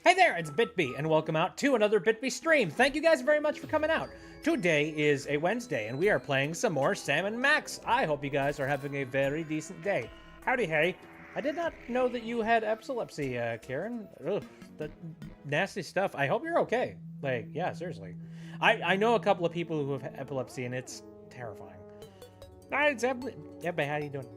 Hey there, it's BitB, and welcome out to another BitB stream. Thank you guys very much for coming out. Today is a Wednesday, and we are playing some more Sam & Max. I hope you guys are having a very decent day. Howdy, hey. I did not know that you had epilepsy, Karen. Ugh, that nasty stuff. I hope you're okay. Like, yeah, seriously. I know a couple of people who have epilepsy, and it's terrifying. Alright, yeah, but how you doing?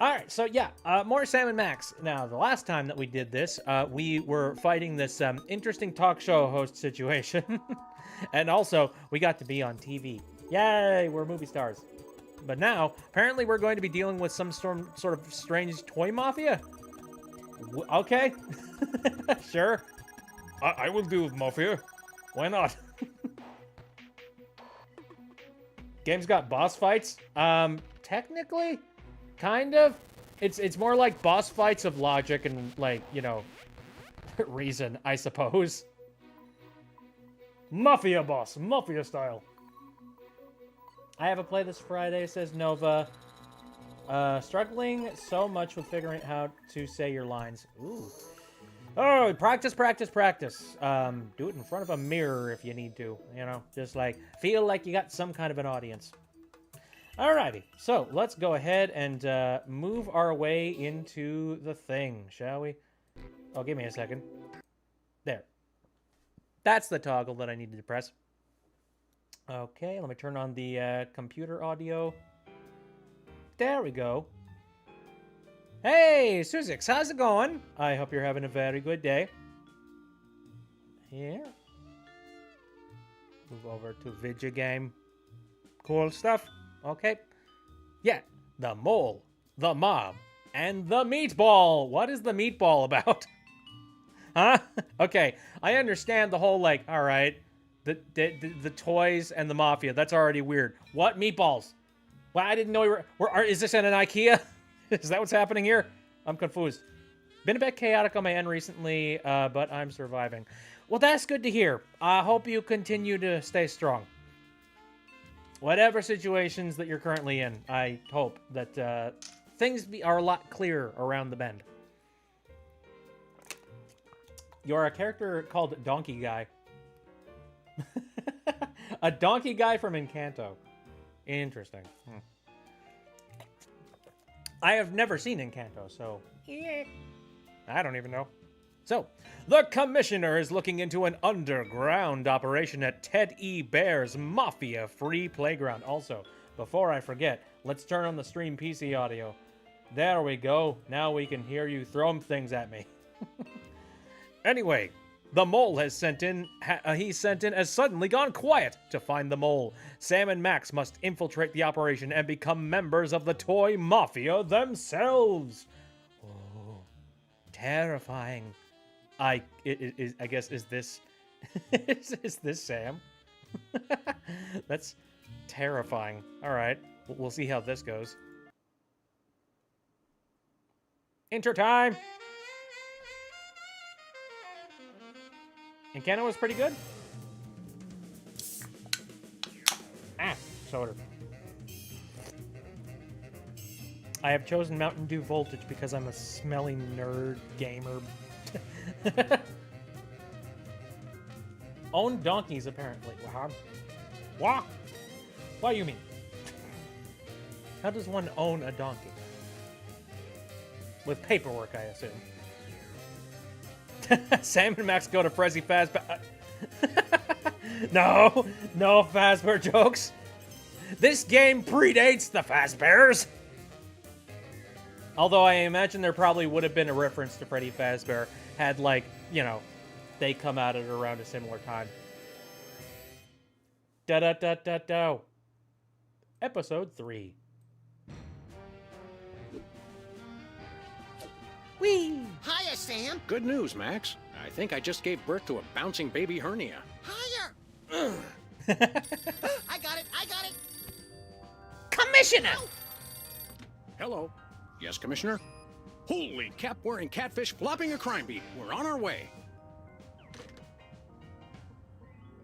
Alright, so yeah, more Sam & Max. Now, the last time that we did this, we were fighting this interesting talk show host situation. And also, we got to be on TV. Yay, we're movie stars. But now, apparently we're going to be dealing with some sort of strange toy mafia? Okay. Sure. I will deal with mafia. Why not? Game's got boss fights? Technically? Kind of. It's more like boss fights of logic and, like, you know, reason, I suppose. Mafia boss. Mafia style. I have a play this Friday, says Nova. Struggling so much with figuring out how to say your lines. Ooh. Oh, practice, practice, practice. Do it in front of a mirror if you need to. You know, just like, feel like you got some kind of an audience. Alrighty, so let's go ahead and move our way into the thing, shall we? Oh, give me a second. There. That's the toggle that I needed to press. Okay, let me turn on the computer audio. There we go. Hey, Suzix, how's it going? I hope you're having a very good day. Here. Move over to Vidya game. Cool stuff. Okay. Yeah, the mole, the mob, and the meatball. What is the meatball about? Huh? Okay, I understand the whole, like, all right, the toys and the mafia. That's already weird. What meatballs? Well, I didn't know we were is this in an IKEA? Is that what's happening here? I'm confused. Been a bit chaotic on my end recently, but I'm surviving. Well, that's good to hear. I hope you continue to stay strong. Whatever situations that you're currently in, I hope that things are a lot clearer around the bend. You're a character called Donkey Guy. A donkey guy from Encanto. Interesting. I have never seen Encanto, so I don't even know. So, the Commissioner is looking into an underground operation at Ted E. Bear's Mafia Free Playground. Also, before I forget, let's turn on the stream PC audio. There we go. Now we can hear you throwing things at me. Anyway, the mole has sent in, has suddenly gone quiet to find the mole. Sam and Max must infiltrate the operation and become members of the toy mafia themselves. Oh, terrifying. I guess, is this, is this Sam? That's terrifying. All right, we'll see how this goes. Enter time. Encanto was pretty good. Ah, soda. I have chosen Mountain Dew Voltage because I'm a smelly nerd gamer. Own donkeys, apparently. What? What do you mean? How does one own a donkey? With paperwork, I assume. Sam and Max go to Freddy Fazbear. No Fazbear jokes. This game predates the Fazbears. Although I imagine there probably would have been a reference to Freddy Fazbear had, like, you know, they come out at around a similar time. Da-da-da-da-da. Episode 3. Whee! Hiya, Sam. Good news, Max. I think I just gave birth to a bouncing baby hernia. Hiya. I got it. Commissioner! Ow. Hello. Yes, Commissioner? Holy cap-wearing catfish flopping a crime beat. We're on our way.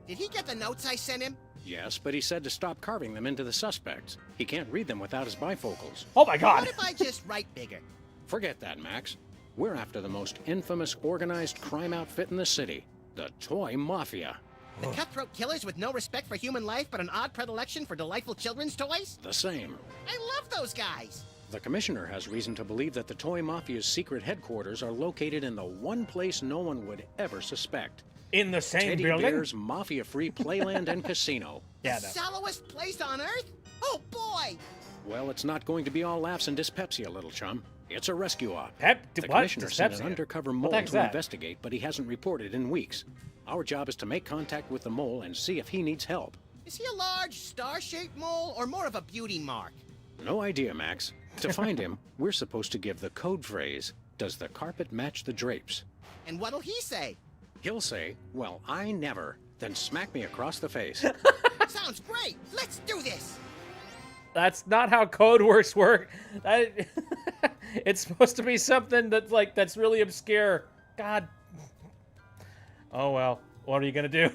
Did he get the notes I sent him? Yes, but he said to stop carving them into the suspects. He can't read them without his bifocals. Oh my god! What if I just write bigger? Forget that, Max. We're after the most infamous organized crime outfit in the city, the Toy Mafia. The cutthroat killers with no respect for human life but an odd predilection for delightful children's toys? The same. I love those guys! The Commissioner has reason to believe that the Toy Mafia's secret headquarters are located in the one place no one would ever suspect. In the same Teddy building? Bear's mafia-free playland and casino. Yeah, The no. sallowest place on Earth? Oh boy! Well, it's not going to be all laughs and dyspepsia, little chum. It's a rescue op. The The what? Commissioner sent an Dyspepsia? undercover What mole the heck's to that? investigate, but he hasn't reported in weeks. Our job is to make contact with the mole and see if he needs help. Is he a large, star-shaped mole or more of a beauty mark? No idea, Max. To find him, we're supposed to give the code phrase, "Does the carpet match the drapes?" And what'll he say? He'll say, "Well, I never," then smack me across the face. Sounds great! Let's do this! That's not how code words work. That, it's supposed to be something that's really obscure. God. Oh well. What are you gonna do?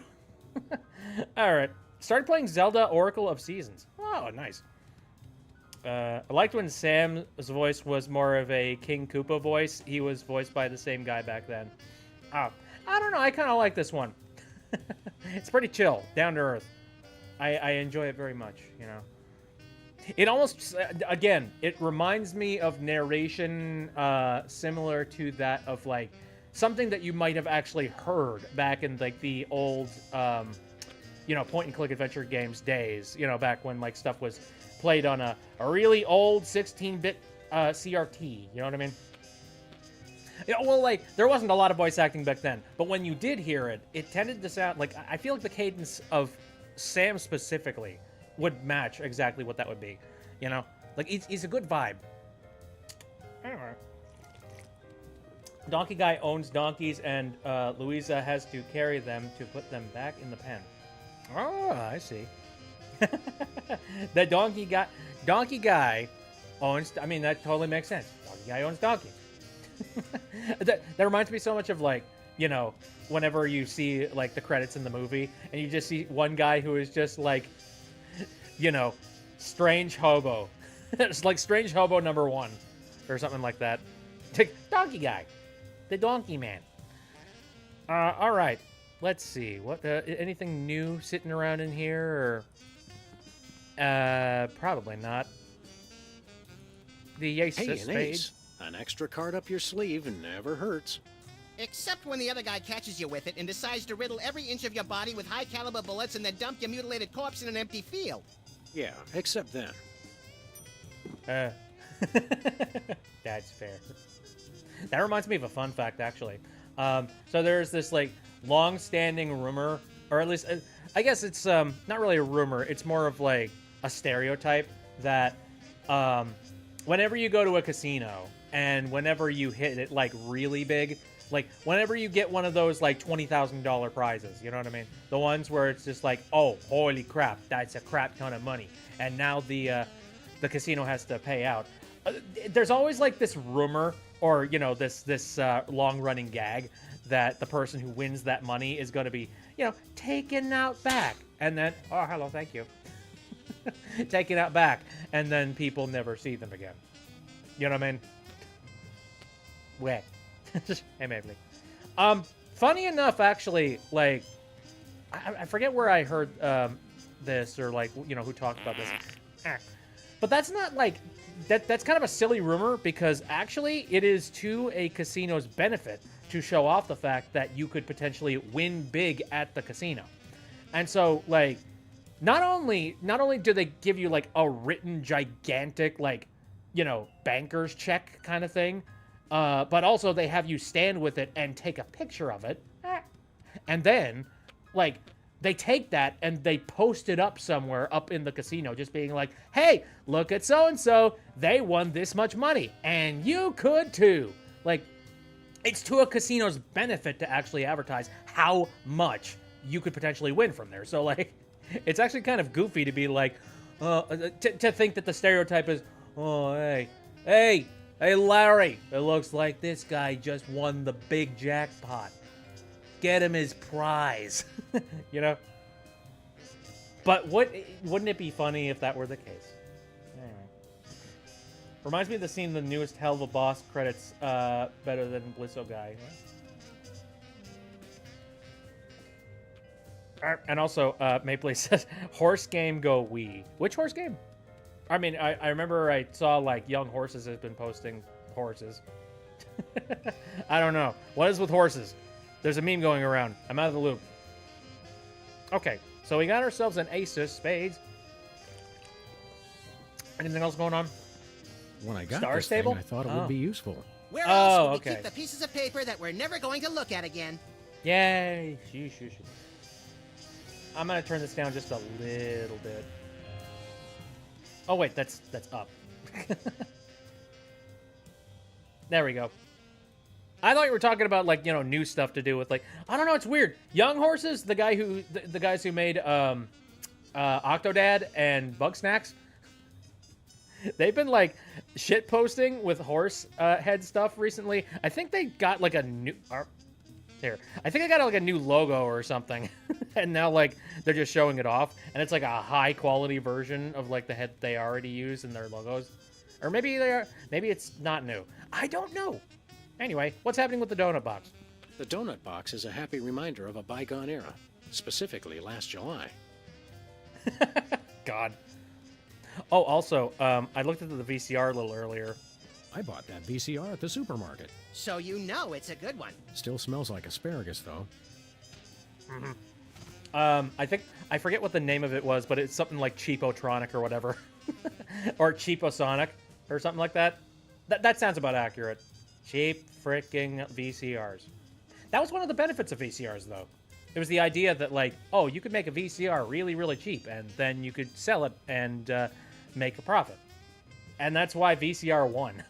All right. Started playing Zelda Oracle of Seasons. Oh, nice. I liked when Sam's voice was more of a King Koopa voice. He was voiced by the same guy back then. Oh, I don't know. I kind of like this one. It's pretty chill, down to earth. I enjoy it very much, you know. It almost, again, it reminds me of narration similar to that of, like, something that you might have actually heard back in, like, the old, you know, point-and-click adventure games days, you know, back when, like, stuff was played on a really old 16-bit CRT, you know what I mean? Yeah, well, like, there wasn't a lot of voice acting back then, but when you did hear it, it tended to sound, like, I feel like the cadence of Sam specifically would match exactly what that would be, you know? Like, he's a good vibe. Anyway. Donkey Guy owns donkeys, and Louisa has to carry them to put them back in the pen. Oh, I see. The Donkey Guy owns, I mean, that totally makes sense. Donkey Guy owns donkeys. that reminds me so much of, like, you know, whenever you see, like, the credits in the movie, and you just see one guy who is just, like, you know, strange hobo. It's like strange hobo number 1 or something like that. Donkey Guy, the donkey man. All right, let's see. What anything new sitting around in here, or probably not. The ace Hey, of an spades. ace. An extra card up your sleeve never hurts. Except when the other guy catches you with it and decides to riddle every inch of your body with high-caliber bullets and then dump your mutilated corpse in an empty field. Yeah, except then. That's fair. That reminds me of a fun fact, actually. So there's this, like, long-standing rumor, or at least, I guess it's not really a rumor. It's more of, like, a stereotype that whenever you go to a casino and whenever you hit it, like, really big, like, whenever you get one of those, like, $20,000 prizes, you know what I mean? The ones where it's just like, oh, holy crap, that's a crap ton of money. And now the casino has to pay out. There's always, like, this rumor, or, you know, this long-running gag that the person who wins that money is going to be, you know, taken out back. And then, oh, hello, thank you. Taken out back. And then people never see them again. You know what I mean? Wet. Hey, Mabley. Funny enough, actually, like, I forget where I heard this, or, like, you know, who talked about this. But that's not, like, that's kind of a silly rumor, because actually it is to a casino's benefit to show off the fact that you could potentially win big at the casino. And so, like, not only do they give you, like, a written gigantic, like, you know, banker's check kind of thing, but also they have you stand with it and take a picture of it. And then, like, they take that and they post it up somewhere up in the casino, just being like, hey, look at so-and-so. They won this much money. And you could too. Like, it's to a casino's benefit to actually advertise how much you could potentially win from there. So, like, it's actually kind of goofy to be like, to think that the stereotype is, oh, hey, Larry, it looks like this guy just won the big jackpot. Get him his prize, you know? But wouldn't it be funny if that were the case? Anyway. Reminds me of the scene in the newest Hell of a Boss credits, better than Blizzo guy. And also, Maple says, horse game go wee. Which horse game? I mean, I remember I saw, like, Young Horses has been posting horses. I don't know. What is with horses? There's a meme going around. I'm out of the loop. Okay, so we got ourselves an ace of spades. Anything else going on? When I got Star this Stable? thing, I thought it would be useful. Where else would we okay. keep the pieces of paper that we're never going to look at again? Yay! Shoo. I'm gonna turn this down just a little bit. Oh wait, that's up. There we go. I thought you were talking about, like, you know, new stuff to do with, like, I don't know, it's weird. Young Horses, the guys who made Octodad and Bug Snacks, they've been, like, shit posting with horse head stuff recently. I think they got, like, a new I think I got, like, a new logo or something. And now, like, they're just showing it off, and it's like a high quality version of, like, the head they already use in their logos. Or maybe it's not new. I don't know. Anyway, what's happening with the donut box? The donut box is a happy reminder of a bygone era, specifically last July. God. Oh, also, I looked at the VCR a little earlier. I bought that VCR at the supermarket. So you know it's a good one. Still smells like asparagus, though. I forget what the name of it was, but it's something like Cheapotronic or whatever. Or Cheaposonic or something like that. That sounds about accurate. Cheap freaking VCRs. That was one of the benefits of VCRs, though. It was the idea that, like, oh, you could make a VCR really, really cheap, and then you could sell it and make a profit. And that's why VCR won.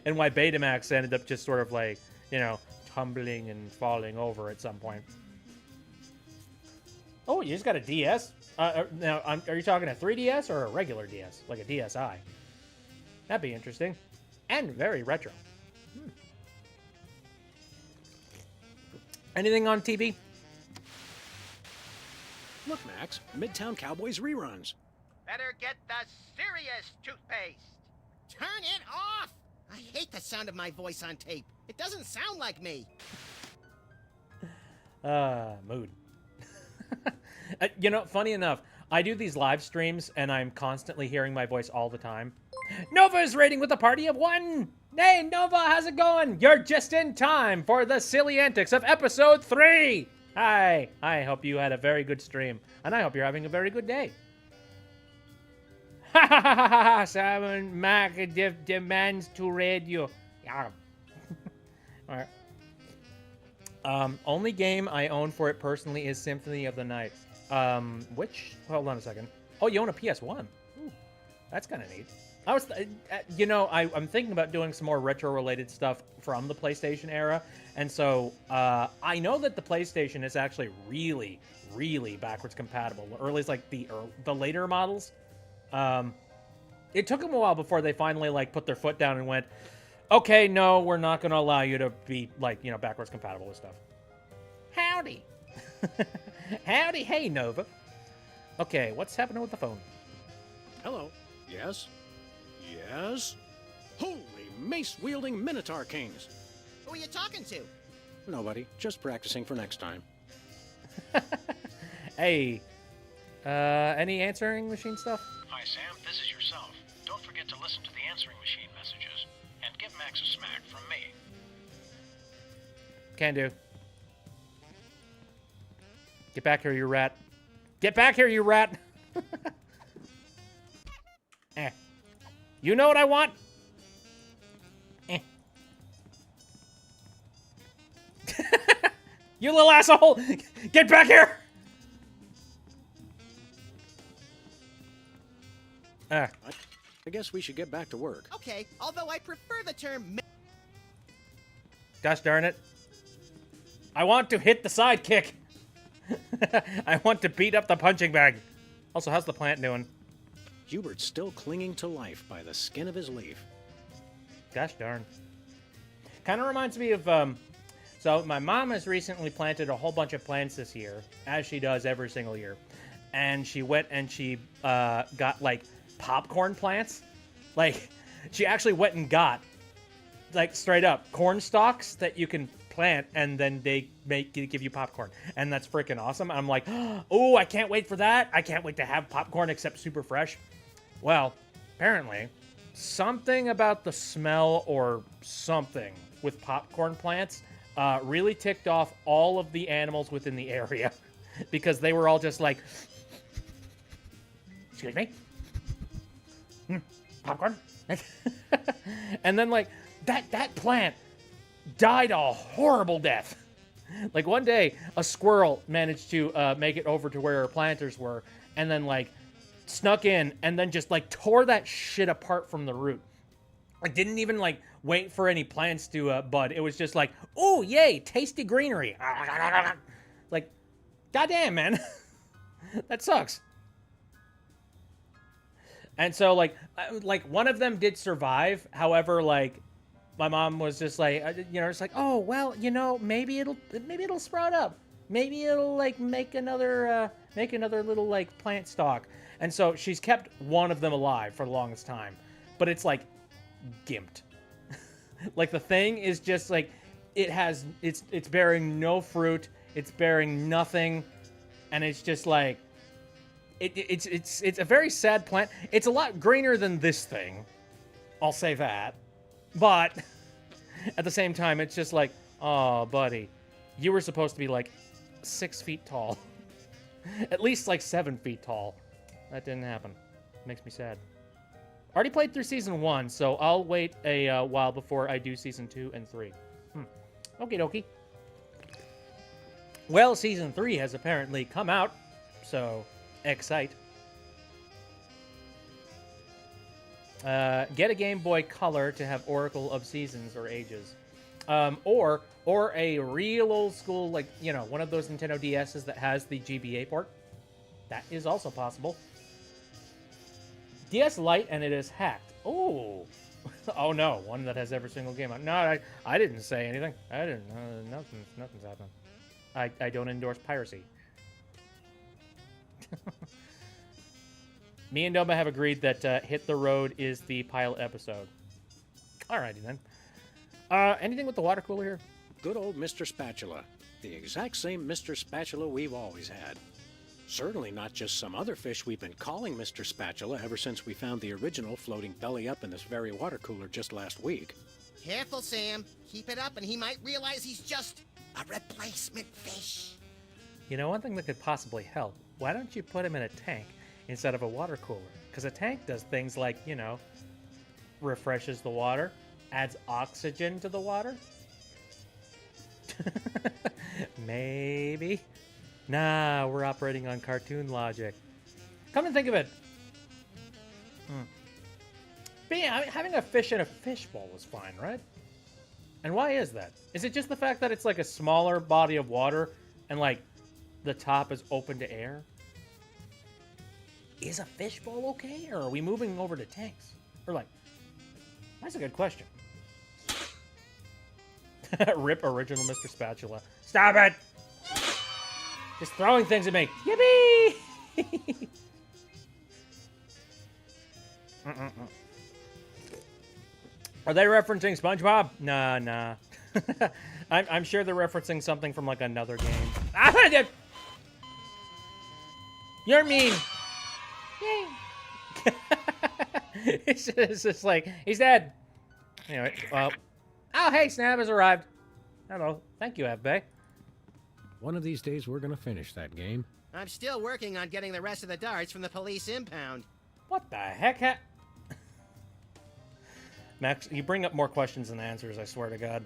And why Betamax ended up just sort of, like, you know, tumbling and falling over at some point. Oh, you just got a DS? Now, are you talking a 3DS or a regular DS? Like a DSi? That'd be interesting. And very retro. Anything on TV? Look, Max, Midtown Cowboys reruns. Better get the serious toothpaste. Turn it off! I hate the sound of my voice on tape. It doesn't sound like me. Mood. You know, funny enough, I do these live streams, and I'm constantly hearing my voice all the time. Nova is raiding with a party of 1! Hey, Nova, how's it going? You're just in time for the silly antics of episode 3! Hi, I hope you had a very good stream, and I hope you're having a very good day. Ha ha ha ha ha! Simon Mac demands to raid you. Yeah. Alright. Only game I own for it personally is Symphony of the Night. Which? Hold on a second. Oh, you own a PS1. Ooh, that's kind of neat. I was, you know, I'm thinking about doing some more retro-related stuff from the PlayStation era, and so I know that the PlayStation is actually really, really backwards compatible, or at least like the later models. It took them a while before they finally like put their foot down and went, okay, no, we're not going to allow you to be like, you know, backwards compatible with stuff. Howdy. Howdy, hey, Nova. Okay, what's happening with the phone? Hello. Yes? Yes? Holy mace-wielding Minotaur Kings! Who are you talking to? Nobody. Just practicing for next time. Hey, any answering machine stuff? Hi, Sam. This is yourself. Don't forget to listen to the answering machine messages. And give Max a smack from me. Can do. Get back here, you rat. Get back here, you rat! You know what I want? You little asshole! Get back here! I guess we should get back to work. Okay, although I prefer the term... Gosh darn it. I want to hit the sidekick. I want to beat up the punching bag. Also, how's the plant doing? Hubert's still clinging to life by the skin of his leaf. Gosh darn. Kind of reminds me of, so my mom has recently planted a whole bunch of plants this year, as she does every single year. And she went and she got, like, popcorn plants. Like, She actually went and got, like, straight up corn stalks that you can plant, and then they give you popcorn, and that's freaking awesome. I'm like, oh, I can't wait for that. I can't wait to have popcorn, except super fresh. Well, apparently, something about the smell or something with popcorn plants really ticked off all of the animals within the area because they were all just like, excuse me? Popcorn? And then, like, that plant died a horrible death. Like, one day, a squirrel managed to make it over to where our planters were, and then, like, snuck in, and then just, like, tore that shit apart from the root. I didn't even, like, wait for any plants to bud. It was just like, oh, yay, tasty greenery. Like, goddamn, man. That sucks. And so, like, one of them did survive. However, like, my mom was just like, you know, it's like, oh, well, you know, maybe it'll sprout up. Maybe it'll, like, make another little, like, plant stalk. And so she's kept one of them alive for the longest time. But it's, like, gimped. Like, the thing is just, like, it's bearing no fruit. It's bearing nothing. And it's just, like, it's a very sad plant. It's a lot greener than this thing. I'll say that. But at the same time, it's just like, oh, buddy, you were supposed to be like 6 feet tall. At least like 7 feet tall. That didn't happen. Makes me sad. Already played through season 1, so I'll wait a while before I do season 2 and 3. Okie dokie. Well, season 3 has apparently come out, so excite. Get a Game Boy Color to have Oracle of Seasons or Ages. Or a real old school, like, you know, one of those Nintendo DS's that has the GBA port. That is also possible. DS Lite, and it is hacked. Oh. Oh no, one that has every single game on. No, I didn't say anything. I didn't. Nothing's happening. I don't endorse piracy. Me and Doma have agreed that Hit the Road is the pilot episode. Alrighty then. Anything with the water cooler here? Good old Mr. Spatula. The exact same Mr. Spatula we've always had. Certainly not just some other fish we've been calling Mr. Spatula ever since we found the original floating belly up in this very water cooler just last week. Careful, Sam. Keep it up and he might realize he's just a replacement fish. You know, one thing that could possibly help. Why don't you put him in a tank instead of a water cooler? Because a tank does things like, you know, refreshes the water, adds oxygen to the water. Maybe. Nah, we're operating on cartoon logic. Come to think of it. But yeah, having a fish in a fishbowl is fine, right? And why is that? Is it just the fact that it's like a smaller body of water and like the top is open to air? Is a fishbowl okay? Or are we moving over to tanks? Or like, that's a good question. Rip original Mr. Spatula. Stop it! Just throwing things at me. Yippee! Are they referencing SpongeBob? Nah. I'm sure they're referencing something from like another game. You're mean. Yay. It's just like, he's dead. Anyway, well. Oh, hey, Snap has arrived. Hello. Thank you, FB. One of these days, we're going to finish that game. I'm still working on getting the rest of the darts from the police impound. What the heck? Max, you bring up more questions than answers, I swear to God.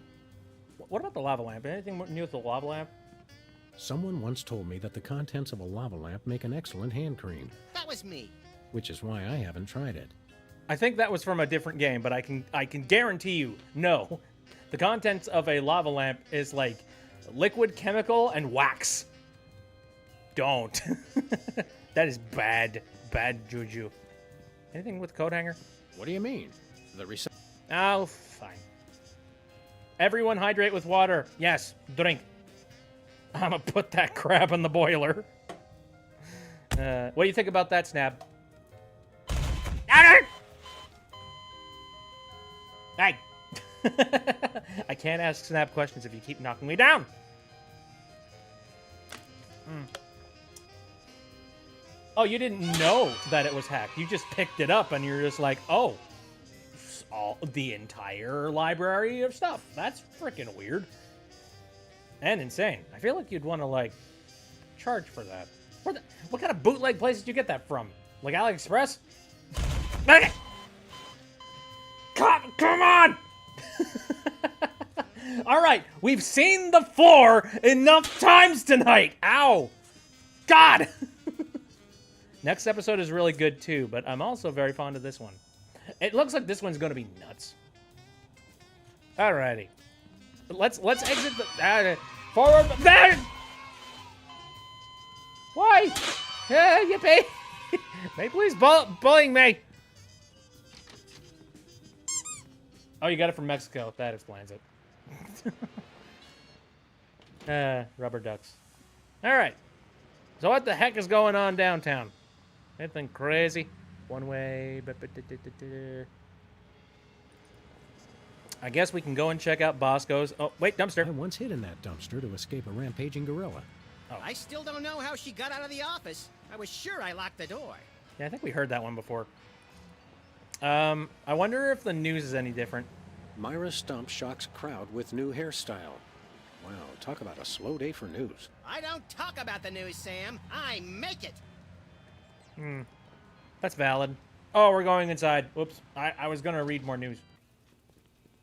What about the lava lamp? Anything new with the lava lamp? Someone once told me that the contents of a lava lamp make an excellent hand cream. That was me. Which is why I haven't tried it. I think that was from a different game, but I can guarantee you, no. The contents of a lava lamp is like liquid, chemical, and wax. Don't. That is bad juju. Anything with coat hanger? What do you mean? Oh, fine. Everyone hydrate with water. Yes, drink. I'm gonna put that crab in the boiler. What do you think about that, Snap? Hey! I can't ask Snap questions if you keep knocking me down! Oh, you didn't know that it was hacked. You just picked it up and you're just like, oh, the entire library of stuff. That's freaking weird. And insane. I feel like you'd want to, like, charge for that. What kind of bootleg place did you get that from? Like AliExpress? Okay. Come on! All right, we've seen the floor enough times tonight. Ow! God! Next episode is really good too, but I'm also very fond of this one. It looks like this one's going to be nuts. Alrighty, let's exit the forward. There. Why? Yippee! May please bullying me. Oh, you got it from Mexico. That explains it. Rubber ducks. All right. So what the heck is going on downtown? Anything crazy? One way. I guess we can go and check out Bosco's. Oh, wait, dumpster. I once hid in that dumpster to escape a rampaging gorilla. Oh. I still don't know how she got out of the office. I was sure I locked the door. Yeah, I think we heard that one before. I wonder if the news is any different. Myra Stump shocks crowd with new hairstyle. Wow, talk about a slow day for news. I don't talk about the news, Sam. I make it. That's valid. Oh, we're going inside. Whoops. I was going to read more news.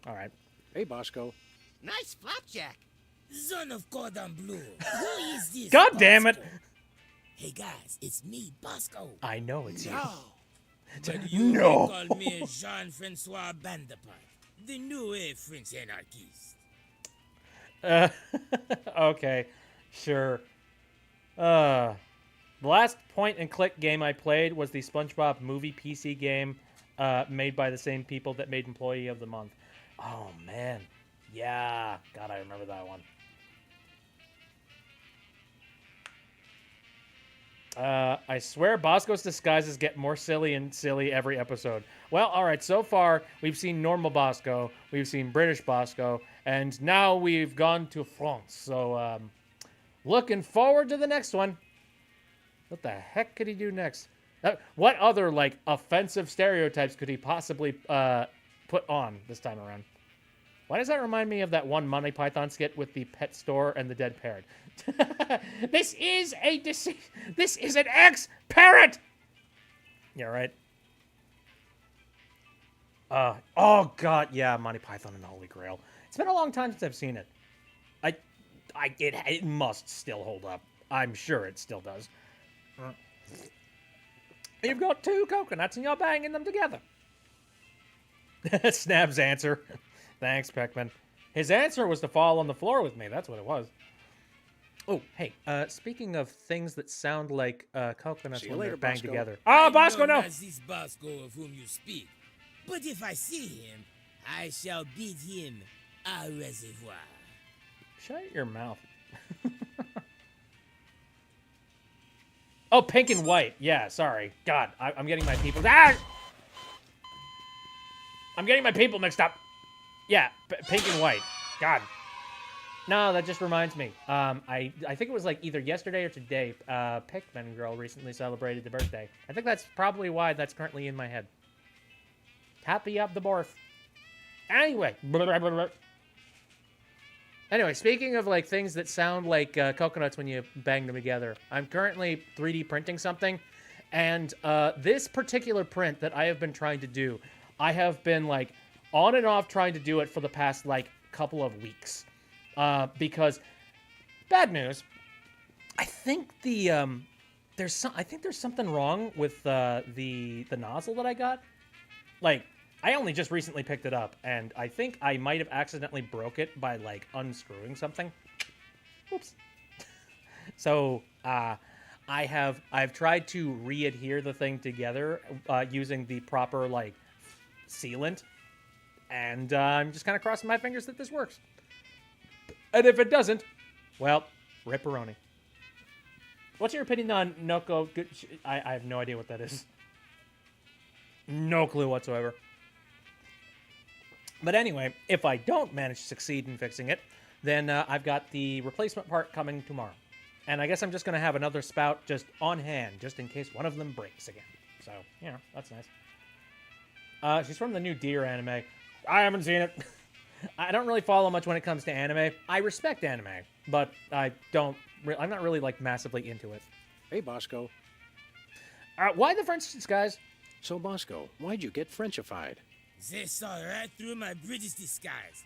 All right. Hey, Bosco. Nice flapjack. Son of cordon bleu. Who is this? God damn it. Hey guys, it's me, Bosco. I know it's you. No. But you No. may call me Jean-Francois Bandapart, the new French anarchist. Okay. Sure. The last point-and-click game I played was the SpongeBob movie PC game made by the same people that made Employee of the Month. Oh, man. Yeah. God, I remember that one. I swear Bosco's disguises get more silly and silly every episode. Well, all right, so far we've seen normal Bosco, we've seen British Bosco, and now we've gone to France. So, looking forward to the next one. What the heck could he do next? What other, like, offensive stereotypes could he possibly put on this time around? Why does that remind me of that one Monty Python skit with the pet store and the dead parrot? This is an ex-parrot! Yeah, right. Oh god, yeah, Monty Python and the Holy Grail. It's been a long time since I've seen it. It must still hold up. I'm sure it still does. You've got two coconuts and you're banging them together. Snap's answer. Thanks, Peckman. His answer was to fall on the floor with me. That's what it was. Oh, hey, speaking of things that sound like coconuts when they're banged together. Oh, Bosco, no! Not this Bosco of whom you speak. But if I see him, I shall beat him au reservoir. Shut your mouth. Oh, pink and white. Yeah, sorry. God, I'm getting my people. Ah! I'm getting my people mixed up. Yeah, pink and white. God. No, that just reminds me. I think it was like either yesterday or today. Pikmin Girl recently celebrated the birthday. I think that's probably why that's currently in my head. Happy up the birth. Anyway. Anyway, speaking of like things that sound like coconuts when you bang them together, I'm currently 3D printing something, and this particular print that I have been trying to do, I have been like on and off trying to do it for the past like couple of weeks, because bad news. I think there's something wrong with the nozzle that I got. Like, I only just recently picked it up, and I think I might have accidentally broke it by, like, unscrewing something. Whoops. So, I've tried to re-adhere the thing together using the proper, like, sealant, and I'm just kind of crossing my fingers that this works. And if it doesn't, well, ripperoni. What's your opinion on Noko? I have no idea what that is. No clue whatsoever. But anyway, if I don't manage to succeed in fixing it, then I've got the replacement part coming tomorrow. And I guess I'm just going to have another spout just on hand, just in case one of them breaks again. So, that's nice. She's from the new Deer anime. I haven't seen it. I don't really follow much when it comes to anime. I respect anime, but I'm not really, like, massively into it. Hey, Bosco. Why the French disguise? So, Bosco, why'd you get Frenchified? They saw right through my British disguise.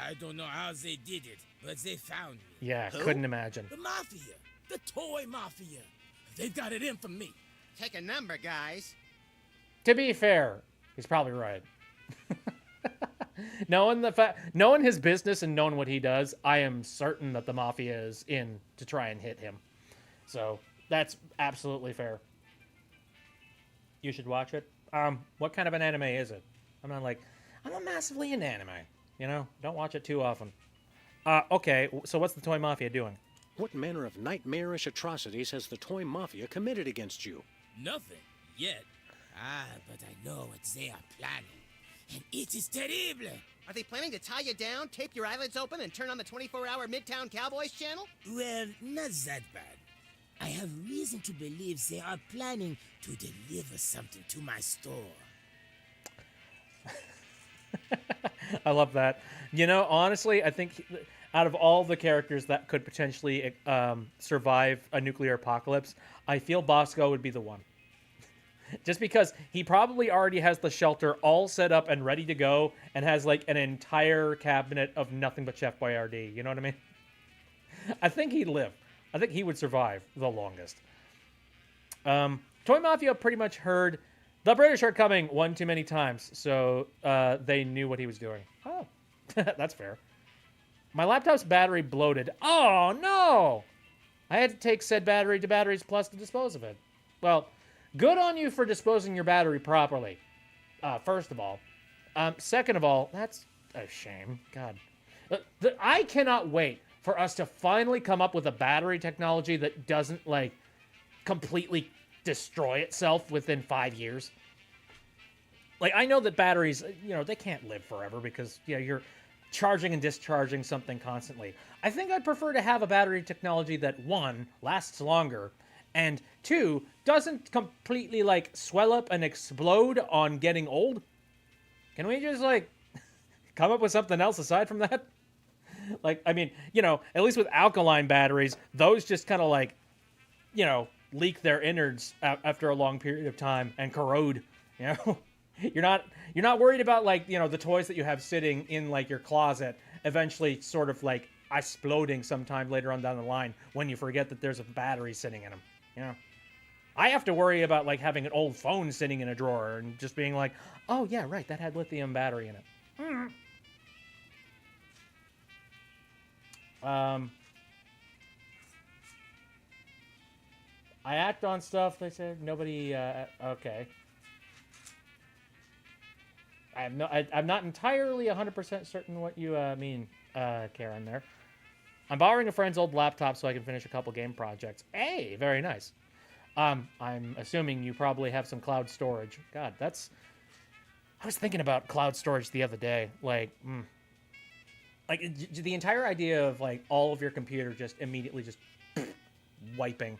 I don't know how they did it, but they found me. Yeah, couldn't imagine. The Mafia. The Toy Mafia. They've got it in for me. Take a number, guys. To be fair, he's probably right. Knowing his business and knowing what he does, I am certain that the Mafia is in to try and hit him. So that's absolutely fair. You should watch it. What kind of an anime is it? I'm not massively into anime. Don't watch it too often. Okay, so what's the Toy Mafia doing? What manner of nightmarish atrocities has the Toy Mafia committed against you? Nothing yet. But I know what they are planning. And it is terrible. Are they planning to tie you down, tape your eyelids open, and turn on the 24-hour Midtown Cowboys channel? Well, not that bad. I have reason to believe they are planning to deliver something to my store. I love that. Honestly, I think out of all the characters that could potentially survive a nuclear apocalypse, I feel Bosco would be the one. Just because he probably already has the shelter all set up and ready to go and has like an entire cabinet of nothing but Chef Boyardee. You know what I mean? I think he'd live. I think he would survive the longest. Toy Mafia pretty much heard the British are coming one too many times, so they knew what he was doing. Oh, that's fair. My laptop's battery bloated. Oh, no! I had to take said battery to Batteries Plus to dispose of it. Well, good on you for disposing your battery properly, first of all. Second of all, that's a shame. God. I cannot wait for us to finally come up with a battery technology that doesn't, completely destroy itself within 5 years. I know that batteries, they can't live forever because, you're charging and discharging something constantly. I think I'd prefer to have a battery technology that, one, lasts longer, and two, doesn't completely, swell up and explode on getting old. Can we just, come up with something else aside from that? At least with alkaline batteries, those just kind of, leak their innards after a long period of time and corrode, You're not worried about the toys that you have sitting in your closet eventually sort of exploding sometime later on down the line when you forget that there's a battery sitting in them. I have to worry about having an old phone sitting in a drawer and just being oh yeah, right, that had lithium battery in it. I act on stuff, they said. Nobody, okay. I'm not entirely 100% certain what you mean, Karen, there. I'm borrowing a friend's old laptop so I can finish a couple game projects. Hey, very nice. I'm assuming you probably have some cloud storage. God, I was thinking about cloud storage the other day. The entire idea of all of your computer just immediately just wiping.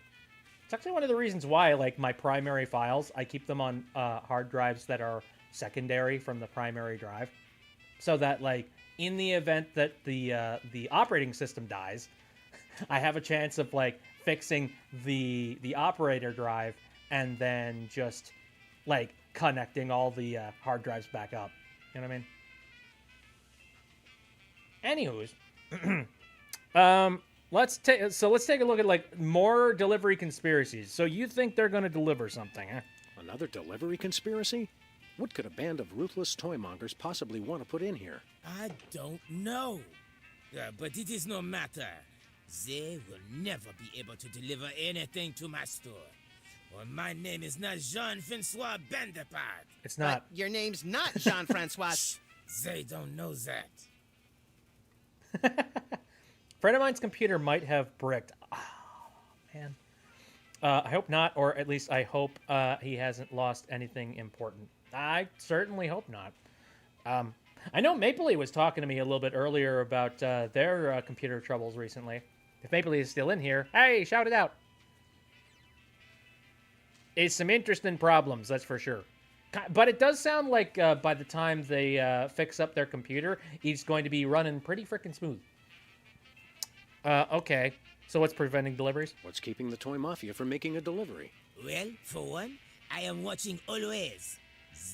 It's actually one of the reasons why my primary files, I keep them on hard drives that are secondary from the primary drive, so that in the event that the operating system dies, I have a chance of fixing the operator drive and then just connecting all the hard drives back up. You know what I mean? Anywho's, let's take a look at more delivery conspiracies. So you think they're going to deliver something, huh? Another delivery conspiracy? What could a band of ruthless toymongers possibly want to put in here? I don't know. But it is no matter. They will never be able to deliver anything to my store. Or my name is not Jean-Francois Bandepart. It's not. But your name's not Jean-Francois. They don't know that. Friend of mine's computer might have bricked. Oh, man. I hope not, or at least I hope he hasn't lost anything important. I certainly hope not. I know Mapley was talking to me a little bit earlier about their computer troubles recently. If Mapley is still in here, hey, shout it out. It's some interesting problems, that's for sure. But it does sound like by the time they fix up their computer, it's going to be running pretty freaking smooth. Okay. So what's preventing deliveries? What's keeping the Toy Mafia from making a delivery? Well, for one, I am watching always.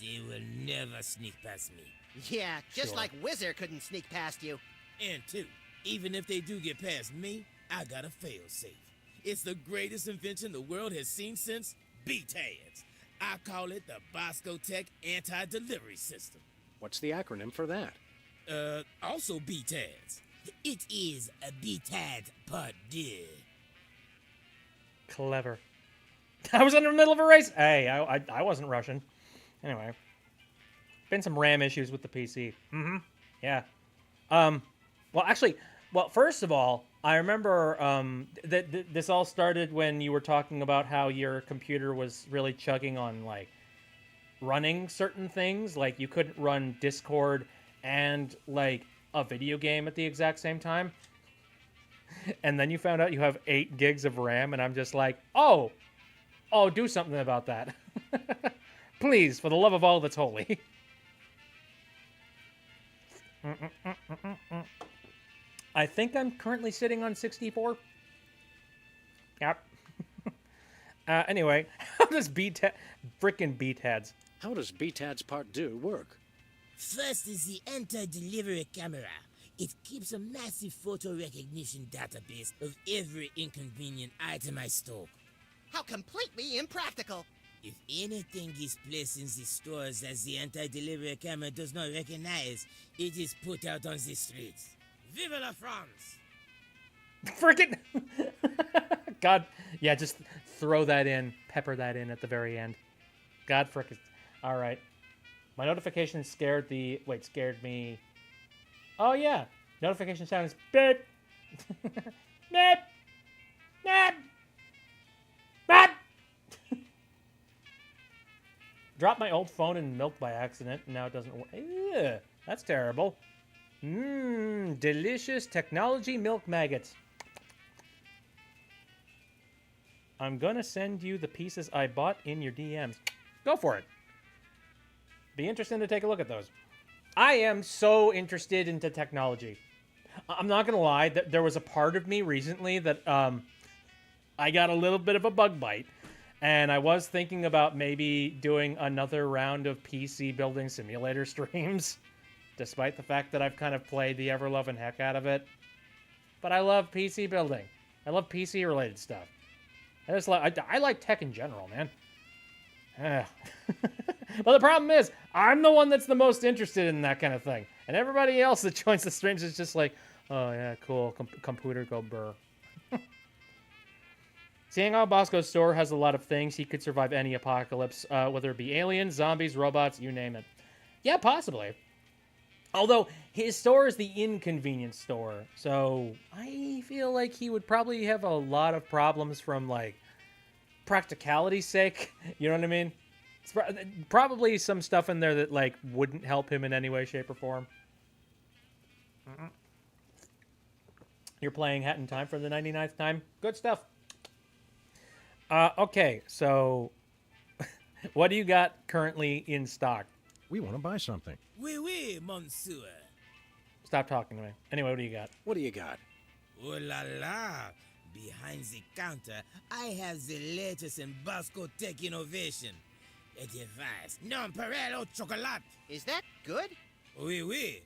They will never sneak past me. Yeah, just Sure. like Whizzer couldn't sneak past you. And two, even if they do get past me, I got a failsafe. It's the greatest invention the world has seen since BTADS. I call it the Bosco Tech Anti-Delivery System. What's the acronym for that? Also BTADS. It is a BTAD Part 2. Clever. I was in the middle of a race. Hey, I wasn't rushing. Anyway. Been some RAM issues with the PC. Mm-hmm. Yeah. Well, actually, first of all, I remember this all started when you were talking about how your computer was really chugging on, like, running certain things. Like, you couldn't run Discord and, like, a video game at the exact same time. And then you found out you have 8 gigs of RAM, and I'm just like, oh, do something about that. Please, for the love of all that's holy. I think I'm currently sitting on 64. Yep. Anyway, how does frickin' BTADS? How does BTADS Part 2 work? First is the anti-delivery camera. It keeps a massive photo recognition database of every inconvenient item I stock. How completely impractical. If anything is placed in the stores that the anti-delivery camera does not recognize, it is put out on the streets. Vive la France! Frickin' God, yeah, just throw that in, pepper that in at the very end. God frickin'. All right. My notification scared me. Oh, yeah. Notification sound is beep. Beep. Beep. Beep. Dropped my old phone in milk by accident, and now it doesn't work. Ew, that's terrible. Mmm, delicious technology milk maggots. I'm gonna send you the pieces I bought in your DMs. Go for it. Be interesting to take a look at those. I am so interested into technology. I'm not gonna lie, there was a part of me recently that I got a little bit of a bug bite. And I was thinking about maybe doing another round of PC building simulator streams, despite the fact that I've kind of played the ever-loving heck out of it. But I love PC building. I love PC-related stuff. I like tech in general, man. But the problem is, I'm the one that's the most interested in that kind of thing. And everybody else that joins the streams is just like, oh yeah, cool, computer go burr. Seeing how Bosco's store has a lot of things, he could survive any apocalypse, whether it be aliens, zombies, robots, you name it. Yeah, possibly. Although, his store is the inconvenience store, so I feel like he would probably have a lot of problems from, like, practicality's sake. You know what I mean? It's probably some stuff in there that, like, wouldn't help him in any way, shape, or form. You're playing Hat in Time for the 99th time? Good stuff. Okay, so what do you got currently in stock? We want to buy something. Oui, monsieur. Stop talking to me. Anyway, what do you got? What do you got? Oh la la! Behind the counter, I have the latest in Bosco Tech innovation. A device, Nonpareil au chocolat. Is that good? Oui.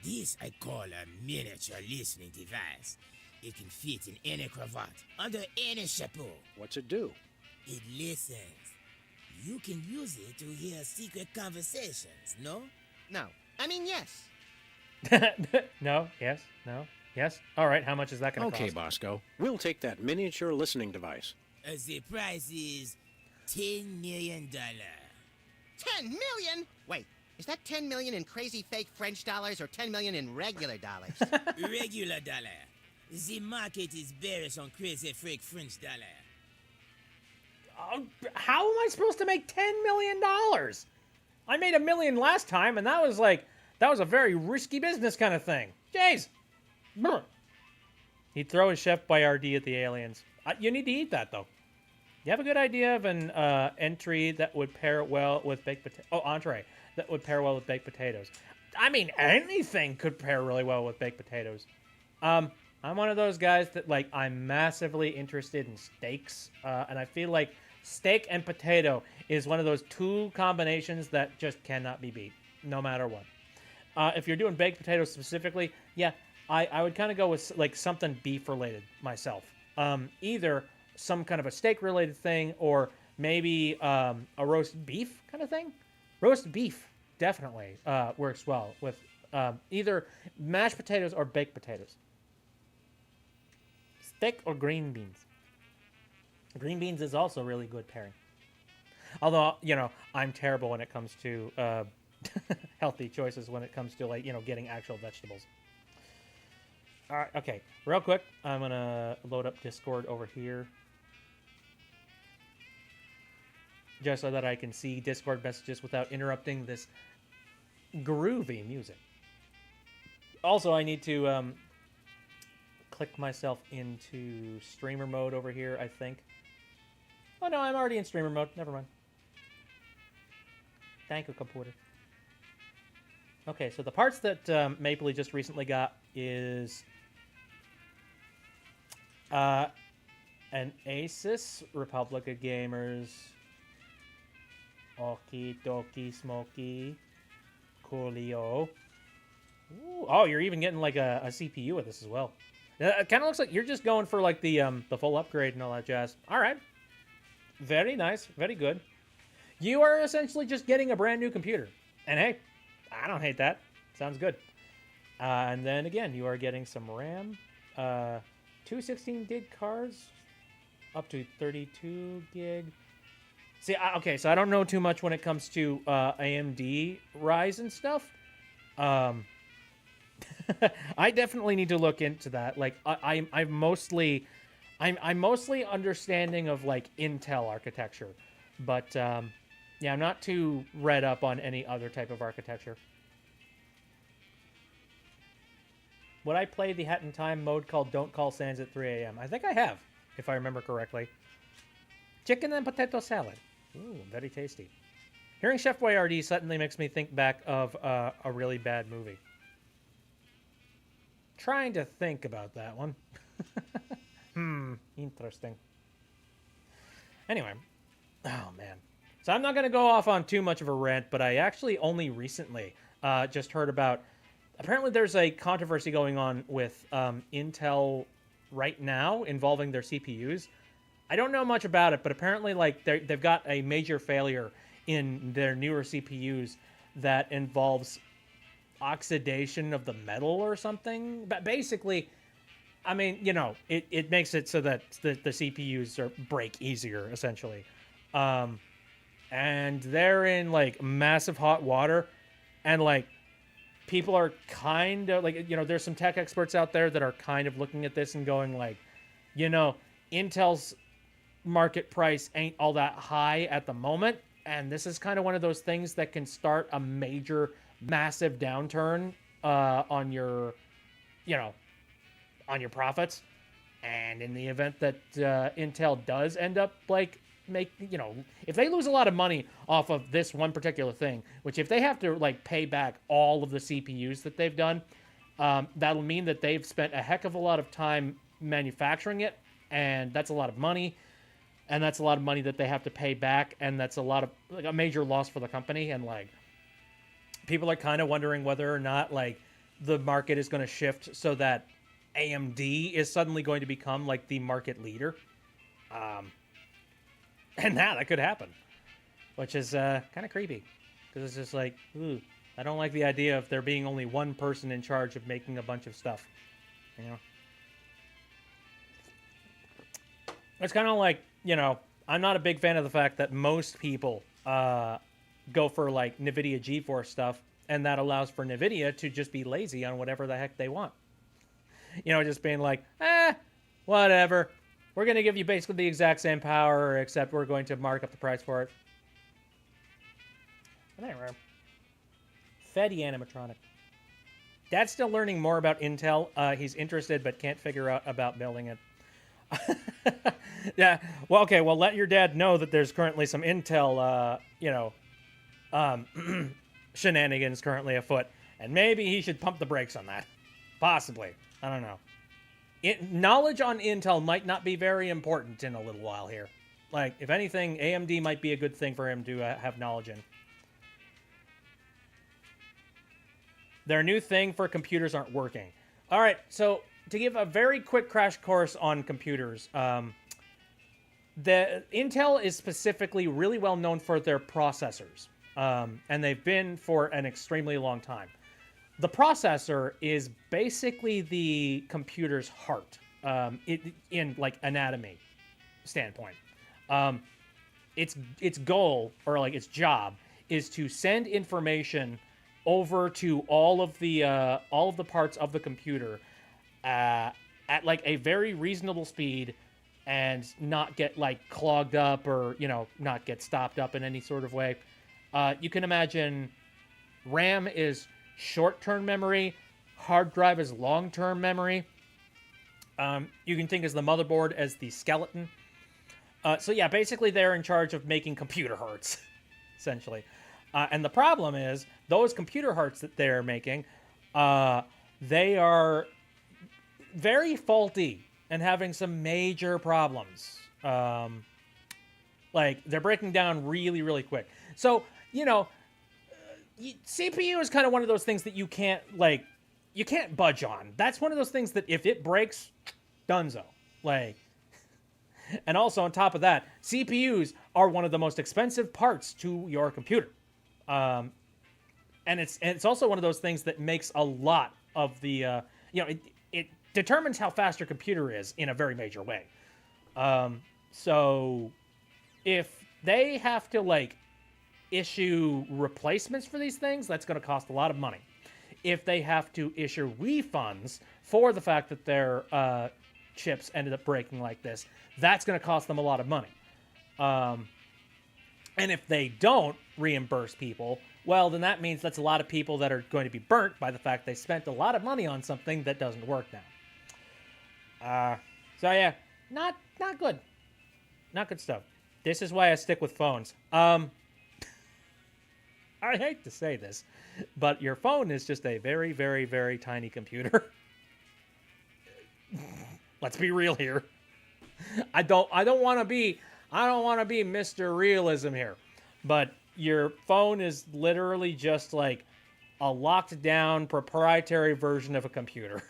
This I call a miniature listening device. It can fit in any cravat, under any chapeau. What's it do? It listens. You can use it to hear secret conversations, no? No. I mean, yes. No, yes, no, yes. All right, how much is that going to Okay, cost? Bosco. We'll take that miniature listening device. The price is $10 million. 10 million? Wait, is that 10 million in crazy fake French dollars or 10 million in regular dollars? Regular dollar. The market is bearish on crazy fake French dollar. How am I supposed to make $10 million? I made $1 million last time, and that was like That was a very risky business kind of thing. Jeez. Brr. He'd throw his Chef Boyardee at the aliens. You need to eat that, though. You have a good idea of an entry that would pair well with baked potato. Oh, entree that would pair well with baked potatoes. I mean, anything could pair really well with baked potatoes. I'm one of those guys that, like, I'm massively interested in steaks, and I feel like steak and potato is one of those two combinations that just cannot be beat, no matter what. If you're doing baked potatoes specifically, yeah, I would kind of go with, like, something beef-related myself. Either some kind of a steak-related thing or maybe a roast beef kind of thing. Roast beef definitely works well with either mashed potatoes or baked potatoes. Steak or green beans. Green beans is also really good pairing. Although, you know, I'm terrible when it comes to healthy choices when it comes to, like, you know, getting actual vegetables. All right, okay. Real quick, I'm going to load up Discord over here. Just so that I can see Discord messages without interrupting this groovy music. Also, I need to click myself into streamer mode over here, I think. Oh, no, I'm already in streamer mode. Never mind. Thank you, computer. Okay, so the parts that Mapley just recently got is an Asus Republic of Gamers. Okie dokie smoky. Coolio. Ooh, oh, you're even getting like a CPU with this as well. It kind of looks like you're just going for like the full upgrade and all that jazz. All right. Very nice. Very good. You are essentially just getting a brand new computer. And hey, I don't hate that. Sounds good. And then again, you are getting some RAM. 2 16 gig cards. Up to 32 gig. See, okay, so I don't know too much when it comes to AMD Ryzen stuff. I definitely need to look into that. Like, I'm mostly understanding of like Intel architecture, but yeah, I'm not too read up on any other type of architecture. Would I play the Hat in Time mode called Don't Call Sans at 3 a.m.? I think I have, if I remember correctly. Chicken and potato salad. Ooh, very tasty. Hearing Chef Boyardee suddenly makes me think back of a really bad movie. Trying to think about that one. Interesting. Anyway. Oh, man. So I'm not going to go off on too much of a rant, but I actually only recently just heard about... Apparently there's a controversy going on with Intel right now involving their CPUs. I don't know much about it, but apparently like they've got a major failure in their newer CPUs that involves oxidation of the metal or something. But basically, I mean, you know, it makes it so that the CPUs break easier, essentially. And they're in like massive hot water, and like people are kind of like, you know, there's some tech experts out there that are kind of looking at this and going like, you know, Intel's market price ain't all that high at the moment, and this is kind of one of those things that can start a major massive downturn on your, you know, on your profits. And in the event that Intel does end up like if they lose a lot of money off of this one particular thing, which if they have to like pay back all of the CPUs that they've done, that'll mean that they've spent a heck of a lot of time manufacturing it, and that's a lot of money. And that's a lot of money that they have to pay back, and that's a lot of like a major loss for the company. And like, people are kind of wondering whether or not like the market is going to shift so that AMD is suddenly going to become like the market leader, and that could happen, which is kind of creepy because it's just like, ooh, I don't like the idea of there being only one person in charge of making a bunch of stuff, you know. It's kind of like, you know, I'm not a big fan of the fact that most people go for like NVIDIA GeForce stuff, and that allows for NVIDIA to just be lazy on whatever the heck they want. You know, just being like, whatever. We're going to give you basically the exact same power, except we're going to mark up the price for it. But anyway, confetti animatronic. Dad's still learning more about Intel. He's interested but can't figure out about building it. Yeah. Well, okay. Well, let your dad know that there's currently some Intel, shenanigans currently afoot, and maybe he should pump the brakes on that. Possibly. I don't know. Knowledge on Intel might not be very important in a little while here. Like, if anything, AMD might be a good thing for him to have knowledge in. Their new thing for computers aren't working. All right, so to give a very quick crash course on computers, the Intel is specifically really well known for their processors, and they've been for an extremely long time. The processor is basically the computer's heart, in like anatomy standpoint. Its goal, or like its job, is to send information over to all of the parts of the computer at like a very reasonable speed, and not get like clogged up, or not get stopped up in any sort of way. You can imagine RAM is short-term memory, hard drive is long-term memory. You can think as the motherboard as the skeleton. So yeah, basically they're in charge of making computer hearts, essentially. And the problem is, those computer hearts that they're making, they are very faulty and having some major problems. Like, they're breaking down really, really quick. So, CPU is kind of one of those things that you can't budge on. That's one of those things that if it breaks, donezo. Like, and also on top of that, CPUs are one of the most expensive parts to your computer. And it's also one of those things that makes a lot of the, it determines how fast your computer is in a very major way. So if they have to issue replacements for these things, that's going to cost a lot of money. If they have to issue refunds for the fact that their chips ended up breaking like this, that's going to cost them a lot of money. And if they don't reimburse people, well, then that means that's a lot of people that are going to be burnt by the fact they spent a lot of money on something that doesn't work now. So yeah, not good. Not good stuff. This is why I stick with phones. I hate to say this, but your phone is just a very, very, very tiny computer. Let's be real here. I don't want to be Mr. Realism here, but your phone is literally just like a locked down proprietary version of a computer.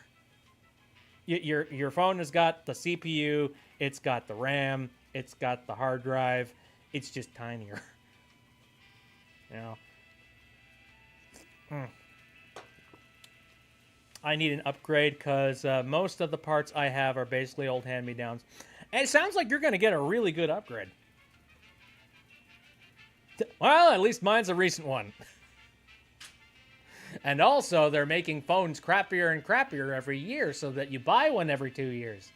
Your phone has got the CPU, it's got the RAM, it's got the hard drive. It's just tinier. I need an upgrade because most of the parts I have are basically old hand-me-downs. And it sounds like you're going to get a really good upgrade. Well, at least mine's a recent one. And also, they're making phones crappier and crappier every year so that you buy one every 2 years.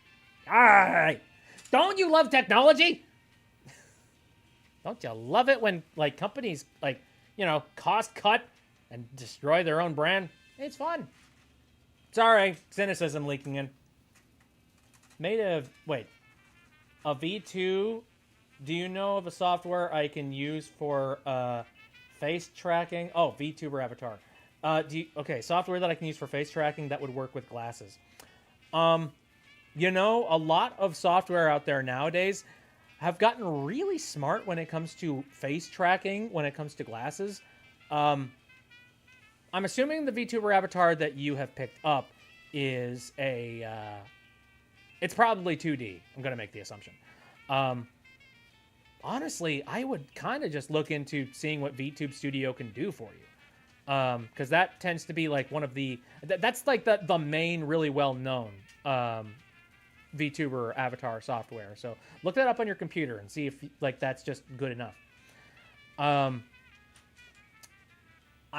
Alright! Don't you love technology? Don't you love it when, companies, cost cut and destroy their own brand? It's fun. Sorry, cynicism leaking in. A V2. Do you know of a software I can use for face tracking? Oh, VTuber Avatar. Software that I can use for face tracking that would work with glasses. A lot of software out there nowadays have gotten really smart when it comes to face tracking, when it comes to glasses. I'm assuming the VTuber Avatar that you have picked up is it's probably 2D. I'm going to make the assumption. Honestly, I would kind of just look into seeing what VTube Studio can do for you. Because that tends to be one of the... That's the main really well-known VTuber Avatar software. So look that up on your computer and see if that's just good enough. I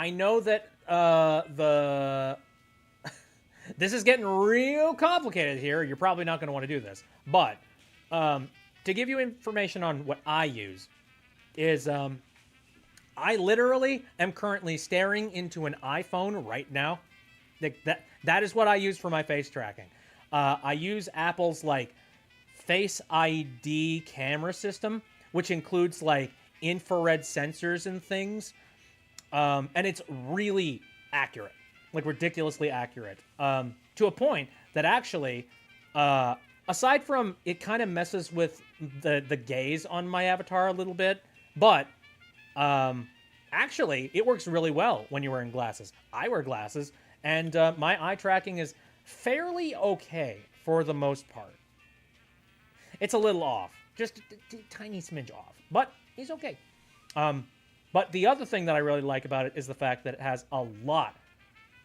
know that this is getting real complicated here. You're probably not going to want to do this. But to give you information on what I use is I literally am currently staring into an iPhone right now. That is what I use for my face tracking. I use Apple's like Face ID camera system, which includes like infrared sensors and things. And it's really accurate, like ridiculously accurate, to a point that actually, aside from it kind of messes with the gaze on my avatar a little bit, but actually it works really well when you're wearing glasses. I wear glasses, and my eye tracking is fairly okay for the most part. It's a little off, just a tiny smidge off, but he's okay. But the other thing that I really like about it is the fact that it has a lot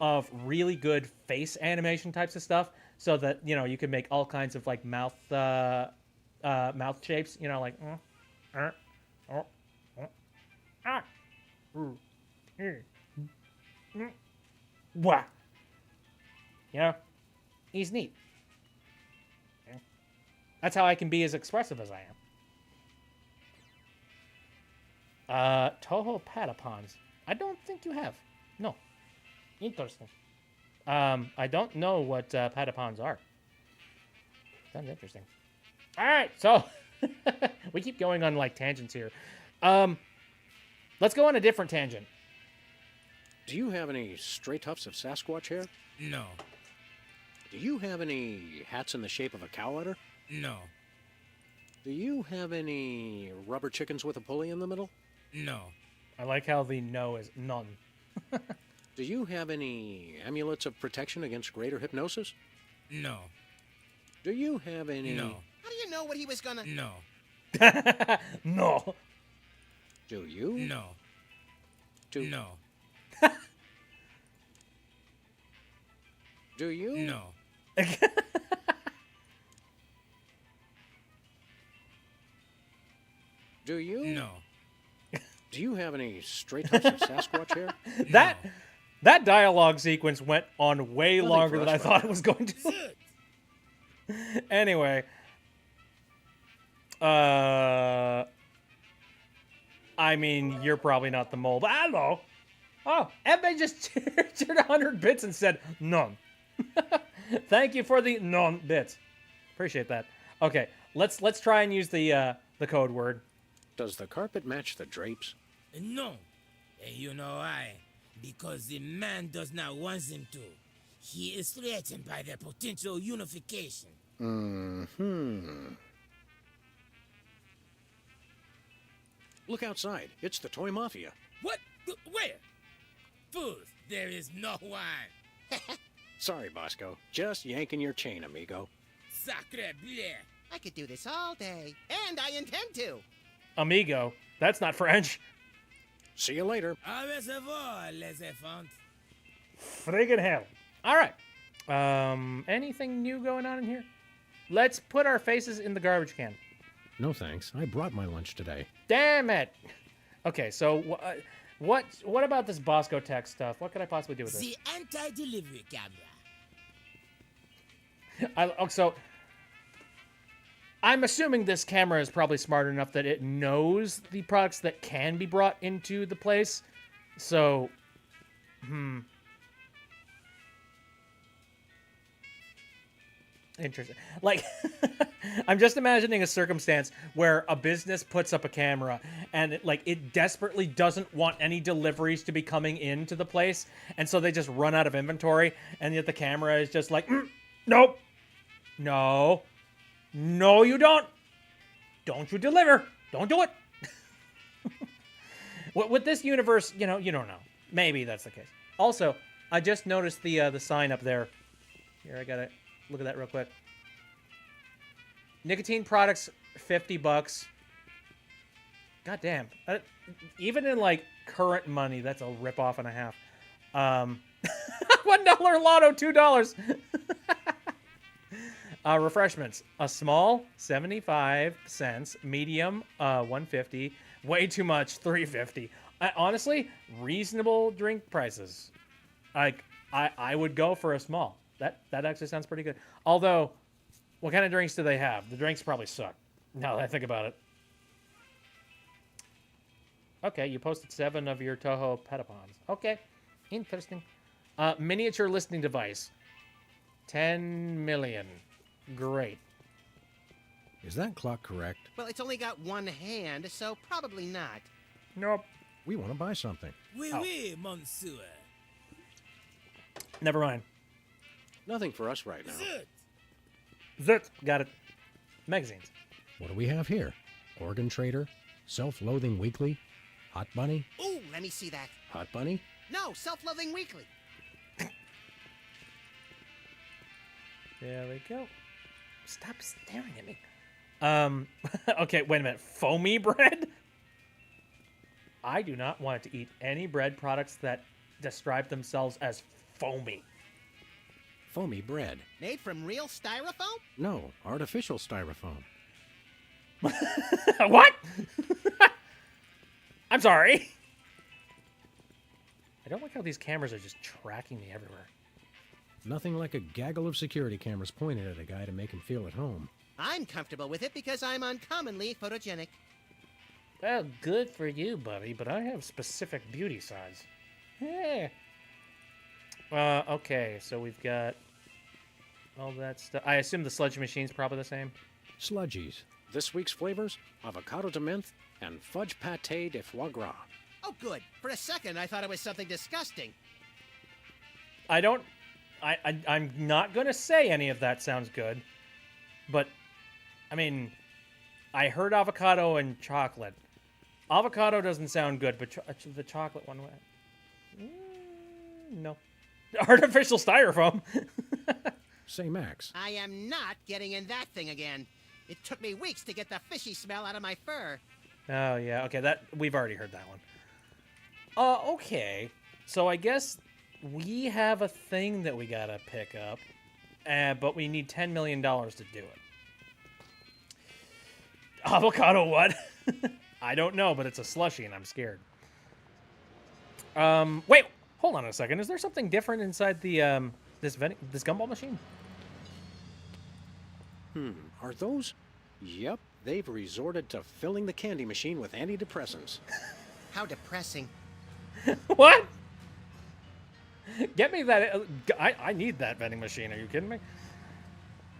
of really good face animation types of stuff, so that, you know, you can make all kinds of like mouth shapes, you know, like wah. You know, he's neat. That's how I can be as expressive as I am. Toho Patapons. I don't think you have. No. Interesting. I don't know what Patapons are. Sounds interesting. All right, so we keep going on like tangents here. Let's go on a different tangent. Do you have any stray tufts of Sasquatch hair? No. Do you have any hats in the shape of a cow udder? No. Do you have any rubber chickens with a pulley in the middle? No. I like how the no is none. Do you have any amulets of protection against greater hypnosis? No. Do you have any... No. How do you know what he was gonna... No. No. Do you? No. Do... No. Do you? No. Do you? No. Do you have any stray tufts of Sasquatch hair? That dialogue sequence went on way Nothing longer for than us I thought it was going to. Good. Anyway. I mean, you're probably not the mole, but I don't know. Oh, Ebbe just cheered 100 bits and said, none. Thank you for the none bits. Appreciate that. Okay, let's try and use the code word. Does the carpet match the drapes? No. And you know why? Because the man does not want him to. He is threatened by their potential unification. Look outside. It's the toy mafia. What? Where? Fools, there is no one. Sorry, Bosco. Just yanking your chain, amigo. Sacre bleu. I could do this all day, and I intend to. Amigo. That's not French. See you later. Au reservoir, les enfants. Friggin' hell. All right. Anything new going on in here? Let's put our faces in the garbage can. No thanks. I brought my lunch today. Damn it. Okay, so what about this Bosco Tech stuff? What could I possibly do with this? The anti-delivery camera. So I'm assuming this camera is probably smart enough that it knows the products that can be brought into the place. So, interesting. Like, I'm just imagining a circumstance where a business puts up a camera and it desperately doesn't want any deliveries to be coming into the place, and so they just run out of inventory, and yet the camera is just like, nope, no, you don't you deliver, don't do it. With this universe, you don't know. Maybe that's the case. Also, I just noticed the sign up there. Here, I gotta look at that real quick. Nicotine products, $50. God damn. Even in like current money, that's a ripoff and a half. $1 lotto, $2. Refreshments. A small, 75 cents. Medium, 150. Way too much, $3.50. Honestly, reasonable drink prices. I would go for a small. That actually sounds pretty good. Although, what kind of drinks do they have? The drinks probably suck, now that I think about it. Okay, you posted 7 of your Toho Petapons. Okay, interesting. Miniature listening device. 10 million. Great. Is that clock correct? Well, it's only got one hand, so probably not. Nope. We want to buy something. Oui, Oh. oui, monsieur. Never mind. Nothing for us right now. Zut. Zut. Got it. Magazines. What do we have here? Organ Trader? Self-Loathing Weekly? Hot Bunny? Ooh, let me see that. Hot Bunny? No, Self-Loathing Weekly. There we go. Stop staring at me. Okay, wait a minute. Foamy bread? I do not want to eat any bread products that describe themselves as foamy. Foamy bread. Made from real styrofoam? No, artificial styrofoam. What? I'm sorry. I don't like how these cameras are just tracking me everywhere. Nothing like a gaggle of security cameras pointed at a guy to make him feel at home. I'm comfortable with it because I'm uncommonly photogenic. Well, good for you, buddy, but I have specific beauty size. Yeah. Okay, so we've got all that stuff. I assume the sludge machine's probably the same. Sludgies. This week's flavors, avocado de menthe and fudge pâté de foie gras. Oh, good. For a second, I thought it was something disgusting. I'm not going to say any of that sounds good, but, I mean, I heard avocado and chocolate. Avocado doesn't sound good, but the chocolate one, no. Artificial styrofoam. Say, Max, I am not getting in that thing again. It took me weeks to get the fishy smell out of my fur. Oh, yeah, okay, we've already heard that one. Okay, so I guess we have a thing that we gotta pick up, but we need $10 million to do it. Avocado what? I don't know, but it's a slushie and I'm scared. Wait, hold on a second. Is there something different inside the this gumball machine? are those? Yep, they've resorted to filling the candy machine with antidepressants. How depressing. What? Get me that. I need that vending machine. Are you kidding me?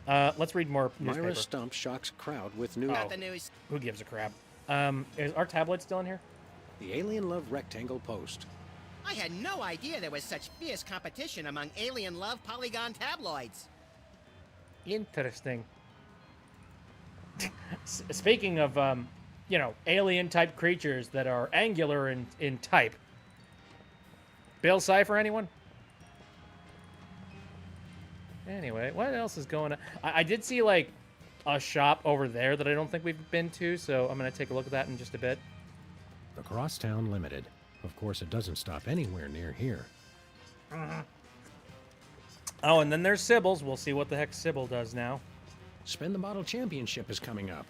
Let's read more newspaper. Myra Stump shocks crowd with news. Not the news. Who gives a crap? Is our tablet still in here? The Alien Love Rectangle Post. I had no idea there was such fierce competition among alien love polygon tabloids. Interesting. Speaking of, alien-type creatures that are angular in type. Bill Cipher, anyone? Anyway, what else is going on? I did see, like, a shop over there that I don't think we've been to, so I'm going to take a look at that in just a bit. The Crosstown Limited. Of course, it doesn't stop anywhere near here. Oh, and then there's Sybil's. We'll see what the heck Sybil does now. Spin the Bottle Championship is coming up.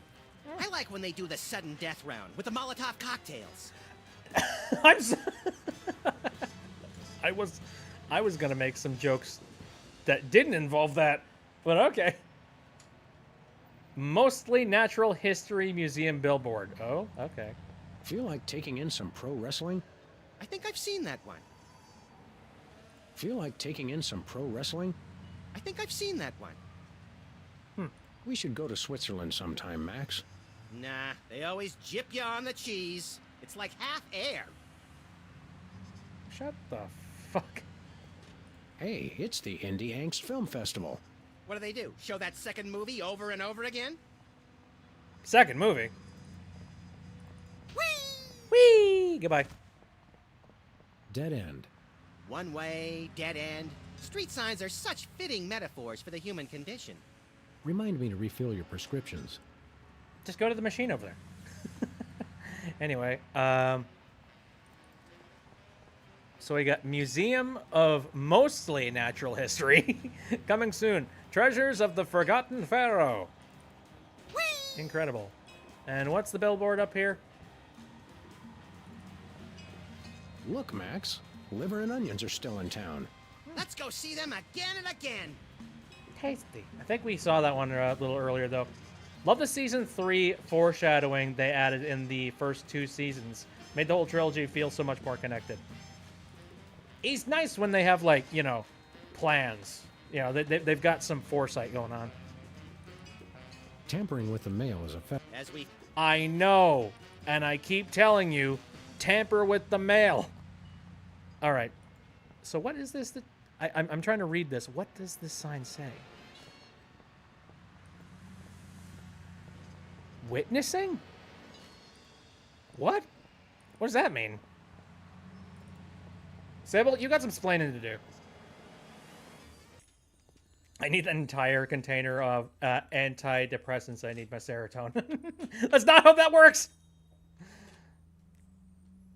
I like when they do the sudden death round with the Molotov cocktails. I was gonna make some jokes that didn't involve that, but okay. Mostly Natural History Museum billboard. Oh, okay. Feel like taking in some pro wrestling? I think I've seen that one. Feel like taking in some pro wrestling? I think I've seen that one. We should go to Switzerland sometime, Max. Nah, they always jip you on the cheese. It's like half air. Shut the fuck. Hey, it's the Indie Angst Film Festival. What do they do? Show that second movie over and over again? Second movie. Whee! Whee! Goodbye. Dead End. One way, dead end. Street signs are such fitting metaphors for the human condition. Remind me to refill your prescriptions. Just go to the machine over there. Anyway, so we got Museum of Mostly Natural History coming soon. Treasures of the Forgotten Pharaoh. Whee! Incredible. And what's the billboard up here? Look, Max. Liver and onions are still in town. Let's go see them again and again. Tasty. I think we saw that one a little earlier, though. Love the Season 3 foreshadowing they added in the first 2 seasons Made the whole trilogy feel so much more connected. He's nice when they have, like, you know, plans. You know, they've got some foresight going on. Tampering with the mail is a As we I know, and I keep telling you, tamper with the mail. All right. So what is this? I'm trying to read this. What does this sign say? Witnessing? What? What does that mean? Sybil, you got some explaining to do. I need an entire container of antidepressants. I need my serotonin. That's not how that works!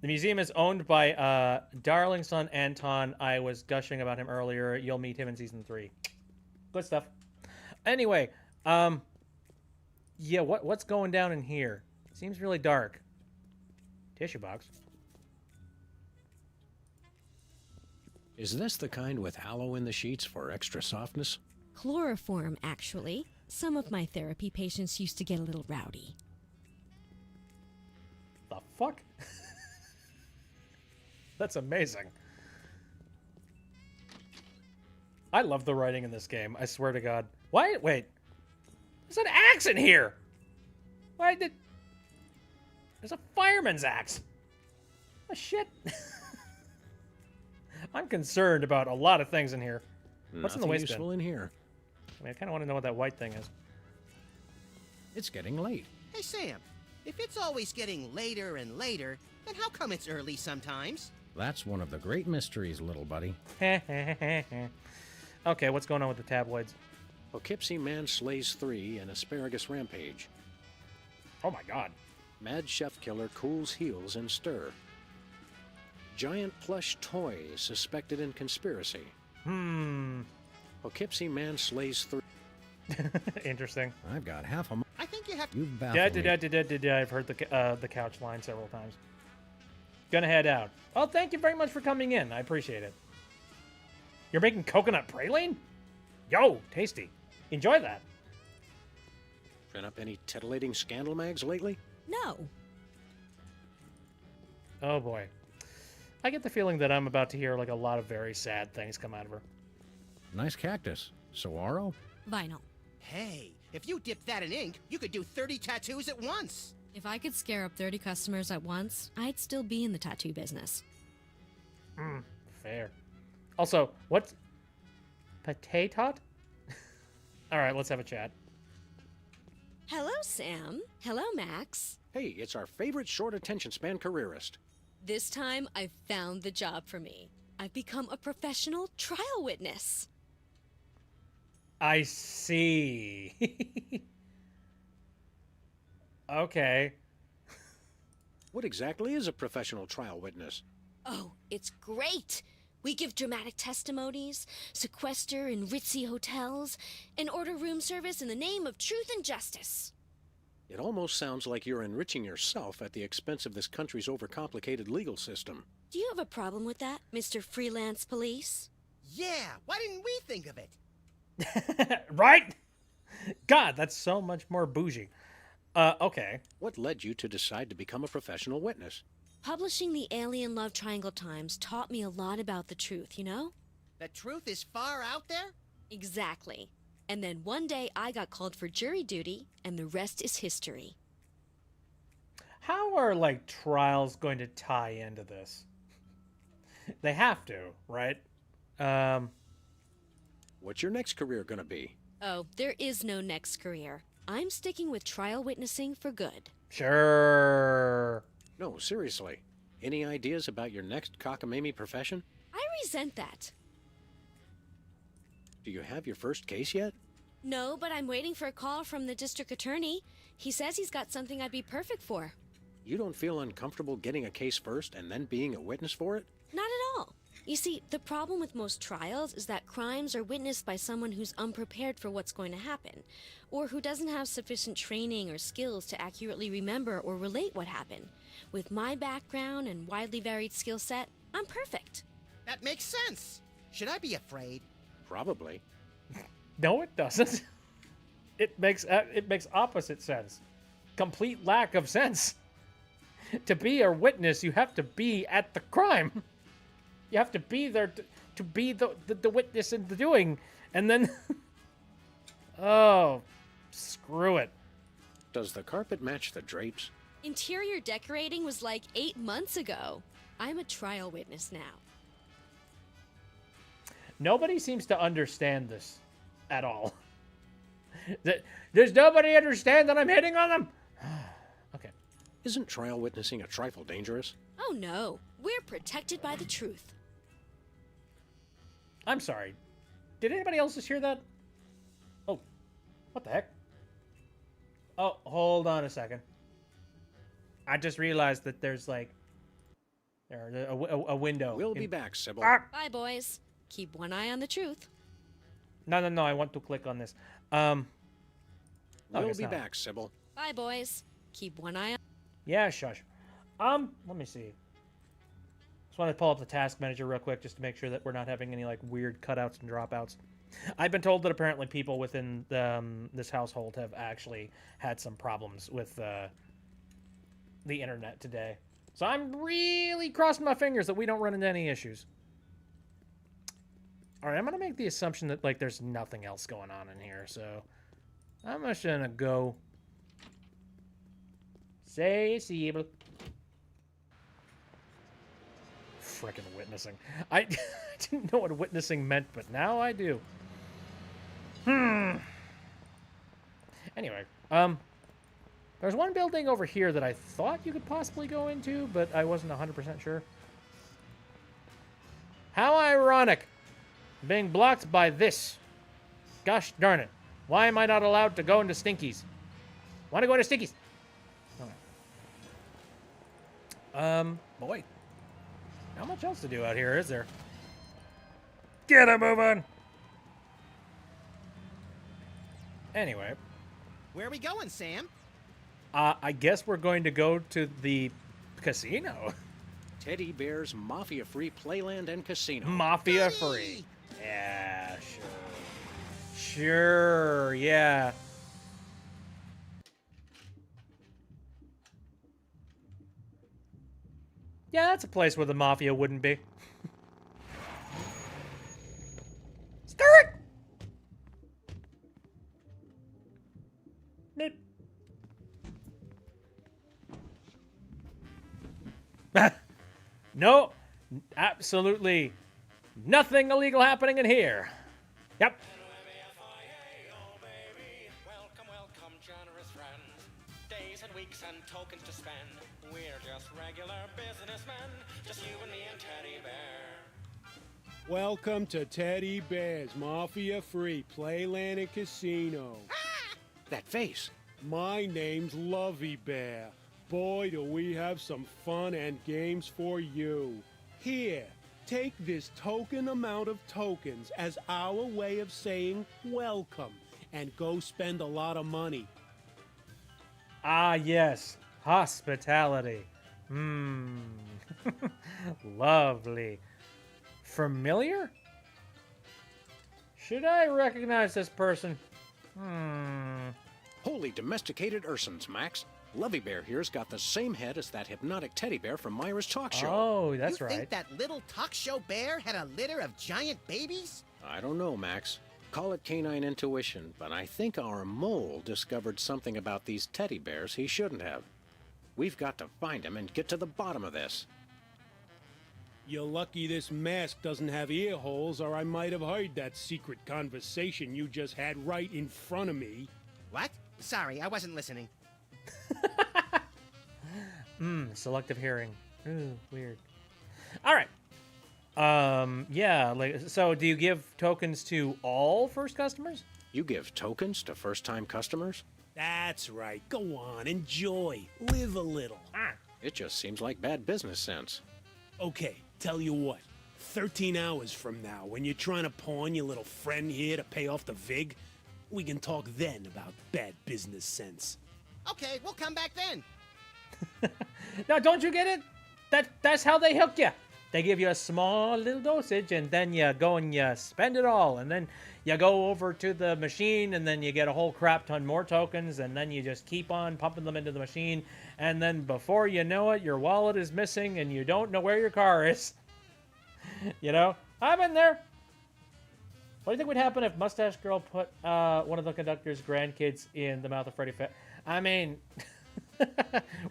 The museum is owned by darling son Anton. I was gushing about him earlier. You'll meet him in season 3. Good stuff. Anyway, yeah, what's going down in here? Seems really dark. Tissue box. Is this the kind with aloe in the sheets for extra softness? Chloroform, actually. Some of my therapy patients used to get a little rowdy. The fuck? That's amazing. I love the writing in this game. I swear to God. Why? Wait. There's an axe in here. Why did... There's a fireman's axe. Oh, shit. I'm concerned about a lot of things in here. What's in the waste bin? Useful in here. I mean, I kind of want to know what that white thing is. It's getting late. Hey, Sam, if it's always getting later and later, then how come it's early sometimes? That's one of the great mysteries, little buddy. Okay, what's going on with the tabloids? Poughkeepsie Man slays 3 in asparagus rampage. Oh my God. Mad chef killer cools heels in stir. Giant plush toy suspected in conspiracy. Poughkeepsie Man slays 3. Interesting. I've got half a... I think you have to... You've baffled me. I've heard the couch line several times. Gonna head out. Well, thank you very much for coming in. I appreciate it. You're making coconut praline? Yo, tasty. Enjoy that. Been up any titillating scandal mags lately? No. Oh boy. I get the feeling that I'm about to hear like a lot of very sad things come out of her. Nice cactus. Saguaro? Vinyl. Hey, if you dip that in ink, you could do 30 tattoos at once. If I could scare up 30 customers at once, I'd still be in the tattoo business. Fair. Also, what's... Potato? Alright, let's have a chat. Hello, Sam. Hello, Max. Hey, it's our favorite short attention span careerist. This time, I've found the job for me. I've become a professional trial witness. I see. Okay. What exactly is a professional trial witness? Oh, it's great. We give dramatic testimonies, sequester in ritzy hotels, and order room service in the name of truth and justice. It almost sounds like you're enriching yourself at the expense of this country's overcomplicated legal system. Do you have a problem with that, Mr. Freelance Police? Yeah, why didn't we think of it? Right? God, that's so much more bougie. Okay. What led you to decide to become a professional witness? Publishing the Alien Love Triangle Times taught me a lot about the truth, you know? The truth is far out there? Exactly. And then one day I got called for jury duty, and the rest is history. How are, like, trials going to tie into this? They have to, right? What's your next career gonna be? Oh, there is no next career. I'm sticking with trial witnessing for good. Sure. No, seriously. Any ideas about your next cockamamie profession? I resent that. Do you have your first case yet? No, but I'm waiting for a call from the district attorney. He says he's got something I'd be perfect for. You don't feel uncomfortable getting a case first and then being a witness for it? Not at all. You see, the problem with most trials is that crimes are witnessed by someone who's unprepared for what's going to happen, or who doesn't have sufficient training or skills to accurately remember or relate what happened. With my background and widely varied skill set, I'm perfect. That makes sense. Should I be afraid? Probably. No, it doesn't. It makes opposite sense. Complete lack of sense. To be a witness, you have to be at the crime. You have to be there to be the witness in the doing. And then... oh, screw it. Does the carpet match the drapes? Interior decorating was like 8 months ago. I'm a trial witness now. Nobody seems to understand this at all. Does nobody understand that I'm hitting on them? Okay. Isn't trial witnessing a trifle dangerous? Oh no, we're protected by the truth. I'm sorry. Did anybody else just hear that? Oh, what the heck? Oh, hold on a second. I just realized that there's like a window. We'll be back, Sybil. Ah! Bye, boys. Keep one eye on the truth. No, I want to click on this. We'll guess be not. back, Sybil. Bye, boys. Keep one eye on... Yeah, shush. Let me see. Just want to pull up the task manager real quick just to make sure that we're not having any like weird cutouts and dropouts. I've been told that apparently people within this household have actually had some problems with the internet today. So I'm really crossing my fingers that we don't run into any issues. All right, I'm going to make the assumption that like there's nothing else going on in here. So I'm just going to go say Sybil. Frickin' witnessing. I didn't know what witnessing meant, but now I do. Anyway, there's one building over here that I thought you could possibly go into, but I wasn't 100% sure. How ironic. Being blocked by this. Gosh darn it. Why am I not allowed to go into Stinkies? Want to go into Stinkies? Okay. Boy. Not much else to do out here, is there? Get it moving! Anyway. Where are we going, Sam? I guess we're going to go to the casino. Teddy Bear's Mafia-free Playland and Casino. Mafia-free. Yeah, sure. Sure, yeah. Yeah, that's a place where the Mafia wouldn't be. Stir it! Beep. No, absolutely nothing illegal happening in here. Yep. Welcome, welcome, generous friends. Days and weeks and tokens to spend. We're just regular businessmen, just you and me and Teddy Bear. Welcome to Teddy Bear's Mafia-free Playland and Casino. That face. My name's Lovey Bear. Boy, do we have some fun and games for you. Here, take this token amount of tokens as our way of saying welcome, and go spend a lot of money. Ah, yes. Hospitality. Lovely. Familiar? Should I recognize this person? Holy domesticated Ursons, Max. Lovey Bear here's got the same head as that hypnotic teddy bear from Myra's talk show. Oh, that's you right. think that little talk show bear had a litter of giant babies? I don't know, Max. Call it canine intuition, but I think our mole discovered something about these teddy bears he shouldn't have. We've got to find him and get to the bottom of this. You're lucky this mask doesn't have ear holes, or I might have heard that secret conversation you just had right in front of me. What? Sorry, I wasn't listening. Selective hearing. Ooh, weird. All right. Yeah, like, so do you give tokens to all first customers? You give tokens to first-time customers? That's right. Go on, enjoy. Live a little. It just seems like bad business sense. Okay, tell you what. 13 hours from now, when you're trying to pawn your little friend here to pay off the VIG, we can talk then about bad business sense. Okay, we'll come back then. Now, don't you get it? That's how they hook you. They give you a small little dosage, and then you go and you spend it all. And then you go over to the machine, and then you get a whole crap ton more tokens, and then you just keep on pumping them into the machine. And then before you know it, your wallet is missing, and you don't know where your car is. You know? I've been there. What do you think would happen if Mustache Girl put one of the conductor's grandkids in the mouth of Freddy I mean,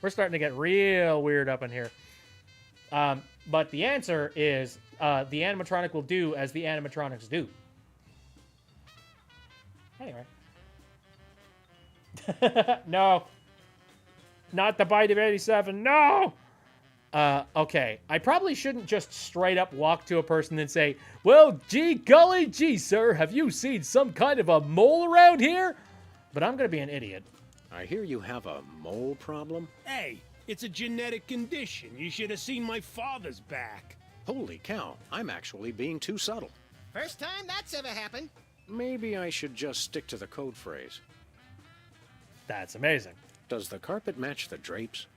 we're starting to get real weird up in here. But the answer is the animatronic will do as the animatronics do. Anyway. No. Not the Bite of 87. No! Okay. I probably shouldn't just straight up walk to a person and say, well, gee golly gee, sir, have you seen some kind of a mole around here? But I'm going to be an idiot. I hear you have a mole problem? Hey, it's a genetic condition. You should have seen my father's back. Holy cow, I'm actually being too subtle. First time that's ever happened. Maybe I should just stick to the code phrase. That's amazing. Does the carpet match the drapes?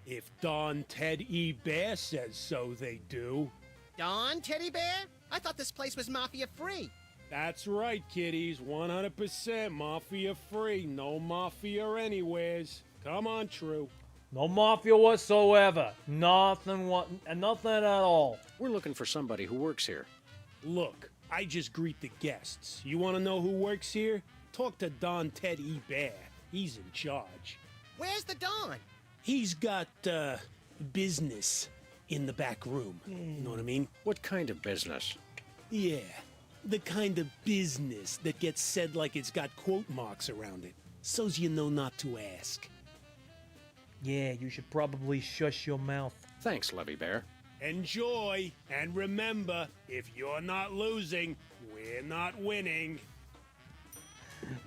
If Don Ted E. Bear says so, they do. Don Teddy Bear? I thought this place was mafia-free. That's right, kiddies. 100% mafia-free. No mafia anywheres. Come on, True. No mafia whatsoever. Nothing at all. We're looking for somebody who works here. Look, I just greet the guests. You want to know who works here? Talk to Don Ted E. Bear. He's in charge. Where's the Don? He's got, business in the back room. You know what I mean? What kind of business? Yeah, the kind of business that gets said like it's got quote marks around it, so's you know not to ask. Yeah, you should probably shush your mouth. Thanks, Levy Bear. Enjoy, and remember, if you're not losing, we're not winning.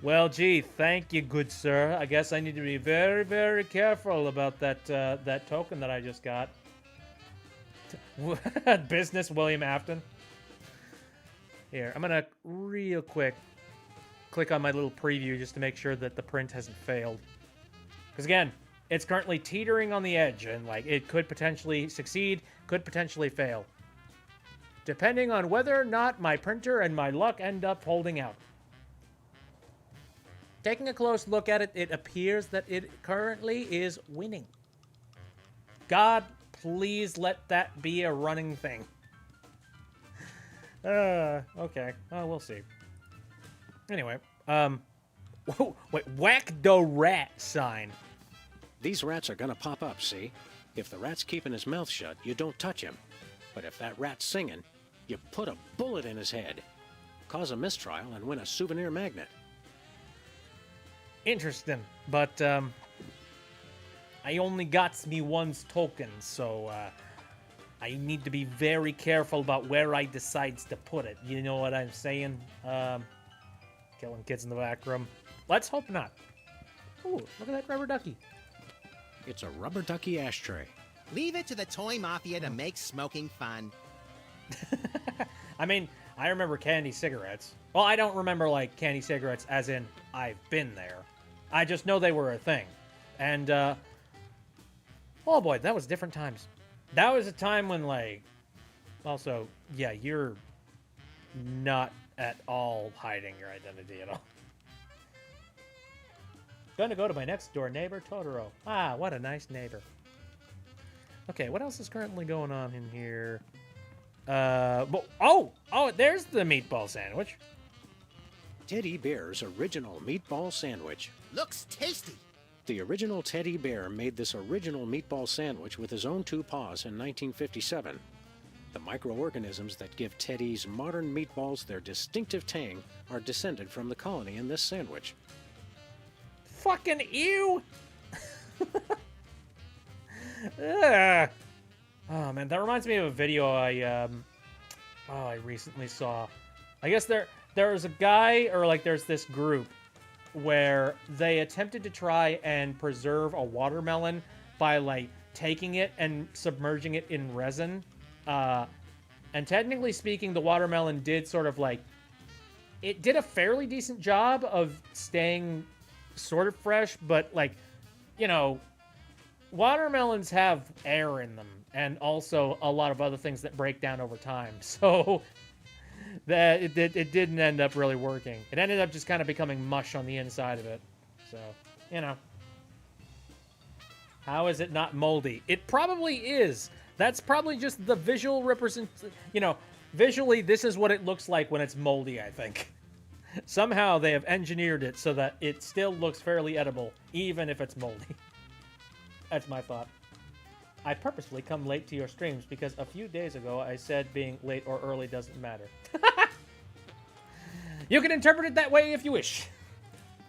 Well, gee, thank you, good sir. I guess I need to be very, very careful about that token that I just got. Business, William Afton. Here, I'm gonna real quick click on my little preview just to make sure that the print hasn't failed. Because again, it's currently teetering on the edge, and like it could potentially succeed, could potentially fail, depending on whether or not my printer and my luck end up holding out. Taking a close look at it, it appears that it currently is winning. God, please let that be a running thing. Okay. Oh, we'll see. Anyway, wait, whack the rat sign. These rats are gonna pop up, see? If the rat's keeping his mouth shut, you don't touch him. But if that rat's singing, you put a bullet in his head. Cause a mistrial and win a souvenir magnet. Interesting, but I only got me one's token, so I need to be very careful about where I decides to put it. You know what I'm saying? Killing kids in the back room. Let's hope not. Ooh, look at that rubber ducky. It's a rubber ducky ashtray. Leave it to the toy mafia to make smoking fun. I mean, I remember candy cigarettes. Well, I don't remember, like, candy cigarettes as in I've been there. I just know they were a thing. And, oh boy, that was different times. That was a time when, like, also, yeah, you're not at all hiding your identity at all. Gonna go to my next door neighbor, Totoro. Ah, what a nice neighbor. Okay, what else is currently going on in here? Oh, there's the meatball sandwich. Teddy Bear's original meatball sandwich. Looks tasty. The original Teddy Bear made this original meatball sandwich with his own 2 paws in 1957. The microorganisms that give Teddy's modern meatballs their distinctive tang are descended from the colony in this sandwich. Fucking ew! Ugh. Oh man, that reminds me of a video I recently saw. I guess there was a guy, or like there's this group where they attempted to try and preserve a watermelon by like taking it and submerging it in resin. And technically speaking, the watermelon did sort of like, it did a fairly decent job of staying sort of fresh, but like, you know, watermelons have air in them, and also a lot of other things that break down over time. So that it didn't end up really working. It ended up just kind of becoming mush on the inside of it. So, you know. How is it not moldy? It probably is. That's probably just the visual visually this is what it looks like when it's moldy, I think. Somehow they have engineered it so that it still looks fairly edible, even if it's moldy. That's my thought. I purposefully come late to your streams because a few days ago I said being late or early doesn't matter. You can interpret it that way if you wish.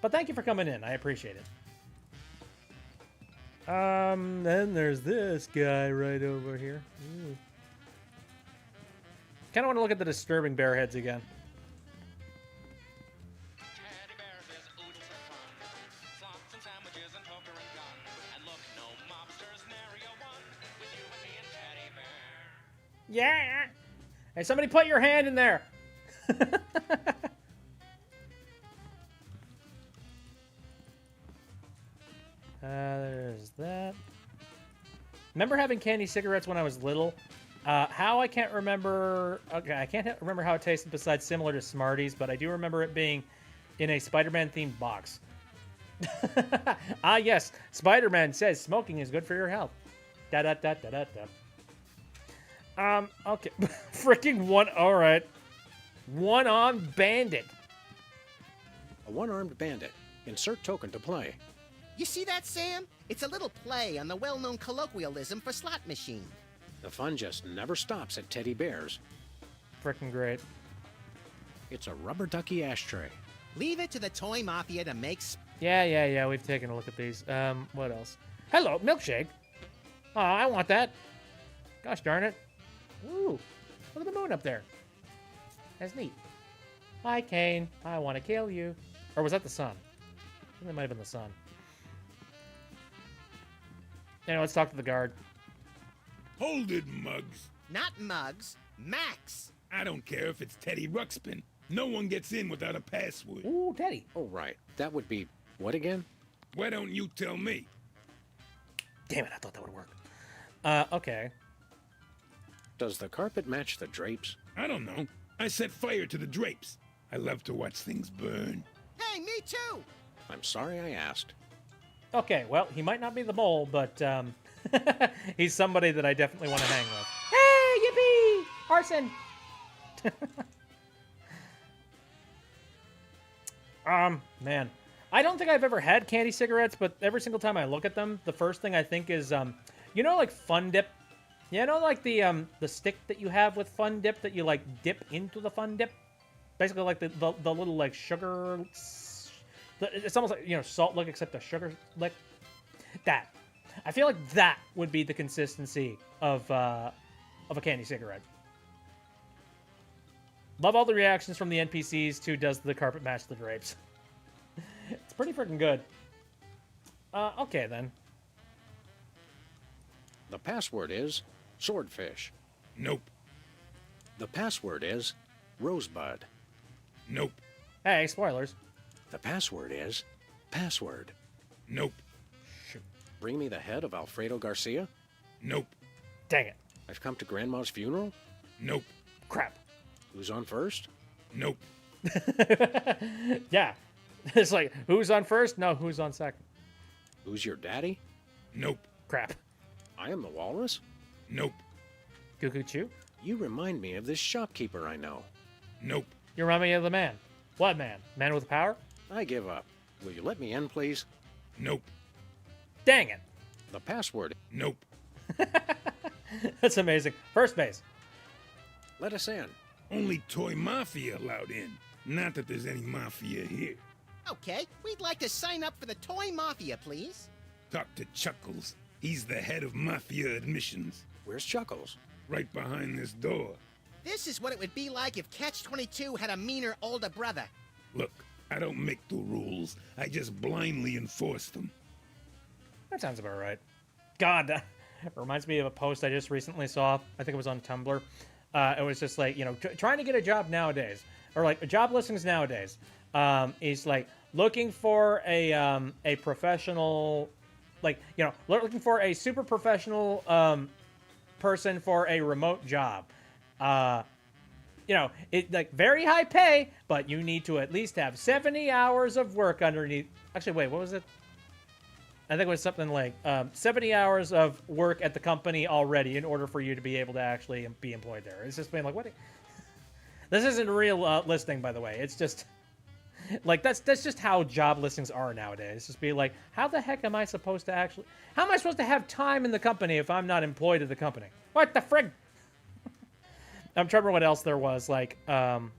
But thank you for coming in. I appreciate it. Then there's this guy right over here. Kind of want to look at the disturbing bear heads again. Teddy bears is oodles of fun. Slots and sandwiches and poker and gun. And look, no mobsters, nary a one. With you and me and Teddy Bear. Yeah. Hey, somebody put your hand in there. There's that. Remember having candy cigarettes when I was little? How I can't remember. Okay, I can't remember how it tasted besides similar to Smarties, but I do remember it being in a Spider-Man themed box. Ah, yes. Spider-Man says smoking is good for your health. Da da da da da da. Okay. Freaking one. All right. One-armed bandit. A one-armed bandit. Insert token to play. You see that, Sam? It's a little play on the well-known colloquialism for slot machine. The fun just never stops at Teddy Bear's. Freaking great. It's a rubber ducky ashtray. Leave it to the toy mafia to make Yeah. We've taken a look at these. What else? Hello, milkshake. Oh, I want that. Gosh darn it. Ooh, look at the moon up there. That's neat. Hi, Kane. I want to kill you. Or was that the sun? I think that might have been the sun. Anyway, let's talk to the guard. Hold it, Muggs. Not Muggs, Max. I don't care if it's Teddy Ruxpin. No one gets in without a password. Ooh, Teddy. Oh, right. That would be what again? Why don't you tell me? Damn it, I thought that would work. Okay. Does the carpet match the drapes? I don't know. I set fire to the drapes. I love to watch things burn. Hey, me too. I'm sorry I asked. Okay, well, he might not be the mole, but he's somebody that I definitely want to hang with. Hey, yippee! Arson! Man. I don't think I've ever had candy cigarettes, but every single time I look at them, the first thing I think is, you know, like Fun Dip? You know, like the stick that you have with Fun Dip that you, like, dip into the Fun Dip? Basically, like, the little, like, sugar... It's almost like, you know, salt lick, except a sugar lick. That. I feel like that would be the consistency of a candy cigarette. Love all the reactions from the NPCs to does the carpet match the drapes. It's pretty freaking good. Okay, then. The password is swordfish. Nope. The password is rosebud. Nope. Hey, spoilers. The password is password. Nope. Bring me the head of Alfredo Garcia? Nope. Dang it. I've come to Grandma's funeral? Nope. Crap. Who's on first? Nope. Yeah. It's like, who's on first? No, who's on second? Who's your daddy? Nope. Crap. I am the walrus? Nope. Cuckoo Chew? You remind me of this shopkeeper I know. Nope. You remind me of the man. What man? Man with power? I give up. Will you let me in, please? Nope. Dang it. The password. Nope. That's amazing. First base. Let us in. Only Toy Mafia allowed in. Not that there's any mafia here. Okay, we'd like to sign up for the Toy Mafia, please. Talk to Chuckles. He's the head of Mafia admissions. Where's Chuckles? Right behind this door. This is what it would be like if Catch-22 had a meaner older brother. Look, I don't make the rules. I just blindly enforce them. That sounds about right. God, that reminds me of a post I just recently saw. I think it was on Tumblr. It was just like, you know, trying to get a job nowadays, or like job listings nowadays. Is like looking for a professional like, you know, looking for a super professional person for a remote job. You know, it like very high pay, but you need to at least have 70 hours of work underneath. Actually, wait, what was it? I think it was something like 70 hours of work at the company already in order for you to be able to actually be employed there. It's just been like, what? This isn't a real listing, by the way. It's just like that's just how job listings are nowadays. It's just be like, how the heck am I supposed to actually? How am I supposed to have time in the company if I'm not employed at the company? What the frig? I'm trying to remember what else there was. Like, God,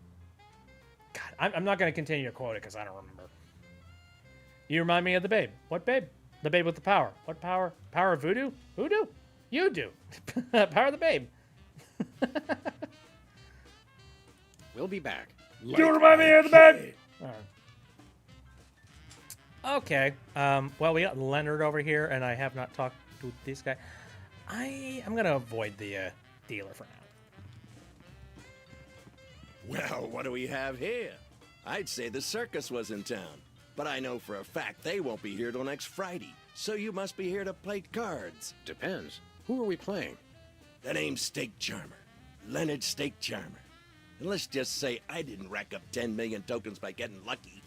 I'm not going to continue to quote it because I don't remember. You remind me of the babe. What babe? The babe with the power. What power? Power of voodoo? Voodoo? You do. Power of the babe. We'll be back. You remind me of the babe. All right. Okay. Well, we got Leonard over here, and I have not talked to this guy. I'm going to avoid the dealer for now. Well, what do we have here? I'd say the circus was in town, but I know for a fact they won't be here till next Friday, so you must be here to play cards. Depends. Who are we playing? The name's Steak Charmer. Leonard Steak Charmer. And let's just say I didn't rack up 10 million tokens by getting lucky.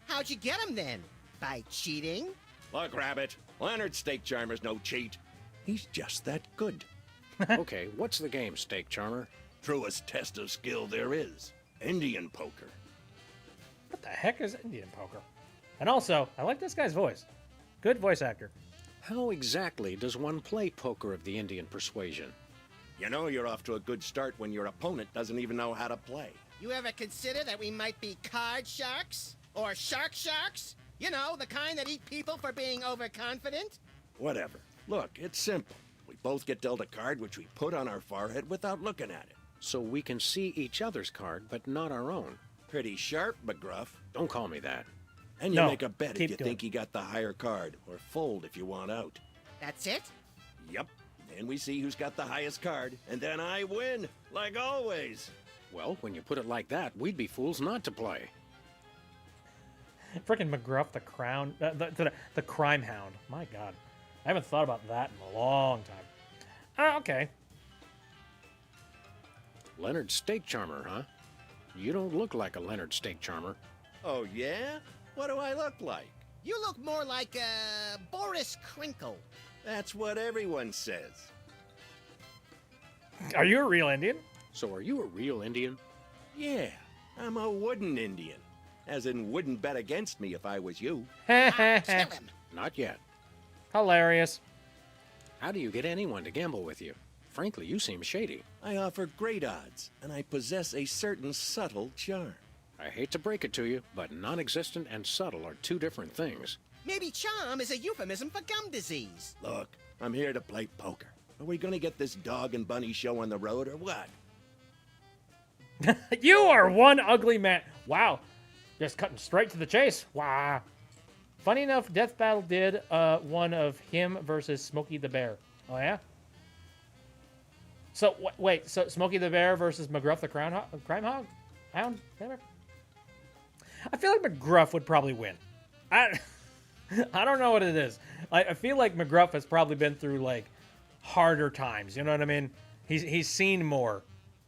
How'd you get him then? By cheating? Look, Rabbit, Leonard Steak Charmer's no cheat. He's just that good. Okay, what's the game, Steak Charmer? Truest test of skill there is. Indian poker. What the heck is Indian poker? And also, I like this guy's voice. Good voice actor. How exactly does one play poker of the Indian persuasion? You know you're off to a good start when your opponent doesn't even know how to play. You ever consider that we might be card sharks? Or sharks? You know, the kind that eat people for being overconfident? Whatever. Look, it's simple. We both get dealt a card which we put on our forehead without looking at it. So we can see each other's card, but not our own. Pretty sharp, McGruff. Don't call me that. And you No, make a bet if you keep think you got the higher card, or fold if you want out. That's it? Yep. Then we see who's got the highest card, and then I win, like always. Well, when you put it like that, we'd be fools not to play. Frickin' McGruff, the crown, the crime hound. My God, I haven't thought about that in a long time. Okay. Leonard Steak Charmer, huh? You don't look like a Leonard Steak Charmer. Oh, yeah? What do I look like? You look more like Boris Crinkle. That's what everyone says. Are you a real Indian? So are you a real Indian? Yeah, I'm a wooden Indian. As in, wouldn't bet against me if I was you. I'll kill him. Not yet. Hilarious. How do you get anyone to gamble with you? Frankly, you seem shady. I offer great odds, and I possess a certain subtle charm. I hate to break it to you, but non-existent and subtle are two different things. Maybe charm is a euphemism for gum disease. Look, I'm here to play poker. Are we gonna get this dog and bunny show on the road or what? You are one ugly man. Wow. Just cutting straight to the chase. Wow. Funny enough, Death Battle did one of him versus Smokey the Bear. Oh, yeah? So, wait. So, Smokey the Bear versus McGruff the Crime Hog? Hound? Whatever. I feel like McGruff would probably win. I don't know what it is. I feel like McGruff has probably been through, like, harder times. You know what I mean? He's seen more.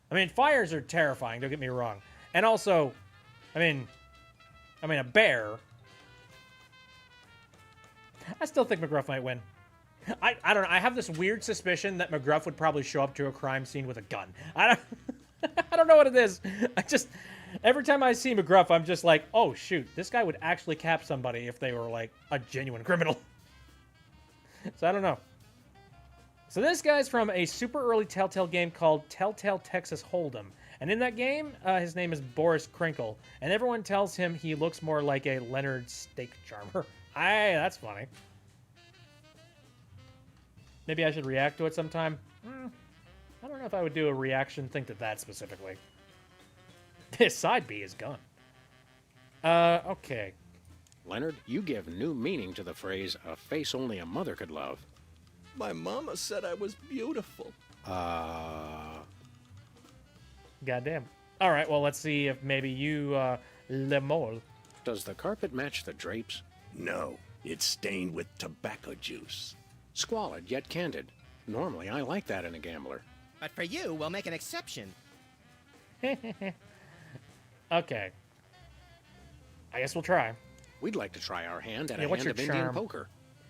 I mean, fires are terrifying, don't get me wrong. And also, I mean, a bear. I still think McGruff might win. I don't know. I have this weird suspicion that McGruff would probably show up to a crime scene with a gun. I don't know what it is. Every time I see McGruff, I'm just like, oh, shoot. This guy would actually cap somebody if they were, like, a genuine criminal. So I don't know. So this guy's from a super early Telltale game called Telltale Texas Hold'em. And in that game, his name is Boris Crinkle. And everyone tells him he looks more like a Leonard Steak Charmer. That's funny. Maybe I should react to it sometime. I don't know if I would do a reaction thing to that specifically. His side B is gone. Okay. Leonard, you give new meaning to the phrase, a face only a mother could love. My mama said I was beautiful. Goddamn. All right, well, let's see if maybe you, Le Mole. Does the carpet match the drapes? No, It's stained with tobacco juice. Squalid yet candid. Normally, I like that in a gambler. But for you, we'll make an exception. Okay. I guess we'll try. We'd like to try our hand at Yeah, a what's hand your of Indian charm? poker.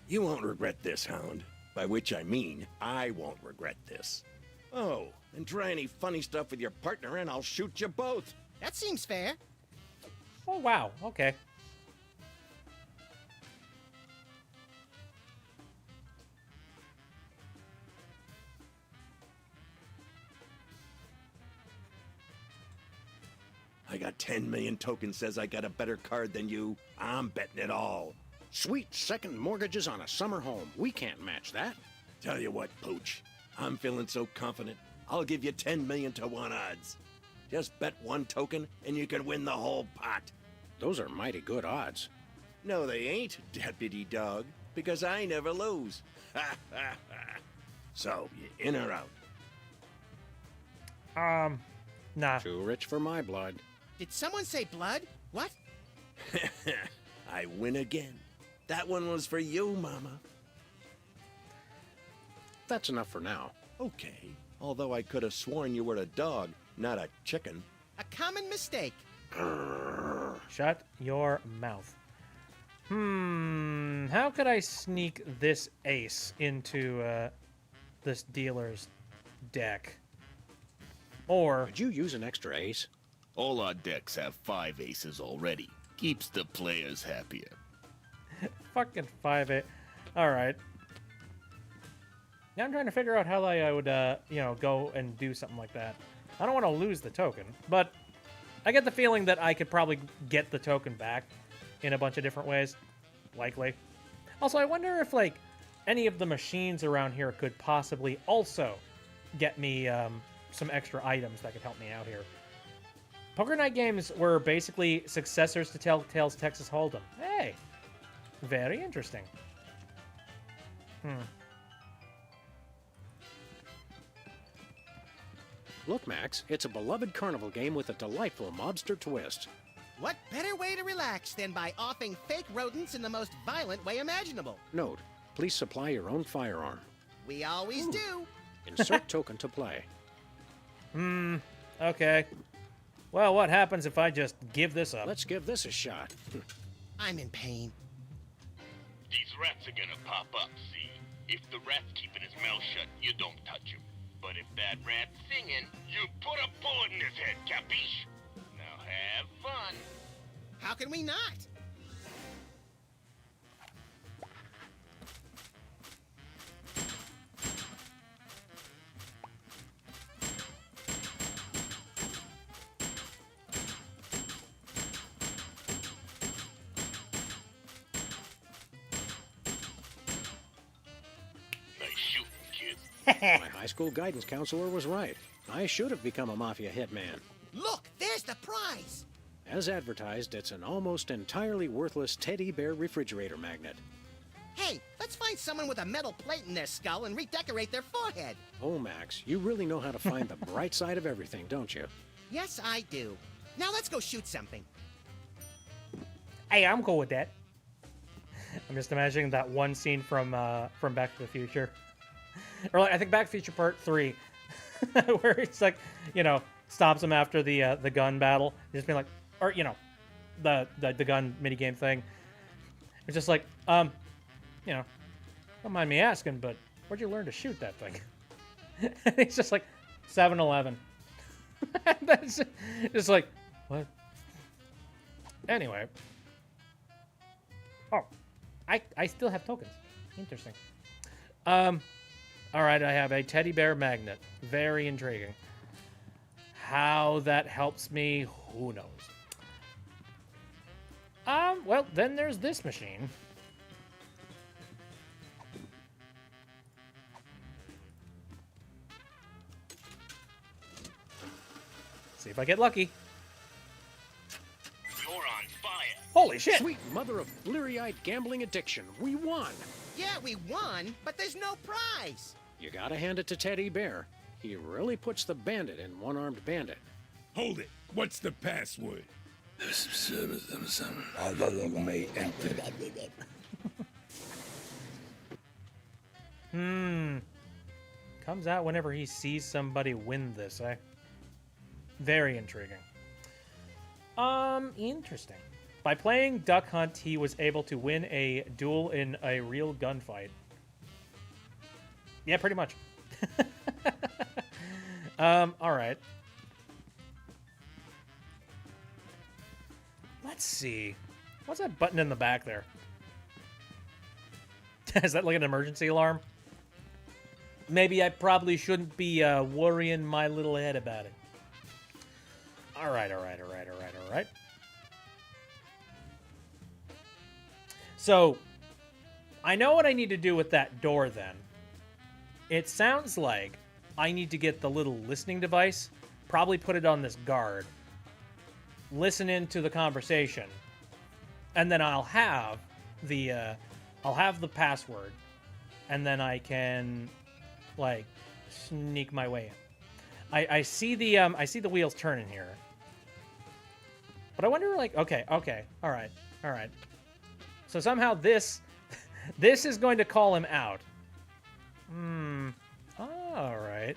You won't regret this, Hound. By which I mean, I won't regret this. Oh, and try any funny stuff with your partner and I'll shoot you both. That seems fair. Oh, wow. Okay. I got 10 million tokens says I got a better card than you. I'm betting it all. Sweet second mortgages on a summer home. We can't match that. Tell you what, Pooch. I'm feeling so confident, I'll give you 10 million to 1 odds. Just bet 1 token and you can win the whole pot. Those are mighty good odds. No, they ain't, Deputy Dog, because I never lose. Ha ha ha. So, you in or out? Nah. Too rich for my blood. Did someone say blood? What? I win again. That one was for you, Mama. That's enough for now. Okay, although I could have sworn you were a dog, not a chicken. A common mistake. Shut your mouth. How could I sneak this ace into this dealer's deck? Or Could you use an extra ace? All our decks have 5 aces already. Keeps the players happier. fucking 5-8. All right. Now I'm trying to figure out how I would, go and do something like that. I don't want to lose the token, but I get the feeling that I could probably get the token back in a bunch of different ways. Likely. Also, I wonder if, like, any of the machines around here could possibly also get me some extra items that could help me out here. Poker Night games were basically successors to Telltale's Texas Hold'em. Hey! Very interesting. Look, Max, it's a beloved carnival game with a delightful mobster twist. What better way to relax than by offing fake rodents in the most violent way imaginable? Note, please supply your own firearm. We always do. Insert token to play. Okay. Well, what happens if I just give this up? Let's give this a shot. I'm in pain. These rats are gonna pop up, see? If the rat's keeping his mouth shut, you don't touch him. But if that rat's singing, you put a bullet in his head, capiche? Now have fun. How can we not? Nice shooting, kid. My high school guidance counselor was right. I should have become a mafia hitman. Look, there's the prize. As advertised, it's an almost entirely worthless teddy bear refrigerator magnet. Hey, let's find someone with a metal plate in their skull and redecorate their forehead. Oh, Max, you really know how to find the bright side of everything, don't you? Yes, I do. Now let's go shoot something. Hey, I'm cool with that. I'm just imagining that one scene from Back to the Future. Or like, I think Back to the Future Part 3. Where it's like, stops him after the gun battle. Just being like, or, the gun minigame thing. It's just like, don't mind me asking, but where'd you learn to shoot that thing? And he's just like, 7-Eleven. That's just like, what? Anyway. Oh, I still have tokens. Interesting. All right, I have a teddy bear magnet. Very intriguing. How that helps me, who knows? Well, then there's this machine. See if I get lucky. You're on fire. Holy shit! Sweet mother of bleary-eyed gambling addiction, we won! Yeah, we won, but there's no prize. You gotta hand it to Teddy Bear. He really puts the bandit in One-Armed Bandit. Hold it. What's the password? Comes out whenever he sees somebody win this, eh? Very intriguing. Interesting. By playing Duck Hunt, he was able to win a duel in a real gunfight. Yeah, pretty much. Alright. Let's see. What's that button in the back there? Is that like an emergency alarm? Maybe I probably shouldn't be worrying my little head about it. Alright. So, I know what I need to do with that door then. It sounds like I need to get the little listening device, probably put it on this guard, listen into the conversation, and then I'll have the password, and then I can like sneak my way in. I see the wheels turning here, but I wonder, like, okay, all right. So somehow this is going to call him out. All right.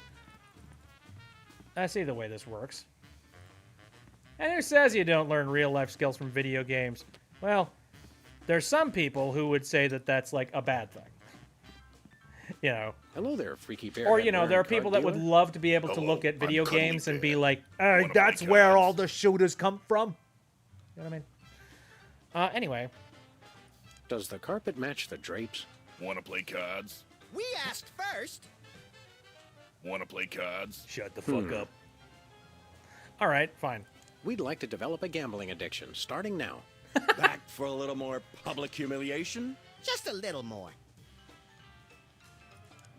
I see the way this works. And who says you don't learn real-life skills from video games? Well, there's some people who would say that that's, like, a bad thing. You know. Hello there, Freaky Bear. Or, you know, there are people that would love to be able to look at video games and be like, that's where all the shooters come from. You know what I mean? Anyway. Does the carpet match the drapes? Want to play cards? We asked first. Want to play cards? Shut the fuck up. All right, fine. We'd like to develop a gambling addiction, starting now. Back for a little more public humiliation? Just a little more.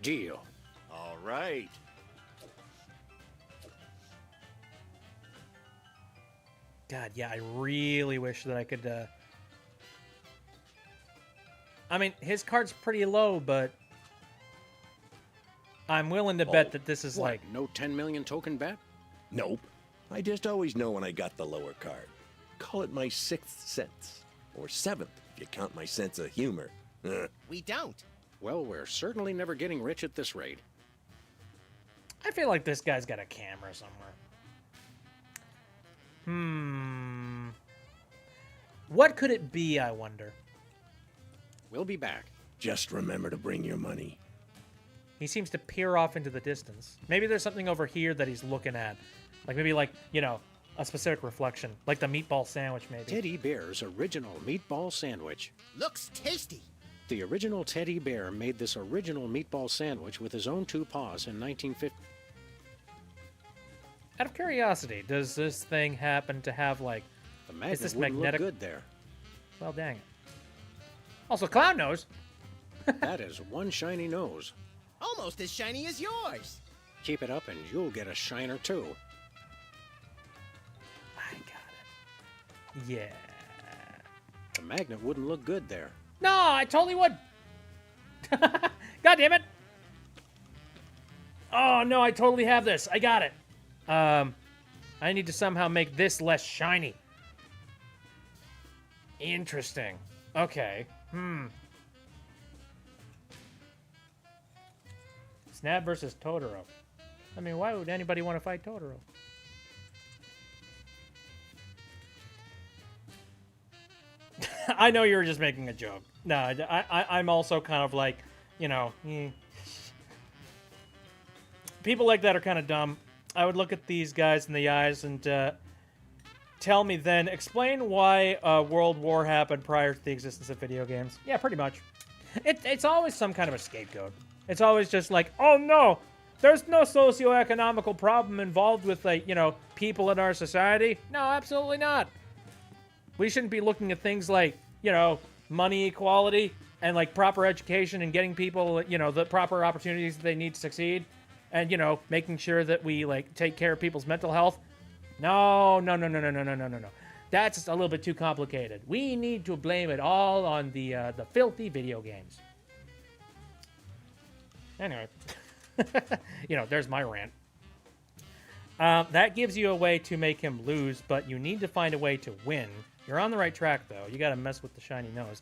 Deal. All right. God, yeah, I really wish that I could, I mean, his card's pretty low, but I'm willing to bet that this is what, like... no 10 million token bet? Nope. I just always know when I got the lower card. Call it my sixth sense. Or seventh, if you count my sense of humor. We don't. Well, we're certainly never getting rich at this rate. I feel like this guy's got a camera somewhere. What could it be, I wonder? We'll be back. Just remember to bring your money. He seems to peer off into the distance. Maybe there's something over here that he's looking at. Like, maybe, like, you know, a specific reflection. Like the meatball sandwich, maybe. Teddy Bear's original meatball sandwich. Looks tasty. The original Teddy Bear made this original meatball sandwich with his own 2 paws in 1950. Out of curiosity, does this thing happen to have, like... The magnet is this wouldn't magnetic? look good there. Well, dang it. Also, Clown Nose. That is one shiny nose. Almost as shiny as yours. Keep it up and you'll get a shiner too. I got it. Yeah. The magnet wouldn't look good there. No, I totally would. God damn it. Oh, no, I totally have this. I got it. I need to somehow make this less shiny. Interesting. Okay. Snap versus Totoro. I mean, why would anybody want to fight Totoro? I know you were just making a joke. No, I'm also kind of like, you know, people like that are kind of dumb. I would look at these guys in the eyes and tell me then, explain why World War happened prior to the existence of video games. Yeah, pretty much. It's always some kind of a scapegoat. It's always just like, oh no, there's no socio-economical problem involved with, like, you know, people in our society. No, absolutely not. We shouldn't be looking at things like, you know, money equality and, like, proper education and getting people, you know, the proper opportunities that they need to succeed. And, you know, making sure that we, like, take care of people's mental health. No. That's just a little bit too complicated. We need to blame it all on the filthy video games. Anyway, you know, there's my rant. That gives you a way to make him lose, but you need to find a way to win. You're on the right track, though. You got to mess with the shiny nose.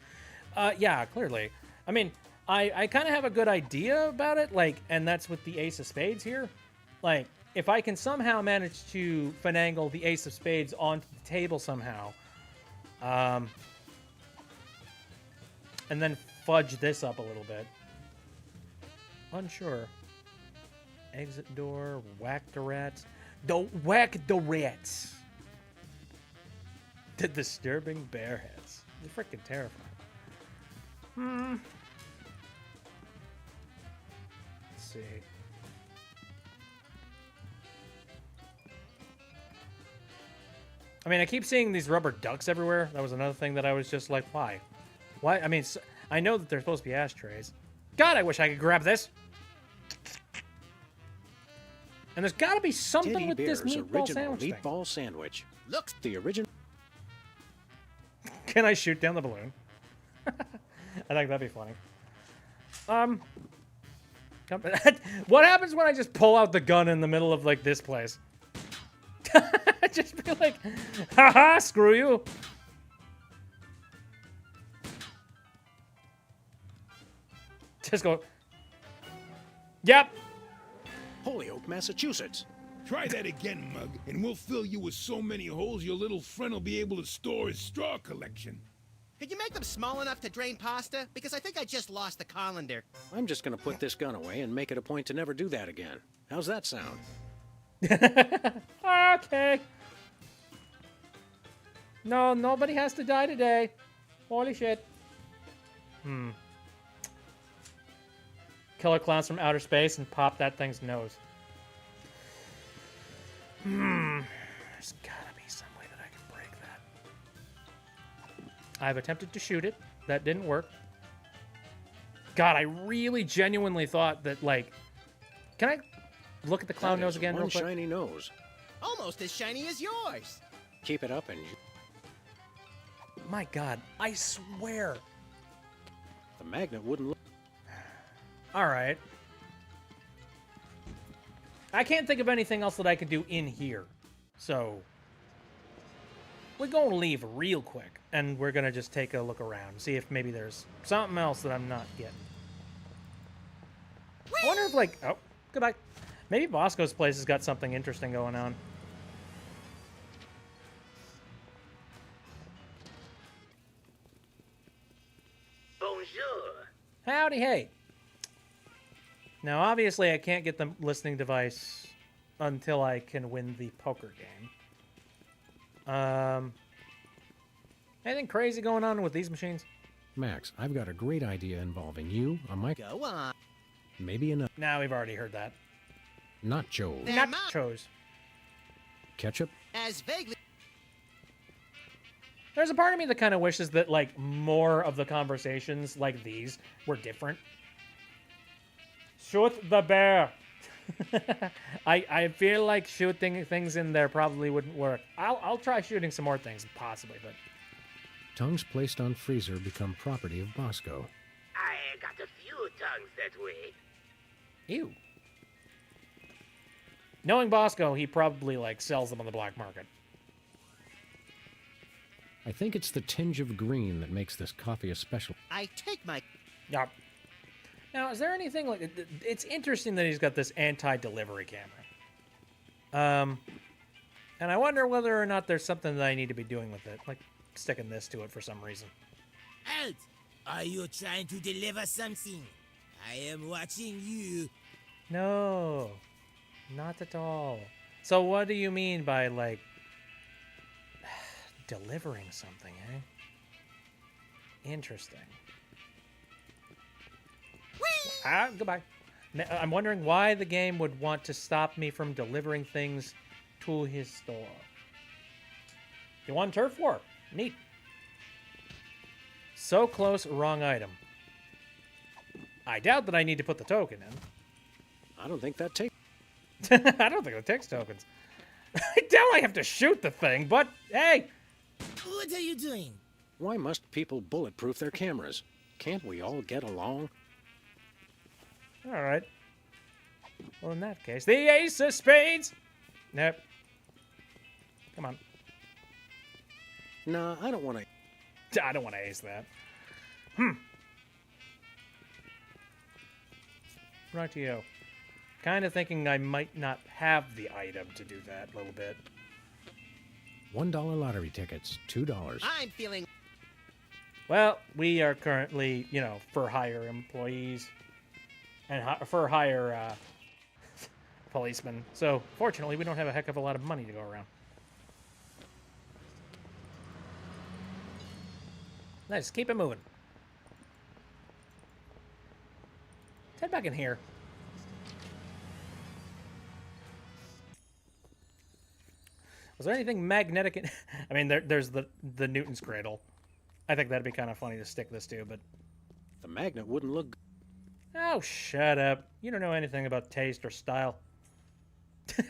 Yeah, clearly. I mean, I kind of have a good idea about it, like, and that's with the Ace of Spades here. Like, if I can somehow manage to finagle the Ace of Spades onto the table somehow, and then fudge this up a little bit. Unsure. Exit door, whack the rats. Don't whack the rats! The disturbing bear heads. They're freaking terrifying. Let's see. I mean, I keep seeing these rubber ducks everywhere. That was another thing that I was just like, why? Why? I mean, I know that they're supposed to be ashtrays. God, I wish I could grab this. And there's got to be something Teddy with this Bear's meatball original sandwich thing. meatball sandwich. Looks The original. Can I shoot down the balloon? I think that'd be funny. What happens when I just pull out the gun in the middle of, like, this place? Just be like, haha, screw you. Just go. Yep. Holyoke, Massachusetts. Try that again, Mug, and we'll fill you with so many holes your little friend will be able to store his straw collection. Could you make them small enough to drain pasta? Because I think I just lost the colander. I'm just going to put this gun away and make it a point to never do that again. How's that sound? Okay. No, nobody has to die today. Holy shit. Killer clowns from outer space and pop that thing's nose. There's gotta be some way that I can break that. I've attempted to shoot it. That didn't work. God, I really genuinely thought that, like... Can I look at the clown That nose is again real one quick? shiny nose. Almost as shiny as yours. Keep it up and My God, I swear. the magnet wouldn't look. All right. I can't think of anything else that I could do in here. So, we're going to leave real quick, and we're going to just take a look around, see if maybe there's something else that I'm not getting. I wonder if, like, oh, goodbye. Maybe Bosco's place has got something interesting going on. Bonjour. Howdy, hey. Now, obviously, I can't get the listening device until I can win the poker game. Anything crazy going on with these machines? Max, I've got a great idea involving you, a mic, Go on. maybe another Now we've already heard that. nachos, They're Nachos. ketchup. As vaguely. There's a part of me that kind of wishes that, like, more of the conversations like these were different. Shoot the bear. I feel like shooting things in there probably wouldn't work. I'll try shooting some more things, possibly, but... Tongues placed on freezer become property of Bosco. I got a few tongues that way. Ew. Knowing Bosco, he probably, like, sells them on the black market. I think it's the tinge of green that makes this coffee a special. I take my. Yep. Now, is there anything like... It's interesting that he's got this anti-delivery camera. And I wonder whether or not there's something that I need to be doing with it. Like, sticking this to it for some reason. Halt! Are you trying to deliver something? I am watching you. No. Not at all. So what do you mean by, like... delivering something, eh? Interesting. Ah, goodbye. I'm wondering why the game would want to stop me from delivering things to his store. You won Turf War. Neat. So close, wrong item. I doubt that I need to put the token in. I don't think that takes. I don't think it takes tokens. I doubt I have to shoot the thing, but hey! What are you doing? Why must people bulletproof their cameras? Can't we all get along? Alright. Well, in that case, the Ace of Spades! Nope. Come on. Nah, I don't want to. I don't want to ace that. Rightio. Kind of thinking I might not have the item to do that a little bit. $1 lottery tickets, $2. I'm feeling... Well, we are currently, you know, for hire employees and for hire policemen. So, fortunately, we don't have a heck of a lot of money to go around. Nice, keep it moving. Let's head back in here. Was there anything magnetic in... I mean, there's the Newton's cradle. I think that'd be kind of funny to stick this to, but... The magnet wouldn't look... Oh, shut up. You don't know anything about taste or style.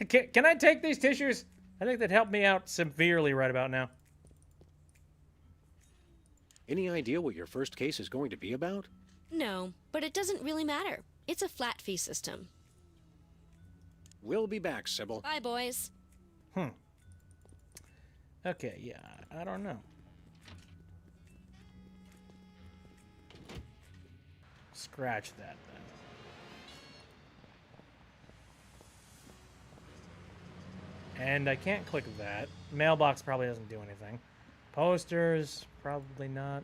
Can I take these tissues? I think they'd help me out severely right about now. Any idea what your first case is going to be about? No, but it doesn't really matter. It's a flat fee system. We'll be back, Sybil. Bye, boys. Okay, yeah, I don't know. Scratch that, then. And I can't click that. Mailbox probably doesn't do anything. Posters, probably not.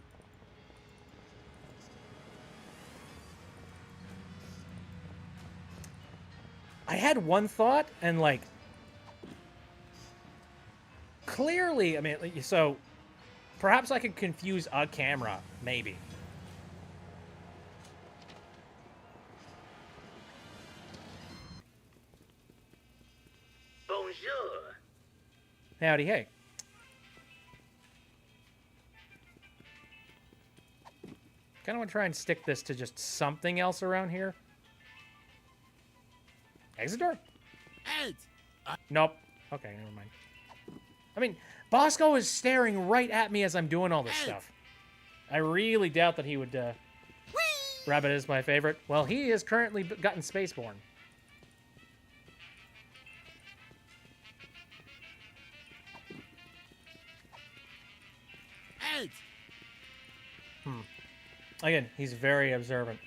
I had one thought, and like... Clearly, I mean, so... Perhaps I could confuse a camera, maybe. Bonjour. Howdy, hey. Kind of want to try and stick this to just something else around here. Exit door? Nope. Okay, never mind. I mean, Bosco is staring right at me as I'm doing all this stuff. I really doubt that he would, Rabbit is my favorite. Well, he has currently gotten Spaceborne. Again, he's very observant.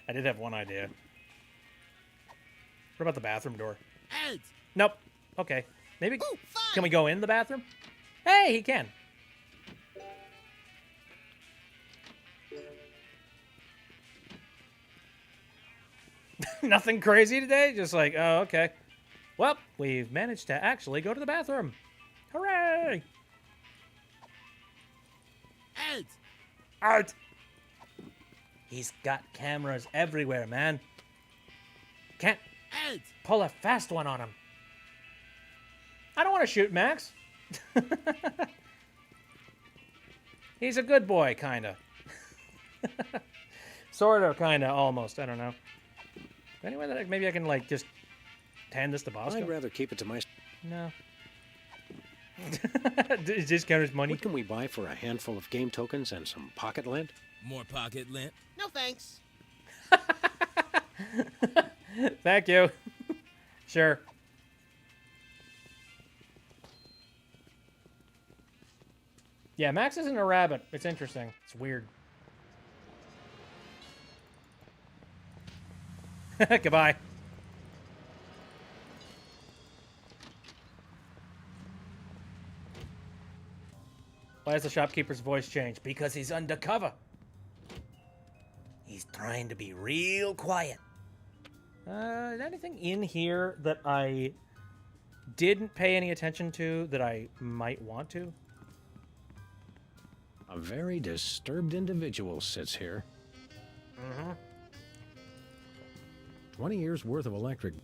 I did have one idea. What about the bathroom door? Nope. Okay. Maybe. Ooh, can we go in the bathroom? Hey, he can. Nothing crazy today? Just like, oh, okay. Well, we've managed to actually go to the bathroom. Hooray! Art! He's got cameras everywhere, man. Can't pull a fast one on him. I don't want to shoot Max. He's a good boy, kind of. Sort of, kind of, almost. I don't know. Anyway, that maybe I can, like, just hand this to Bosco? I'd rather keep it to my... No. Discount his money. What can we buy for a handful of game tokens and some pocket lint? More pocket lint? No thanks. Thank you. Sure. Yeah, Max isn't a rabbit. It's interesting. It's weird. Goodbye. Why has the shopkeeper's voice changed? Because he's undercover. He's trying to be real quiet. Is anything in here that I didn't pay any attention to that I might want to? A very disturbed individual sits here. Mm-hmm. 20 years worth of electric.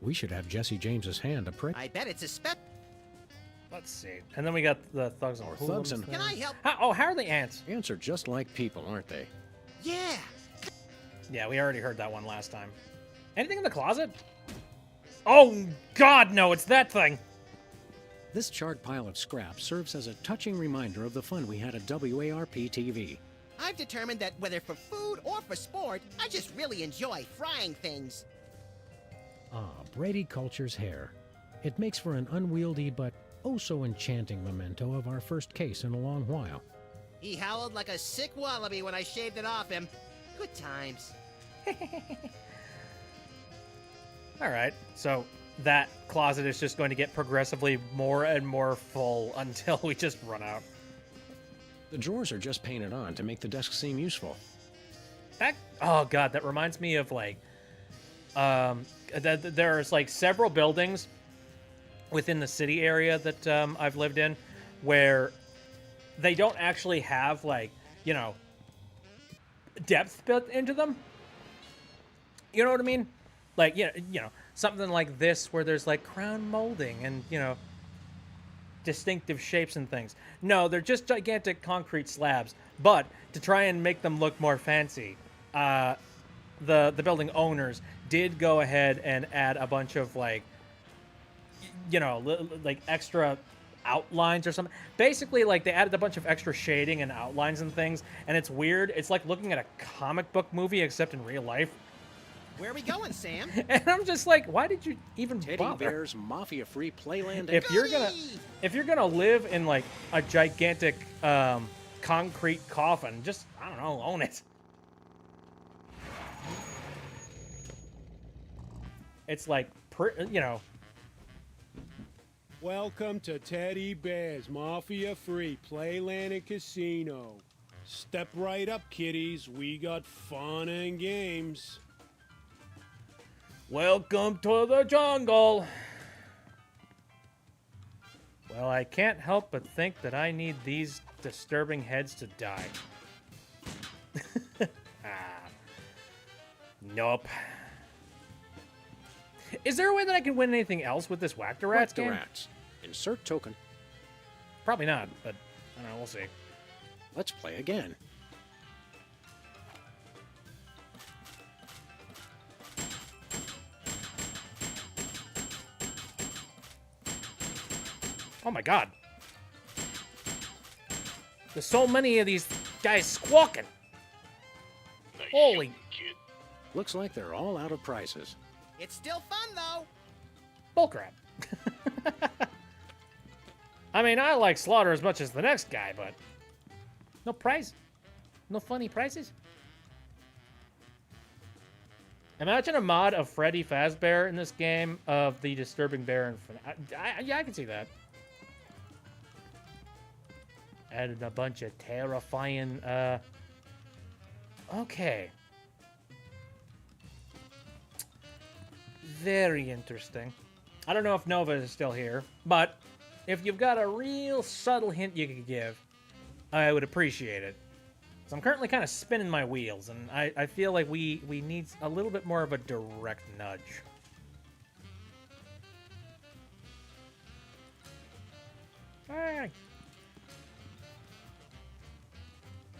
We should have Jesse James's hand a prick. I bet it's a spec. Let's see. And then we got the thugs and thugs and... Can I help? Oh, how are the ants? Ants are just like people, aren't they? Yeah. Yeah, we already heard that one last time. Anything in the closet? Oh, God, no, it's that thing. This charred pile of scrap serves as a touching reminder of the fun we had at WARP-TV. I've determined that whether for food or for sport, I just really enjoy frying things. Ah, Brady Culture's hair. It makes for an unwieldy but oh-so enchanting memento of our first case in a long while. He howled like a sick wallaby when I shaved it off him. Good times. All right, so that closet is just going to get progressively more and more full until we just run out. The drawers are just painted on to make the desk seem useful. Oh god, that reminds me of like, there's like several buildings within the city area that I've lived in where they don't actually have like, you know, depth built into them. You know what I mean? Like, you know, something like this where there's like crown molding and, you know, distinctive shapes and things. No, they're just gigantic concrete slabs. But to try and make them look more fancy, the building owners did go ahead and add a bunch of like, you know, like extra outlines or something. Basically, like they added a bunch of extra shading and outlines and things. And it's weird. It's like looking at a comic book movie except in real life. Where are we going, Sam? And I'm just like, why did you even Teddy bother? Bear's Mafia-free Playland. If you're gonna live in like a gigantic concrete coffin, just I don't know, own it. It's like, you know. Welcome to Teddy Bear's Mafia-free Playland and Casino. Step right up, kiddies. We got fun and games. Welcome to the jungle. Well, I can't help but think that I need these disturbing heads to die. Nope. Is there a way that I can win anything else with this Whack the Rats game? Rats. Insert token. Probably not, but I don't know, we'll see. Let's play again. Oh my god. There's so many of these guys squawking. Nice Holy. shooting, kid. Looks like they're all out of prizes. It's still fun, though. Bullcrap. I mean, I like Slaughter as much as the next guy, but no prize. No funny prizes. Imagine a mod of Freddy Fazbear in this game of the Disturbing Bear. Yeah, I can see that. Added a bunch of terrifying, okay. Very interesting. I don't know if Nova is still here, but if you've got a real subtle hint you could give, I would appreciate it. So I'm currently kind of spinning my wheels, and I feel like we need a little bit more of a direct nudge. Alright.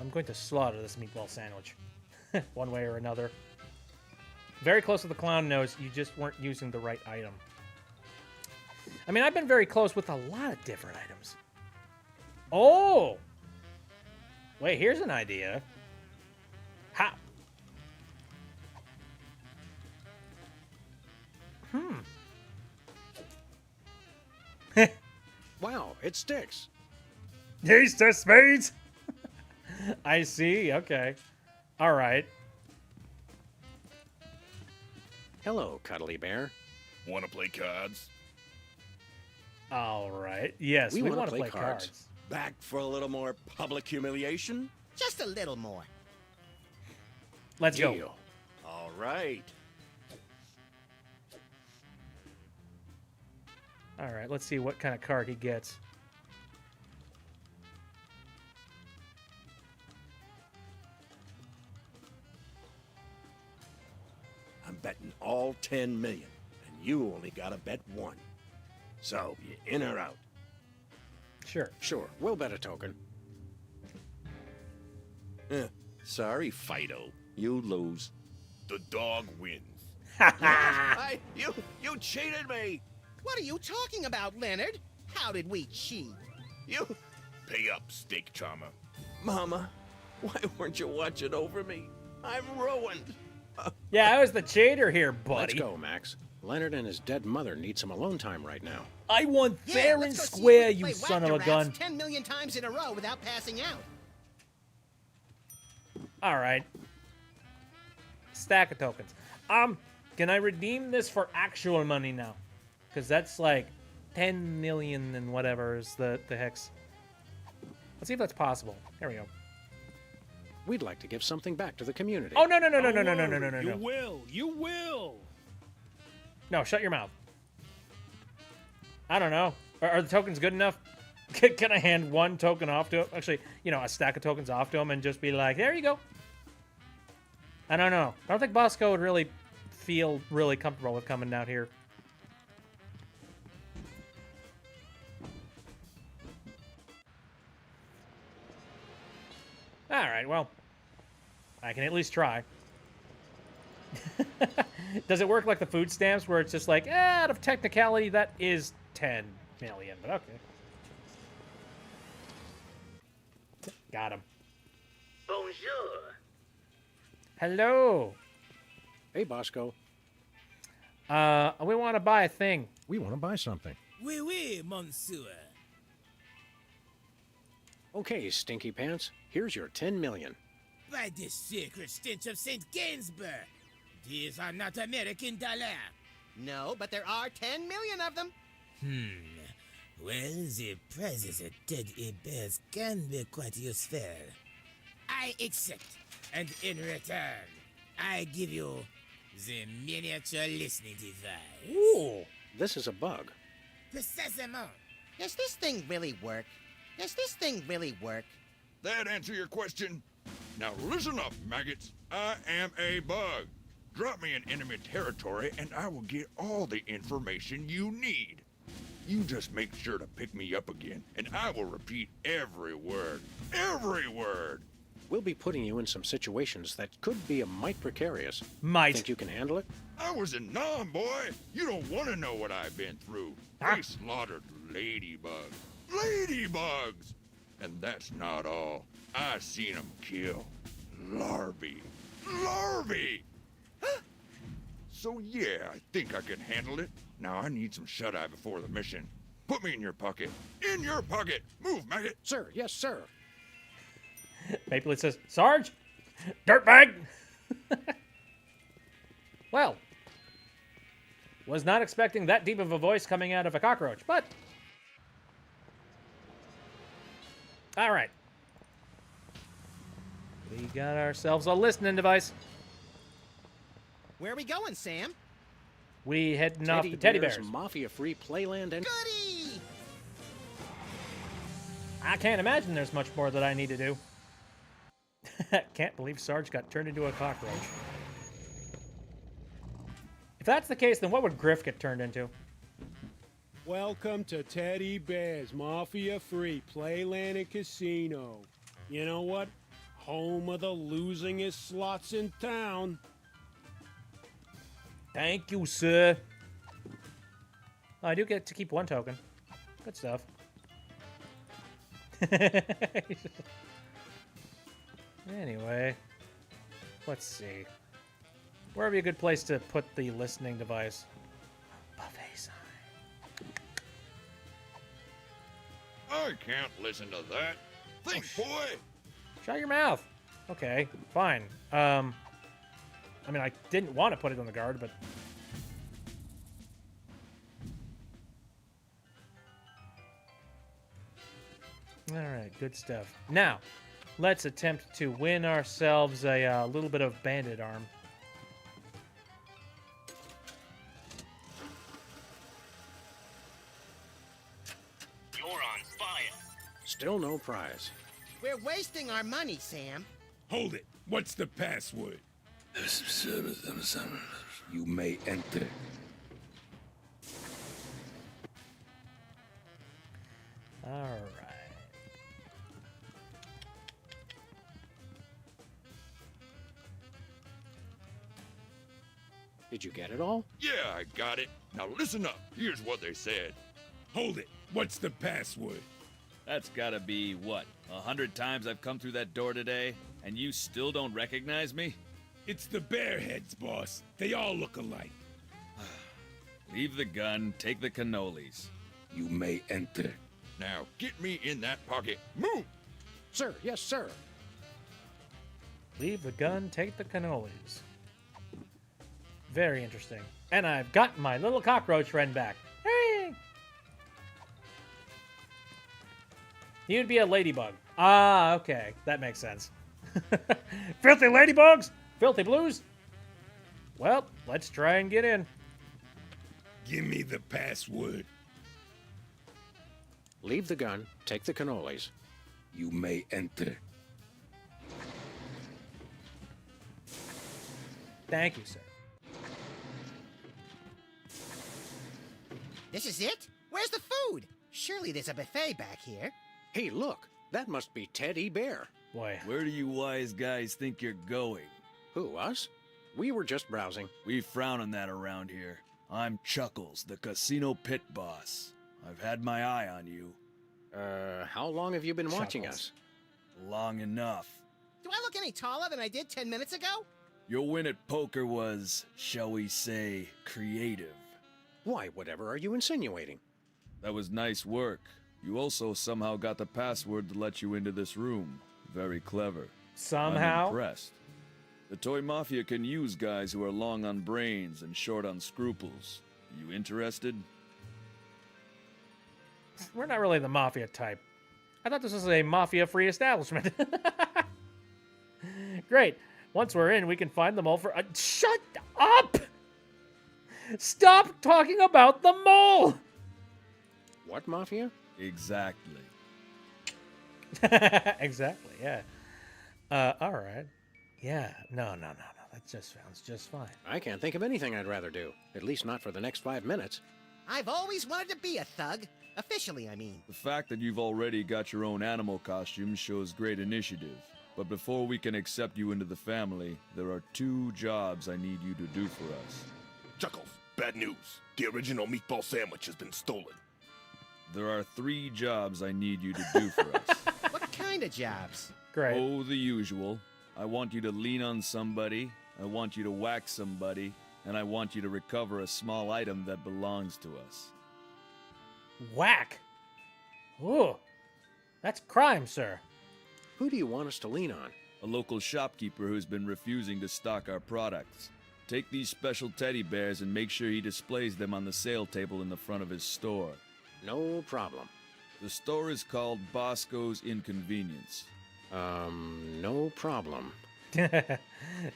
I'm going to slaughter this meatball sandwich. One way or another. Very close to the clown nose, you just weren't using the right item. I mean, I've been very close with a lot of different items. Oh! Wait, here's an idea. Ha! Wow, it sticks. Taste of spades! I see, okay. Alright. Hello, Cuddly Bear. Want to play cards? Alright. Yes, we want to play cards. Back for a little more public humiliation? Just a little more. Let's go. Deal. All right. Alright, let's see what kind of card he gets. I'm betting all 10 million, and you only gotta bet 1. So, you in or out? Sure. Sure, we'll bet a token. Sorry, Fido. You lose. The dog wins. You cheated me! What are you talking about, Leonard? How did we cheat? You... Pay up, Steak Charmer. Mama, why weren't you watching over me? I'm ruined. Yeah, I was the cheater here, buddy. Let's go, Max. Leonard and his dead mother need some alone time right now. I want Yeah, fair let's and go see if we square, can you play son of a whack-a-raps gun. 10 million times in a row without passing out. All right. Stack of tokens. Can I redeem this for actual money now? Because that's like 10 million and whatever is the hex. Let's see if that's possible. Here we go. We'd like to give something back to the community. Oh, no. You will. You will. No, shut your mouth. I don't know. Are the tokens good enough? Can I hand one token off to him? Actually, a stack of tokens off to him and just be like, there you go. I don't know. I don't think Bosco would really feel really comfortable with coming out here. All right, well, I can at least try. Does it work like the food stamps where it's just like, out of technicality, that is 10 million, but okay. Got him. Bonjour. Hello. Hey, Bosco. We want to buy a thing. We want to buy something. Oui, monsieur. Okay, Stinky Pants. Here's your 10 million. By the sacred stench of St. Gainsbourg, these are not American dollars. No, but there are 10 million of them. Well, the prices at Ted Hebert's can be quite useful. I accept, and in return, I give you the miniature listening device. Ooh. This is a bug. Precisely. Does this thing really work? That answer your question? Now listen up, maggots. I am a bug. Drop me in enemy territory and I will get all the information you need. You just make sure to pick me up again, and I will repeat every word. Every word! We'll be putting you in some situations that could be a mite precarious. Might. Think you can handle it? I was in Nam, boy. You don't want to know what I've been through. They slaughtered ladybugs. Ladybugs! And that's not all. I seen them kill larvae. Larvae! So yeah, I think I can handle it. Now I need some shut-eye before the mission. Put me in your pocket. In your pocket! Move, maggot! Sir, yes, sir. Maple says, Sarge, dirtbag. Well, was not expecting that deep of a voice coming out of a cockroach, but all right. We got ourselves a listening device. Where are we going, Sam? We heading off to Teddy Bears. Mafia-free playland and... Goody! I can't imagine there's much more that I need to do. Can't believe Sarge got turned into a cockroach. If that's the case, then what would Griff get turned into? Welcome to Teddy Bears, Mafia-free playland and casino. You know what? Home of the losingest slots in town. Thank you, sir. Oh, I do get to keep one token. Good stuff. Anyway, let's see. Where would be a good place to put the listening device? Buffet sign. I can't listen to that. Think, boy! Shut your mouth. Okay, fine. I mean, I didn't want to put it on the guard, but... Alright, good stuff. Now, let's attempt to win ourselves a little bit of bandit arm. You're on fire. Still no prize. We're wasting our money, Sam. Hold it. What's the password? You may enter. Alright. Did you get it all? Yeah, I got it. Now listen up. Here's what they said. Hold it. What's the password? That's gotta be, what, 100 times I've come through that door today, and you still don't recognize me? It's the Bearheads, boss. They all look alike. Leave the gun, take the cannolis. You may enter. Now get me in that pocket. Move! Sir, yes, sir. Leave the gun, take the cannolis. Very interesting. And I've got my little cockroach friend back. Hey! You'd be a ladybug. Ah, okay. That makes sense. Filthy ladybugs! Filthy blues! Well, let's try and get in. Give me the password. Leave the gun, take the cannolis. You may enter. Thank you, sir. This is it? Where's the food? Surely there's a buffet back here. Hey, look. That must be Teddy Bear. Boy. Where do you wise guys think you're going? Who, us? We were just browsing. We frown on that around here. I'm Chuckles, the casino pit boss. I've had my eye on you. How long have you been watching us? Long enough. Do I look any taller than I did 10 minutes ago? Your win at poker was, shall we say, creative. Why, whatever are you insinuating? That was nice work. You also somehow got the password to let you into this room. Very clever. Somehow? I'm impressed. The Toy Mafia can use guys who are long on brains and short on scruples. You interested? We're not really the mafia type. I thought this was a mafia-free establishment. Great. Once we're in, we can find them all for... shut up! Stop talking about the mole! What mafia? Exactly. Exactly, yeah. All right. Yeah, no. That just sounds just fine. I can't think of anything I'd rather do. At least not for the next 5 minutes. I've always wanted to be a thug. Officially, I mean. The fact that you've already got your own animal costume shows great initiative. But before we can accept you into the family, there are 2 jobs I need you to do for us. Chuckles, bad news. The original meatball sandwich has been stolen. There are 3 jobs I need you to do for us. What kind of jobs? Great. Oh, the usual. I want you to lean on somebody, I want you to whack somebody, and I want you to recover a small item that belongs to us. Whack? Ooh. That's crime, sir. Who do you want us to lean on? A local shopkeeper who's been refusing to stock our products. Take these special teddy bears and make sure he displays them on the sale table in the front of his store. No problem. The store is called Bosco's Inconvenience. No problem.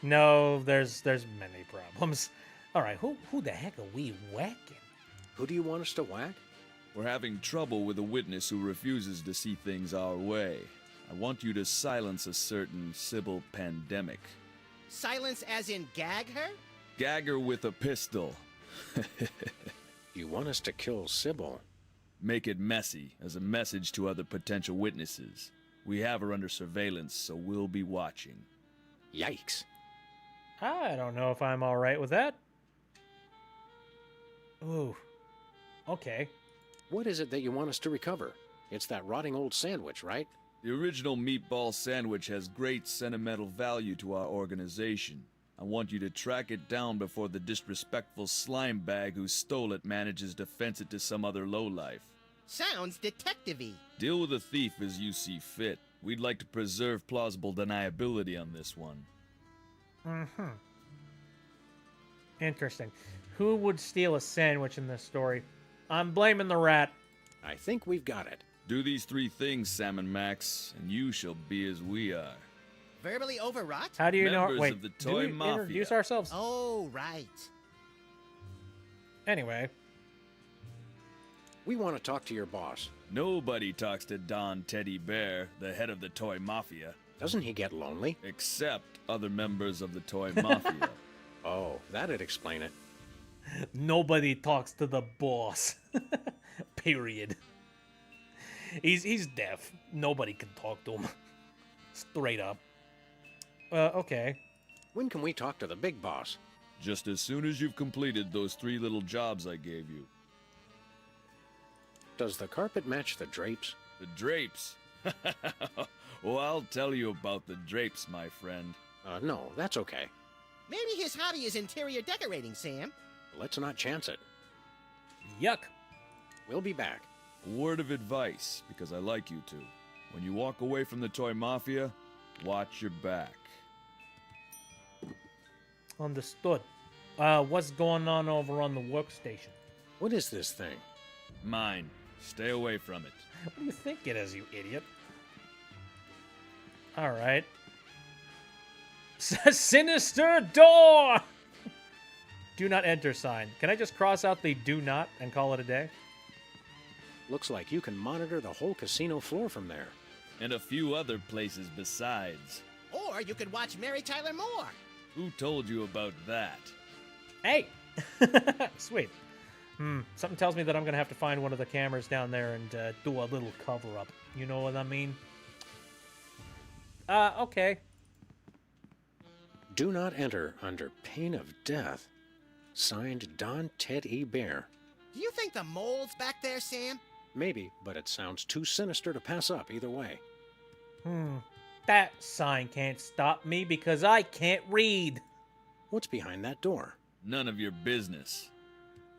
No, there's many problems. All right, who the heck are we whacking? Who do you want us to whack? We're having trouble with a witness who refuses to see things our way. I want you to silence a certain Sybil Pandemic. Silence as in gag her? Gag her with a pistol. You want us to kill Sybil? Make it messy, as a message to other potential witnesses. We have her under surveillance, so we'll be watching. Yikes. I don't know if I'm all right with that. Ooh. Okay. What is it that you want us to recover? It's that rotting old sandwich, right? The original meatball sandwich has great sentimental value to our organization. I want you to track it down before the disrespectful slime bag who stole it manages to fence it to some other lowlife. Sounds detective-y. Deal with the thief as you see fit. We'd like to preserve plausible deniability on this one. Mm-hmm. Interesting. Who would steal a sandwich in this story? I'm blaming the rat. I think we've got it. Do these 3 things, Salmon Max, and you shall be as we are. Verbally overwrought? How do you know? Members Wait, of the do Toy we Mafia. introduce ourselves? Oh, right. Anyway. We want to talk to your boss. Nobody talks to Don Teddy Bear, the head of the Toy Mafia. Doesn't he get lonely? Except other members of the Toy Mafia. Oh, that'd explain it. Nobody talks to the boss. Period. He's deaf. Nobody can talk to him. Straight up. Okay. When can we talk to the big boss? Just as soon as you've completed those 3 little jobs I gave you. Does the carpet match the drapes? The drapes? Well, I'll tell you about the drapes, my friend. No, that's okay. Maybe his hobby is interior decorating, Sam. Let's not chance it. Yuck. We'll be back. A word of advice, because I like you two. When you walk away from the Toy Mafia, watch your back. Understood. What's going on over on the workstation? What is this thing? Mine. Stay away from it. What do you think it is, you idiot? Alright. Sinister door! Do not enter sign. Can I just cross out the do not and call it a day? Looks like you can monitor the whole casino floor from there. And a few other places besides. Or you could watch Mary Tyler Moore. Who told you about that? Hey! Sweet. Something tells me that I'm going to have to find one of the cameras down there and do a little cover-up. You know what I mean? Okay. Do not enter under pain of death. Signed, Don Ted E. Bear. Do you think the mole's back there, Sam? Maybe, but it sounds too sinister to pass up either way. That sign can't stop me because I can't read. What's behind that door? None of your business.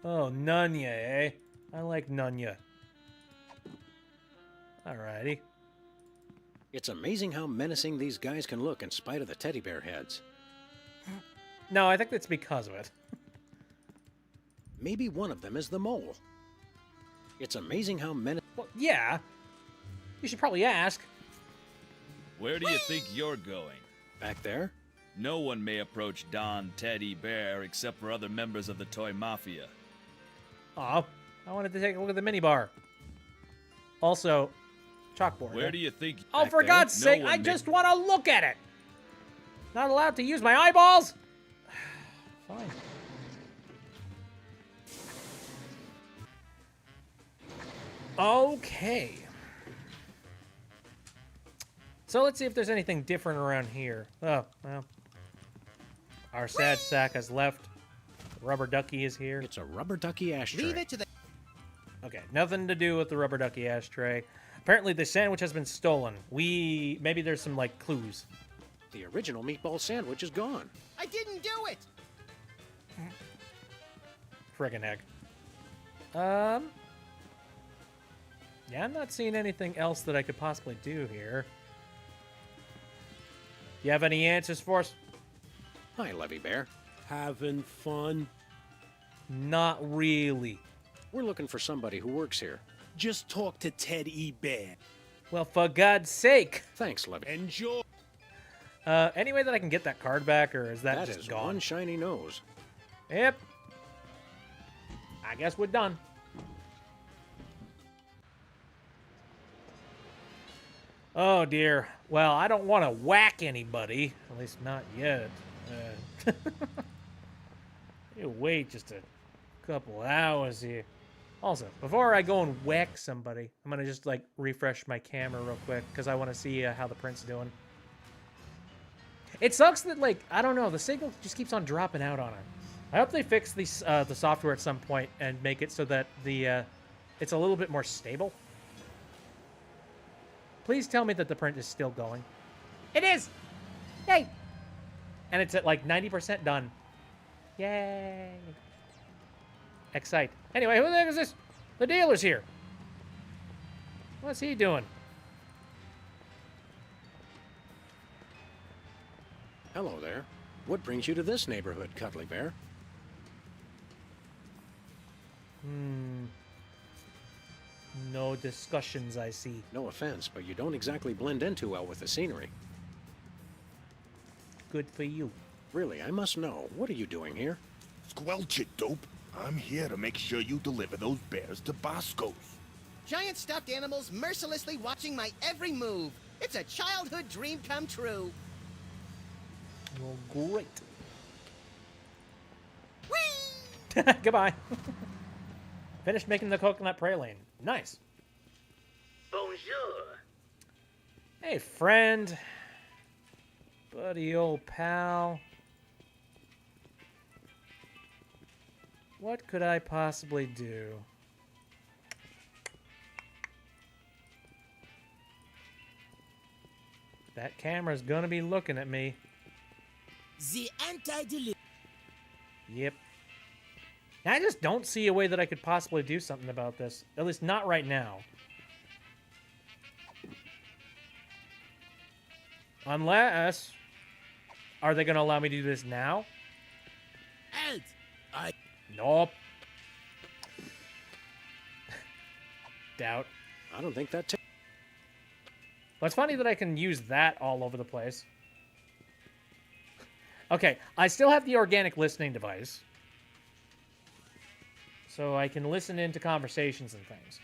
Oh, Nunya, eh? I like Nunya. Alrighty. It's amazing how menacing these guys can look in spite of the teddy bear heads. No, I think that's because of it. Maybe one of them is the mole. It's amazing how menacing... Well, yeah. You should probably ask. Where do you think you're going? Back there? No one may approach Don Teddy Bear except for other members of the Toy Mafia. Aw, I wanted to take a look at the minibar. Also, chalkboard. Where do you think... Oh, for God's sake, I just want to look at it! Not allowed to use my eyeballs? Fine. Okay. So let's see if there's anything different around here. Oh, well. Our sad sack has left. Rubber ducky is here. It's a rubber ducky ashtray. Leave it to the... Okay, nothing to do with the rubber ducky ashtray. Apparently the sandwich has been stolen. Maybe there's some, like, clues. The original meatball sandwich is gone. I didn't do it! Friggin' heck. Yeah, I'm not seeing anything else that I could possibly do here. You have any answers for us? Hi, Levy Bear. Having fun? Not really. We're looking for somebody who works here. Just talk to Ted E. Bear. Well, for God's sake. Thanks, Levy. Enjoy. Any way that I can get that card back, or is that That just is gone? one shiny nose. Yep. I guess we're done. Oh, dear. Well, I don't want to whack anybody. At least not yet. You wait just a couple hours here. Also, before I go and whack somebody, I'm going to just, like, refresh my camera real quick, because I want to see how the print's doing. It sucks that, like, I don't know, the signal just keeps on dropping out on it. I hope they fix the software at some point and make it so that it's a little bit more stable. Please tell me that the print is still going. It is! Yay! And it's at like 90% done. Yay! Excite. Anyway, who the heck is this? The dealer's here. What's he doing? Hello there. What brings you to this neighborhood, Cuddly Bear? No discussions, I see. No offense, but you don't exactly blend in too well with the scenery. Good for you. Really, I must know. What are you doing here? Squelch it, dope. I'm here to make sure you deliver those bears to Bosco's. Giant stuffed animals mercilessly watching my every move. It's a childhood dream come true. Well, great. Whee! Goodbye. Finished making the coconut praline. Nice. Bonjour. Hey, friend. Buddy, old pal. What could I possibly do? That camera's gonna be looking at me. The anti-delivery. Yep. I just don't see a way that I could possibly do something about this. At least not right now. Unless... Are they going to allow me to do this now? Halt! Nope. Doubt. I don't think that... Well, it's funny that I can use that all over the place. Okay, I still have the organic listening device. So I can listen into conversations and things.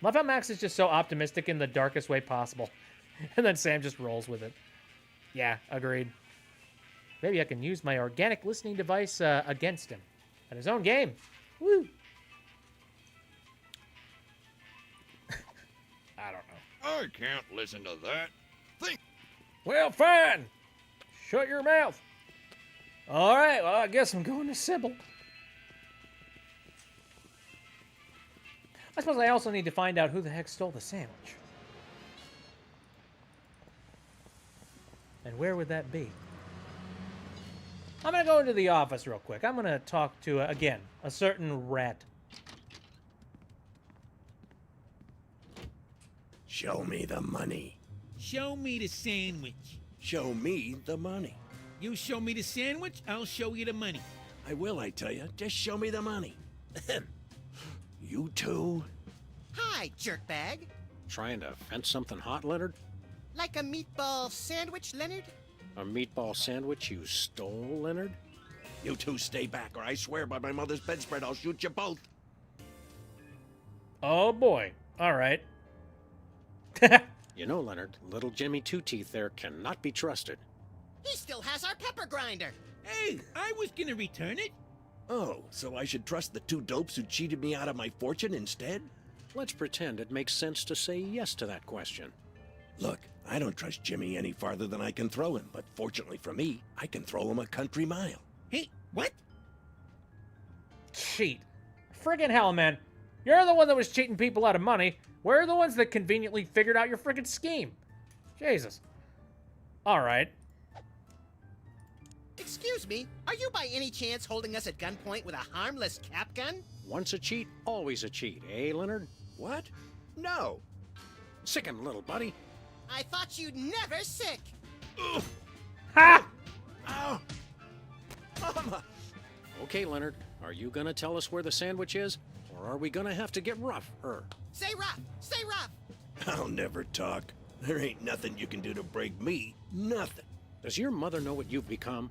Love how Max is just so optimistic in the darkest way possible. And then Sam just rolls with it. Yeah, agreed. Maybe I can use my organic listening device against him. At his own game. Woo! I don't know. I can't listen to that. Think. Well, fine. Shut your mouth. All right, well, I guess I'm going to Sybil. I suppose I also need to find out who the heck stole the sandwich. And where would that be? I'm going to go into the office real quick. I'm going to talk to, again, a certain rat. Show me the money. Show me the sandwich. Show me the money. You show me the sandwich, I'll show you the money. I will, I tell you. Just show me the money. You too? Hi, jerkbag. Trying to fence something hot, Leonard? Like a meatball sandwich, Leonard? A meatball sandwich you stole, Leonard? You two stay back, or I swear by my mother's bedspread I'll shoot you both. Oh, boy. All right. You know, Leonard, little Jimmy Two-Teeth there cannot be trusted. He still has our pepper grinder. Hey, I was gonna return it. Oh, so I should trust the two dopes who cheated me out of my fortune instead? Let's pretend it makes sense to say yes to that question. Look, I don't trust Jimmy any farther than I can throw him, but fortunately for me, I can throw him a country mile. Hey, what? Cheat. Friggin' hell, man. You're the one that was cheating people out of money. We're the ones that conveniently figured out your friggin' scheme. Jesus. All right. Excuse me, are you by any chance holding us at gunpoint with a harmless cap gun? Once a cheat, always a cheat, eh, Leonard? What? No. Sick him, little buddy. I thought you'd never sick. Ha! Ow! Mama! Okay, Leonard, are you gonna tell us where the sandwich is? Or are we gonna have to get rough, Say rough! Say rough! I'll never talk. There ain't nothing you can do to break me. Nothing. Does your mother know what you've become?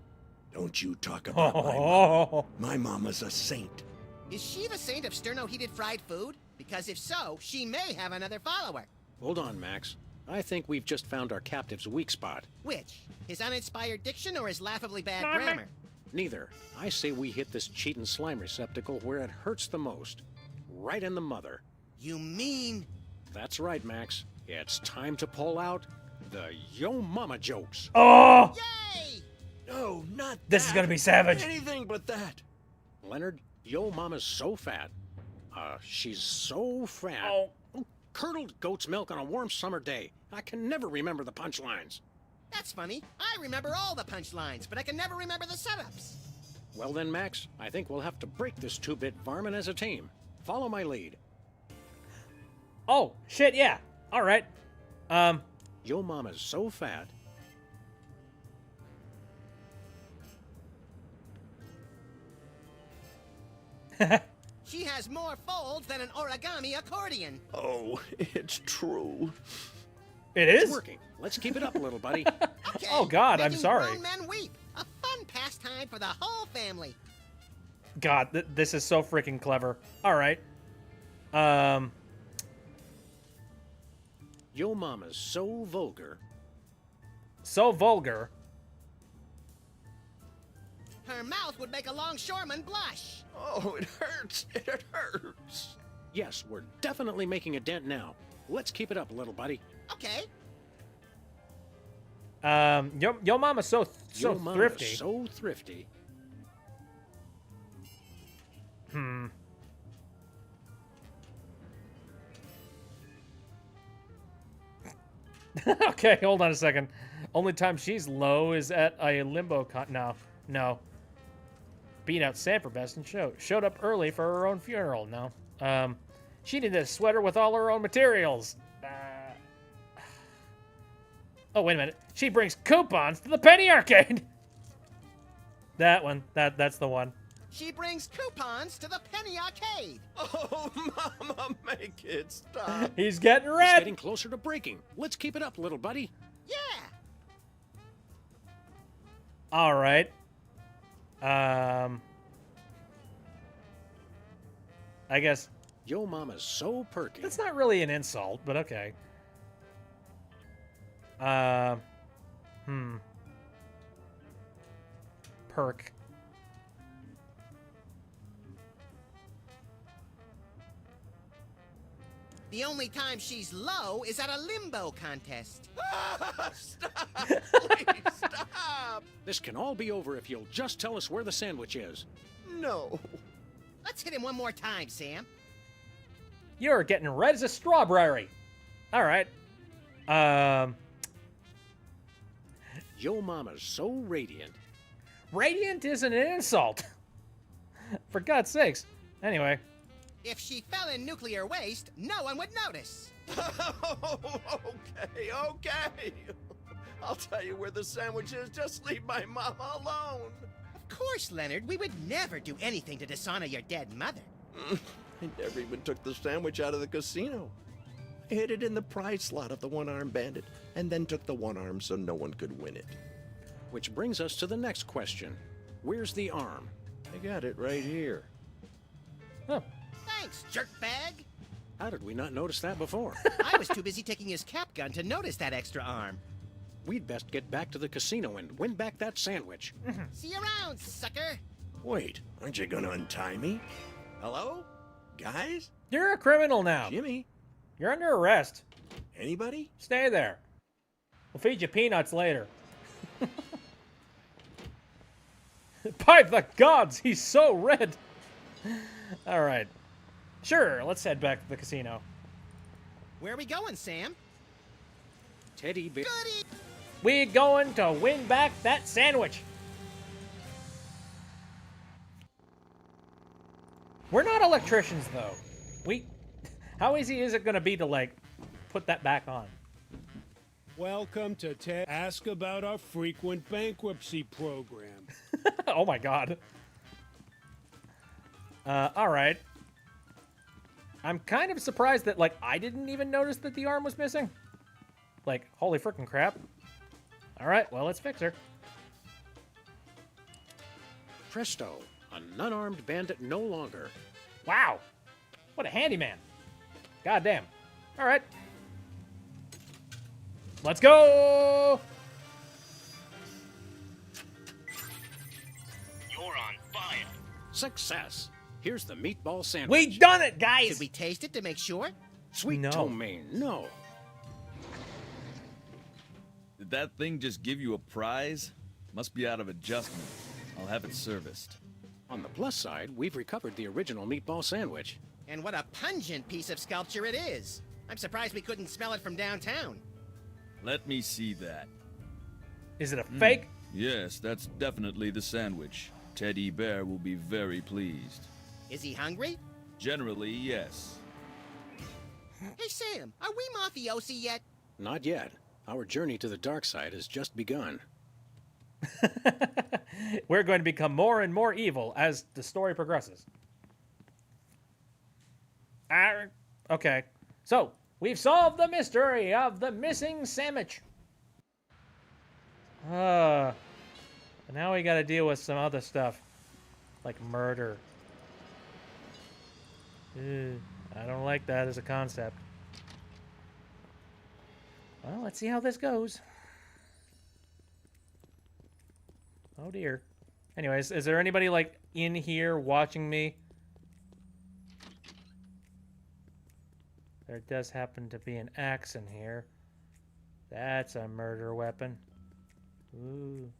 Don't you talk about my mama. My mama's a saint. Is she the saint of sterno-heated fried food? Because if so, she may have another follower. Hold on, Max. I think we've just found our captive's weak spot. Which? His uninspired diction or his laughably bad grammar? Neither. I say we hit this cheatin' slime receptacle where it hurts the most. Right in the mother. You mean... That's right, Max. It's time to pull out the Yo Mama jokes. Oh! Yay! No, not This is gonna be savage. Anything but that. Leonard, Yo Mama's so fat. She's so fat. Oh. Curdled goat's milk on a warm summer day. I can never remember the punchlines. That's funny. I remember all the punchlines, but I can never remember the setups. Well then, Max, I think we'll have to break this two-bit varmint as a team. Follow my lead. Oh, shit, yeah. All right. Yo Mama's so fat. She has more folds than an origami accordion. Oh, it's true. It is? It's working. Let's keep it up a little, buddy. Okay, Oh, God, I'm making sorry. Grown men weep. A fun pastime for the whole family. God, this is so freaking clever. All right. Yo Mama's so vulgar. So vulgar. Her mouth would make a longshoreman blush. Oh, it hurts. It hurts. Yes, we're definitely making a dent now. Let's keep it up, little buddy. Okay. Yo Mama's so Yo Mama's thrifty. so thrifty. Okay, hold on a second. Only time she's low is at a limbo con. No. beat out Sam for best in show. Showed up early for her own funeral. No. She did a sweater with all her own materials. Oh, wait a minute. She brings coupons to the Penny Arcade. That one. That's the one. She brings coupons to the Penny Arcade. Oh, Mama, make it stop. He's getting red. It's getting closer to breaking. Let's keep it up, little buddy. Yeah. All right. I guess. Yo mama's so perky. That's not really an insult, but okay. Perk. The only time she's low is at a limbo contest. Stop! Please, stop! This can all be over if you'll just tell us where the sandwich is. No. Let's hit him one more time, Sam. You're getting red as a strawberry. All right. Yo mama's so radiant. Radiant isn't an insult. For God's sakes. Anyway. If she fell in nuclear waste, no one would notice. Okay. I'll tell you where the sandwich is. Just leave my mama alone. Of course, Leonard. We would never do anything to dishonor your dead mother. I never even took the sandwich out of the casino. I hid it in the prize slot of the one-armed bandit, and then took the one arm so no one could win it. Which brings us to the next question. Where's the arm? I got it right here. Oh. Thanks, jerkbag. How did we not notice that before? I was too busy taking his cap gun to notice that extra arm. We'd best get back to the casino and win back that sandwich. See you around, sucker. Wait, aren't you gonna untie me? Hello? Guys? You're a criminal now. Jimmy? You're under arrest. Anybody? Stay there. We'll feed you peanuts later. By the gods, he's so red. All right. Sure, let's head back to the casino. Where are we going, Sam? Teddy bear. Goody! We're going to win back that sandwich. We're not electricians, though. How easy is it going to be to, like, put that back on? Welcome to Ted. Ask about our frequent bankruptcy program. Oh, my God. All right. I'm kind of surprised that, like, I didn't even notice that the arm was missing. Like, holy frickin' crap. All right, well, let's fix her. Presto, an unarmed bandit no longer. Wow. What a handyman. Goddamn. All right. Let's go! You're on fire. Success. Here's the meatball sandwich. We done it, guys! Should we taste it to make sure? Sweet No. ptomaine, no. Did that thing just give you a prize? Must be out of adjustment. I'll have it serviced. On the plus side, we've recovered the original meatball sandwich. And what a pungent piece of sculpture it is. I'm surprised we couldn't smell it from downtown. Let me see that. Is it a fake? Yes, that's definitely the sandwich. Teddy Bear will be very pleased. Is he hungry? Generally, yes. Hey, Sam, are we mafiosi yet? Not yet. Our journey to the dark side has just begun. We're going to become more and more evil as the story progresses. Okay. So, we've solved the mystery of the missing sandwich. But now we gotta deal with some other stuff. Like murder. I don't like that as a concept. Well, let's see how this goes. Oh dear. Anyways, is there anybody like in here watching me? There does happen to be an axe in here. That's a murder weapon. Ooh.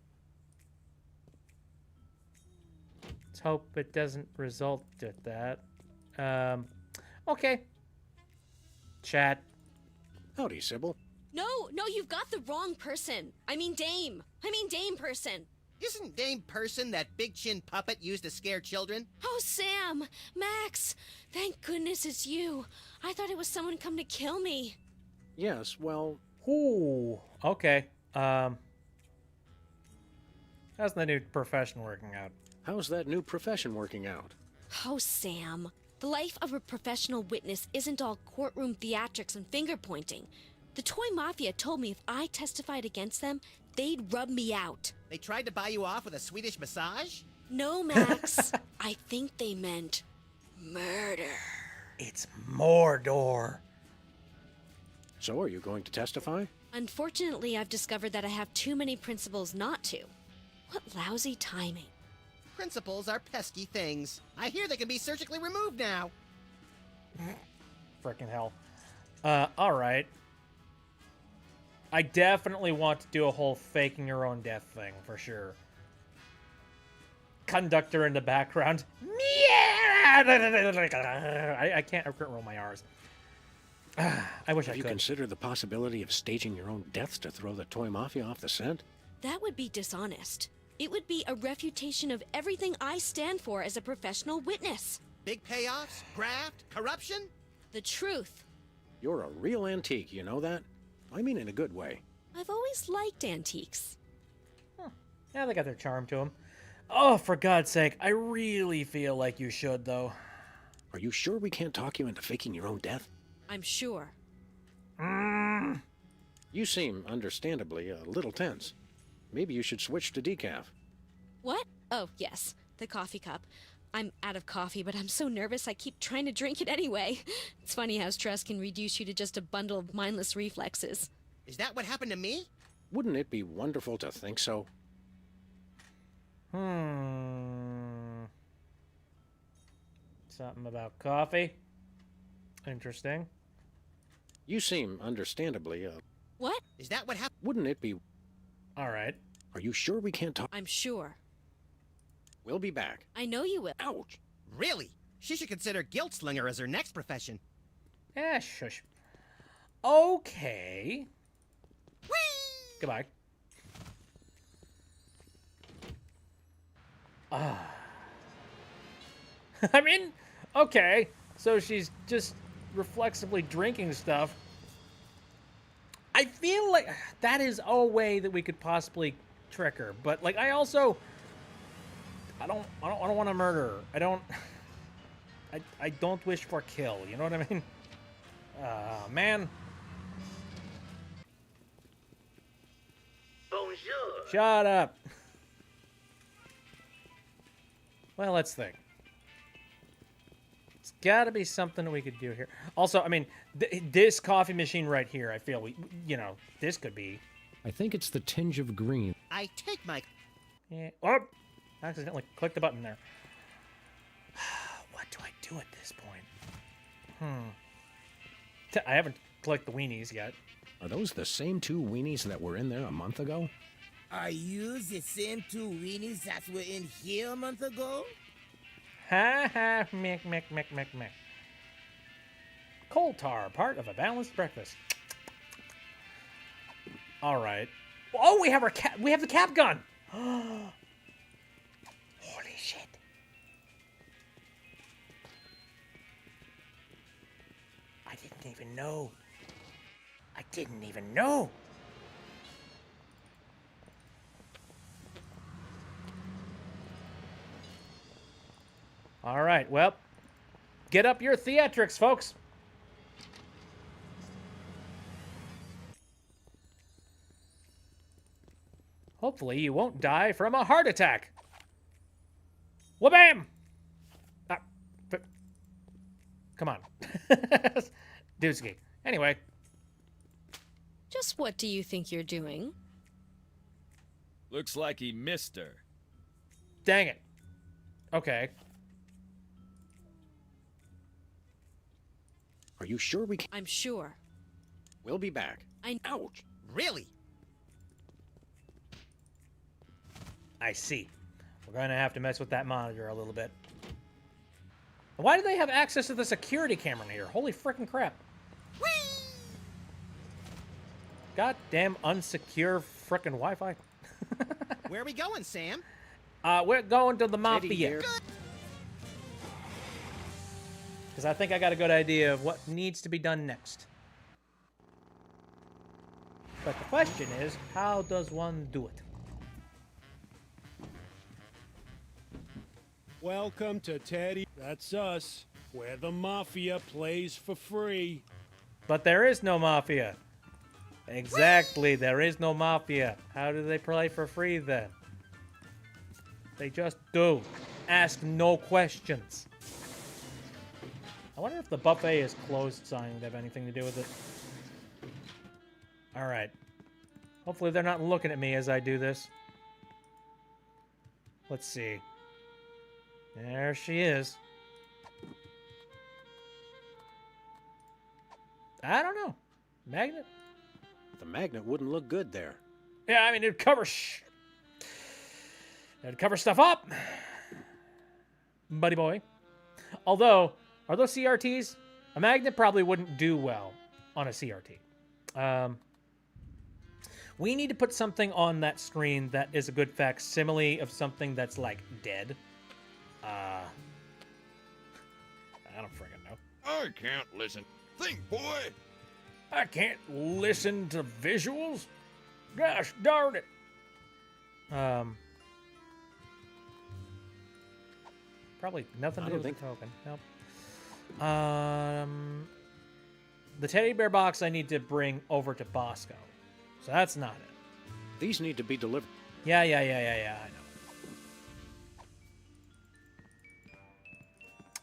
Let's hope it doesn't result at that. Okay. Chat. Howdy, Sybil. No, you've got the wrong person. I mean Dame person. Isn't Dame Person that big chin puppet used to scare children? Oh, Sam! Max! Thank goodness it's you. I thought it was someone come to kill me. Yes, well... Ooh, okay. How's the new profession working out? How's that new profession working out? Oh, Sam. The life of a professional witness isn't all courtroom theatrics and finger-pointing. The Toy Mafia told me if I testified against them, they'd rub me out. They tried to buy you off with a Swedish massage? No, Max. I think they meant murder. It's Mordor. So are you going to testify? Unfortunately, I've discovered that I have too many principles not to. What lousy timing. Principles are pesky things. I hear they can be surgically removed now. Frickin' hell. Alright. I definitely want to do a whole faking your own death thing, for sure. Conductor in the background. I can't roll my R's. I wish I could. Have you considered the possibility of staging your own deaths to throw the Toy Mafia off the scent? That would be dishonest. It would be a refutation of everything I stand for as a professional witness. Big payoffs, graft, corruption? The truth. You're a real antique, you know that? I mean in a good way. I've always liked antiques. Yeah, they got their charm to them. Oh, for God's sake, I really feel like you should, though. Are you sure we can't talk you into faking your own death? I'm sure. You seem, understandably, a little tense. Maybe you should switch to decaf. What? Oh, yes. The coffee cup. I'm out of coffee, but I'm so nervous I keep trying to drink it anyway. It's funny how stress can reduce you to just a bundle of mindless reflexes. Is that what happened to me? Wouldn't it be wonderful to think so? Something about coffee. Interesting. You seem, understandably, What? Is that what happened? Wouldn't it be... All right. Are you sure we can't talk? I'm sure. We'll be back. I know you will. Ouch! Really? She should consider guilt slinger as her next profession. Eh, shush. Okay. Whee! Goodbye. I mean, okay. So she's just reflexively drinking stuff. I feel like that is a way that we could possibly trick her, but like I don't want to murder her. I don't wish for kill. You know what I mean? Man. Bonjour. Shut up. Well, let's think. It's got to be something we could do here. Also, I mean, this coffee machine right here, I feel this could be. I think it's the tinge of green. I take my... Yeah. Oh, accidentally clicked the button there. What do I do at this point? I haven't clicked the weenies yet. Are those the same two weenies that were in there a month ago? Are you the same two weenies that were in here a month ago? Ha ha, mick. Coal tar, part of a balanced breakfast. All right. Oh, we have the cap gun. Holy shit. I didn't even know. All right, well, get up your theatrics, folks. Hopefully you won't die from a heart attack. Wha-bam! Come on. Dooski. Anyway. Just what do you think you're doing? Looks like he missed her. Dang it. Okay. Are you sure we can? I'm sure. We'll be back. Ouch! Really? I see. We're going to have to mess with that monitor a little bit. Why do they have access to the security camera in here? Holy frickin' crap. Whee! Goddamn unsecure frickin' Wi-Fi. Where are we going, Sam? We're going to the Teddy Mafia. bear. Because I think I got a good idea of what needs to be done next. But the question is, how does one do it? Welcome to Teddy. That's us, where the Mafia plays for free. But there is no Mafia. Exactly, there is no Mafia. How do they play for free then? They just do. Ask no questions. I wonder if the buffet is closed sign would have anything to do with it. Alright. Hopefully they're not looking at me as I do this. Let's see. There she is. I don't know. Magnet? The magnet wouldn't look good there. Yeah, I mean, it'd cover it'd cover stuff up. Buddy boy. Although, are those CRTs? A magnet probably wouldn't do well on a CRT. We need to put something on that screen that is a good facsimile of something that's, like, dead. I don't friggin' know. I can't listen. Think, boy. I can't listen to visuals? Gosh darn it. Probably nothing to do with the token. Nope. The teddy bear box I need to bring over to Bosco. So that's not it. These need to be delivered. Yeah, I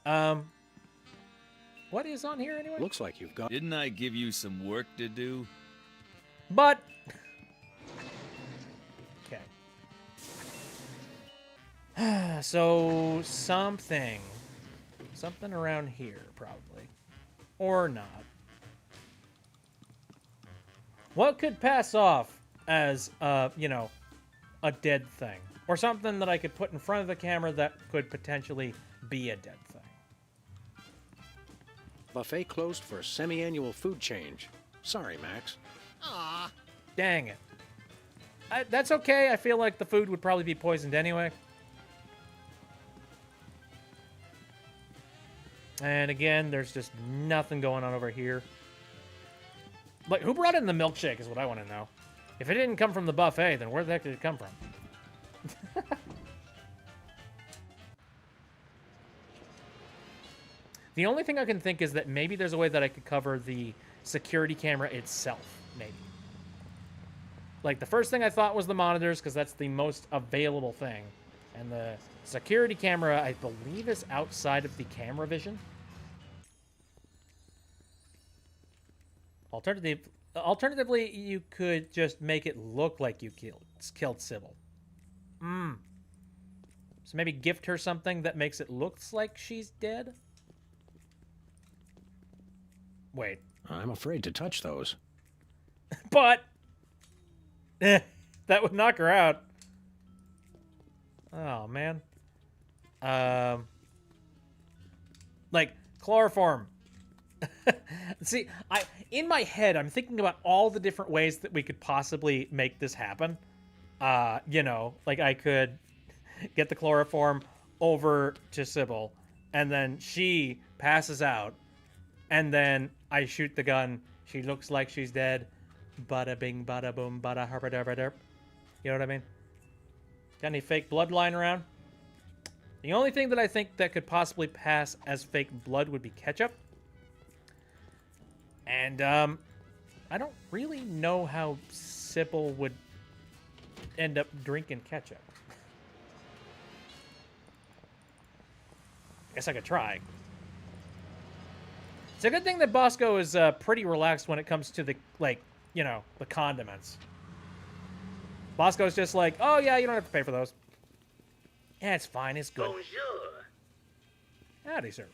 know. What is on here anyway? Looks like you've got... Didn't I give you some work to do? But... Okay. So, something around here, probably. Or not. What could pass off as, you know, a dead thing? Or something that I could put in front of the camera that could potentially be a dead thing. Buffet closed for a semi-annual food change. Sorry, Max. Aw. Dang it. That's okay. I feel like the food would probably be poisoned anyway. And again, there's just nothing going on over here. Like, who brought in the milkshake is what I want to know. If it didn't come from the buffet, then where the heck did it come from? The only thing I can think is that maybe there's a way that I could cover the security camera itself, maybe. Like, the first thing I thought was the monitors, because that's the most available thing. And the security camera, I believe, is outside of the camera vision. Alternatively, you could just make it look like you killed Sybil. So maybe gift her something that makes it look like she's dead? Wait. I'm afraid to touch those. But... that would knock her out. Oh, man. Like, chloroform. See, in my head, I'm thinking about all the different ways that we could possibly make this happen. You know, like I could get the chloroform over to Sybil, and then she passes out, and then I shoot the gun. She looks like she's dead. Bada bing, bada boom, bada harpa derpa derp. You know what I mean? Got any fake blood lying around? The only thing that I think that could possibly pass as fake blood would be ketchup. And, I don't really know how Sybil would end up drinking ketchup. Guess I could try. It's a good thing that Bosco is pretty relaxed when it comes to the, like, you know, the condiments. Bosco's just like, oh yeah, you don't have to pay for those. Yeah, it's fine, it's good. Bonjour. Howdy, sir.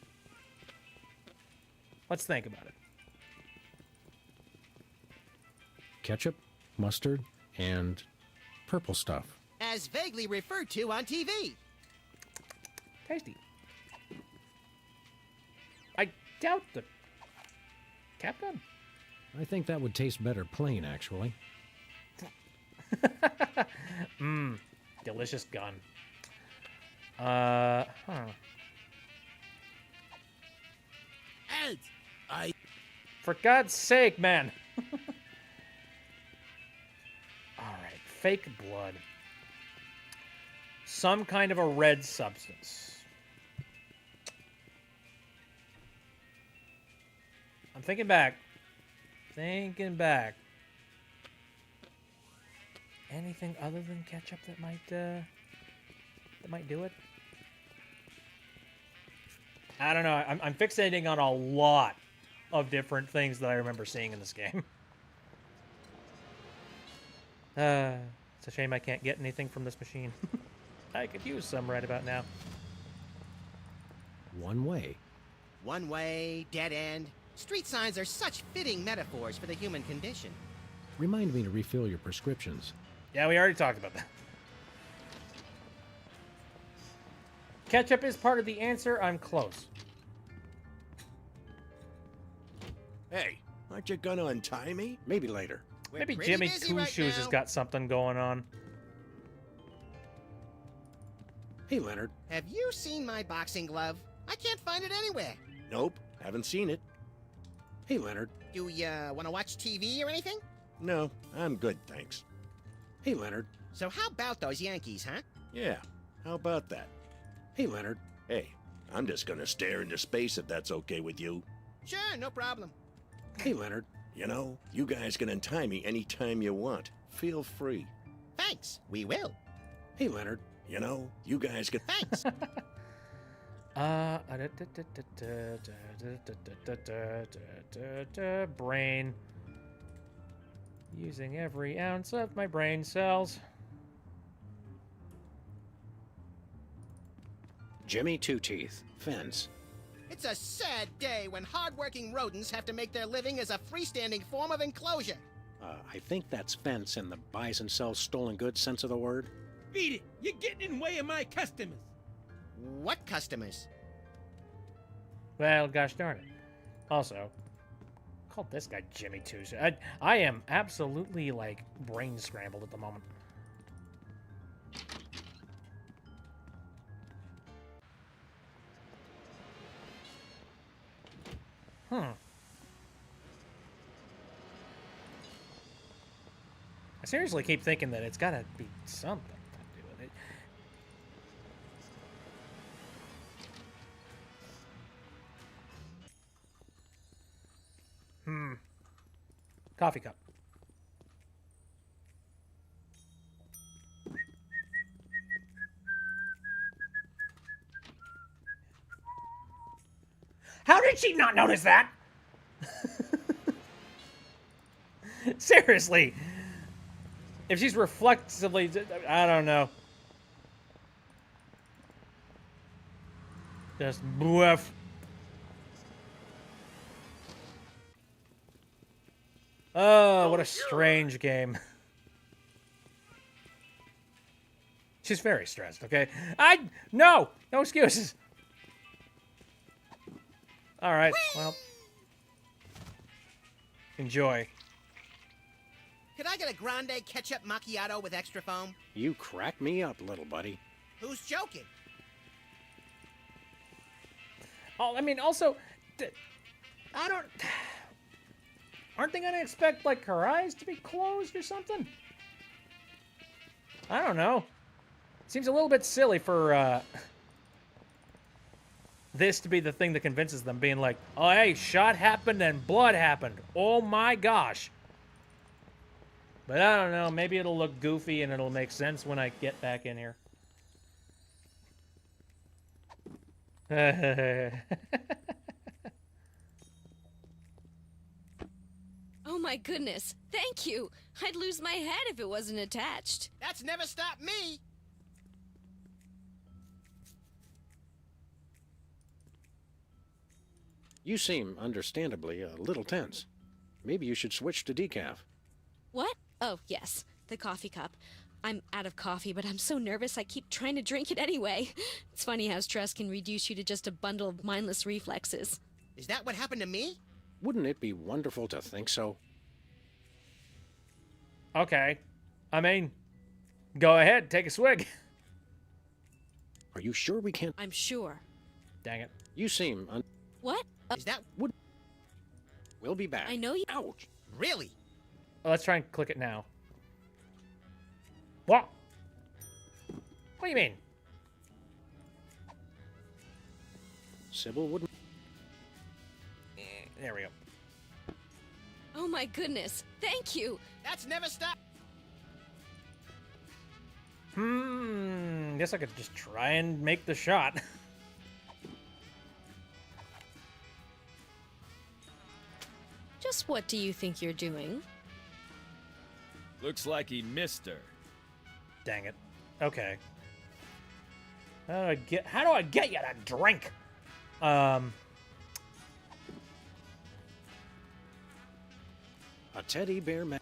Let's think about it. Ketchup, mustard, and purple stuff. As vaguely referred to on TV. Tasty. I doubt the cap gun. I think that would taste better plain, actually. Mmm, delicious gun. Ed, For God's sake, man. Alright, fake blood. Some kind of a red substance. I'm thinking back. Anything other than ketchup that might do it? I don't know. I'm fixating on a lot of different things that I remember seeing in this game. It's a shame I can't get anything from this machine. I could use some right about now. One way. One way, dead end. Street signs are such fitting metaphors for the human condition. Remind me to refill your prescriptions. Yeah, we already talked about that. Ketchup is part of the answer. I'm close. Hey, aren't you gonna untie me? Maybe later. Maybe pretty Jimmy busy Two right Shoes now. has got something going on. Hey, Leonard. Have you seen my boxing glove? I can't find it anywhere. Nope, haven't seen it. Hey, Leonard. Do you want to watch TV or anything? No, I'm good, thanks. Hey, Leonard. So how about those Yankees, huh? Yeah, how about that? Hey, Leonard. Hey, I'm just gonna stare into space if that's okay with you. Sure, no problem. Hey, Leonard. You know, you guys can untie me anytime you want. Feel free. Thanks, we will. Hey, Leonard. You know, you guys can... Thanks. Brain. Using every ounce of my brain cells. Jimmy Two Teeth. Fence. It's a sad day when hardworking rodents have to make their living as a freestanding form of enclosure. I think that's fence in the buys and sells stolen goods sense of the word. beat it. You're getting in the way of my customers. What customers? Well, gosh darn it. Also, called this guy Jimmy Two Shoes. I am absolutely, like, brain scrambled at the moment. I seriously keep thinking that it's gotta be something to do with it. Coffee cup. How did she not notice that? Seriously. If she's reflexively... I don't know. Just bluff. Oh, what a strange game. She's very stressed, okay? No excuses. All right, well. Enjoy. Could I get a grande ketchup macchiato with extra foam? You crack me up, little buddy. Who's joking? Oh, I mean, also, aren't they gonna expect, like, her eyes to be closed or something? I don't know. Seems a little bit silly for, this to be the thing that convinces them, being like, oh, hey, shot happened and blood happened. Oh my gosh. But I don't know, maybe it'll look goofy and it'll make sense when I get back in here. Oh my goodness, thank you. I'd lose my head if it wasn't attached. That's never stopped me. You seem, understandably, a little tense. Maybe you should switch to decaf. What? Oh, yes, the coffee cup. I'm out of coffee, but I'm so nervous I keep trying to drink it anyway. It's funny how stress can reduce you to just a bundle of mindless reflexes. Is that what happened to me? Wouldn't it be wonderful to think so? Okay. I mean, go ahead, take a swig. Are you sure we can't? I'm sure. Dang it. You seem What? Is that We'll be back. I know you. Ouch. really? Well, let's try and click it now. What? What do you mean? Sybil wouldn't. There we go. Oh my goodness. Thank you. That's never stopped. Guess I could just try and make the shot. Just what do you think you're doing? Looks like he missed her. Dang it. Okay. How do I get you to drink? A teddy bear man.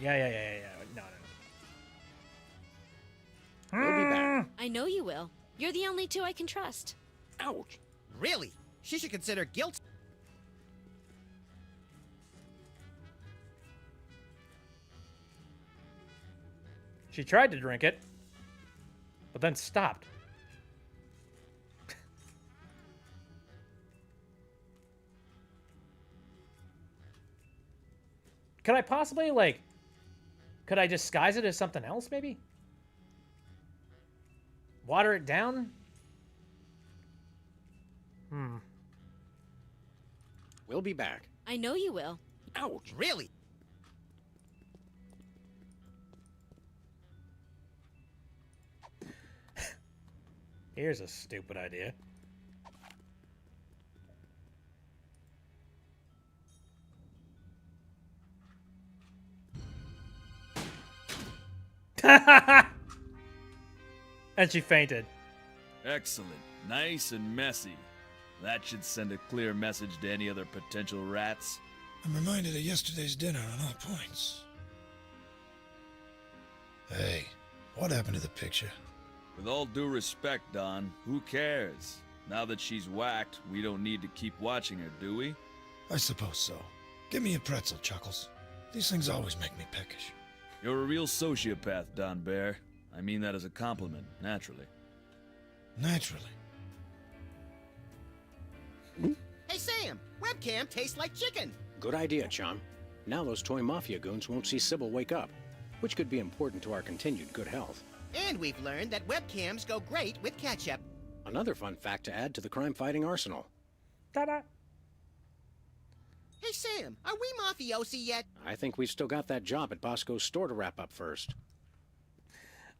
Yeah. No. We'll be back. I know you will. You're the only two I can trust. Ouch. Really? She should consider guilt. She tried to drink it, but then stopped. Could I possibly, like, could I disguise it as something else, maybe? Water it down? We'll be back. I know you will. Ouch. Really? Here's a stupid idea. And she fainted. Excellent. Nice and messy. That should send a clear message to any other potential rats. I'm reminded of yesterday's dinner on all points. Hey, what happened to the picture? With all due respect, Don, who cares? Now that she's whacked, we don't need to keep watching her, do we? I suppose so. Give me a pretzel, Chuckles. These things always make me peckish. You're a real sociopath, Don Bear. I mean that as a compliment, naturally. Naturally. Hey, Sam, webcam tastes like chicken. Good idea, chum. Now those toy mafia goons won't see Sybil wake up, which could be important to our continued good health. And we've learned that webcams go great with ketchup. Another fun fact to add to the crime-fighting arsenal. Ta-da! Hey, Sam, are we mafiosi yet? I think we've still got that job at Bosco's store to wrap up first.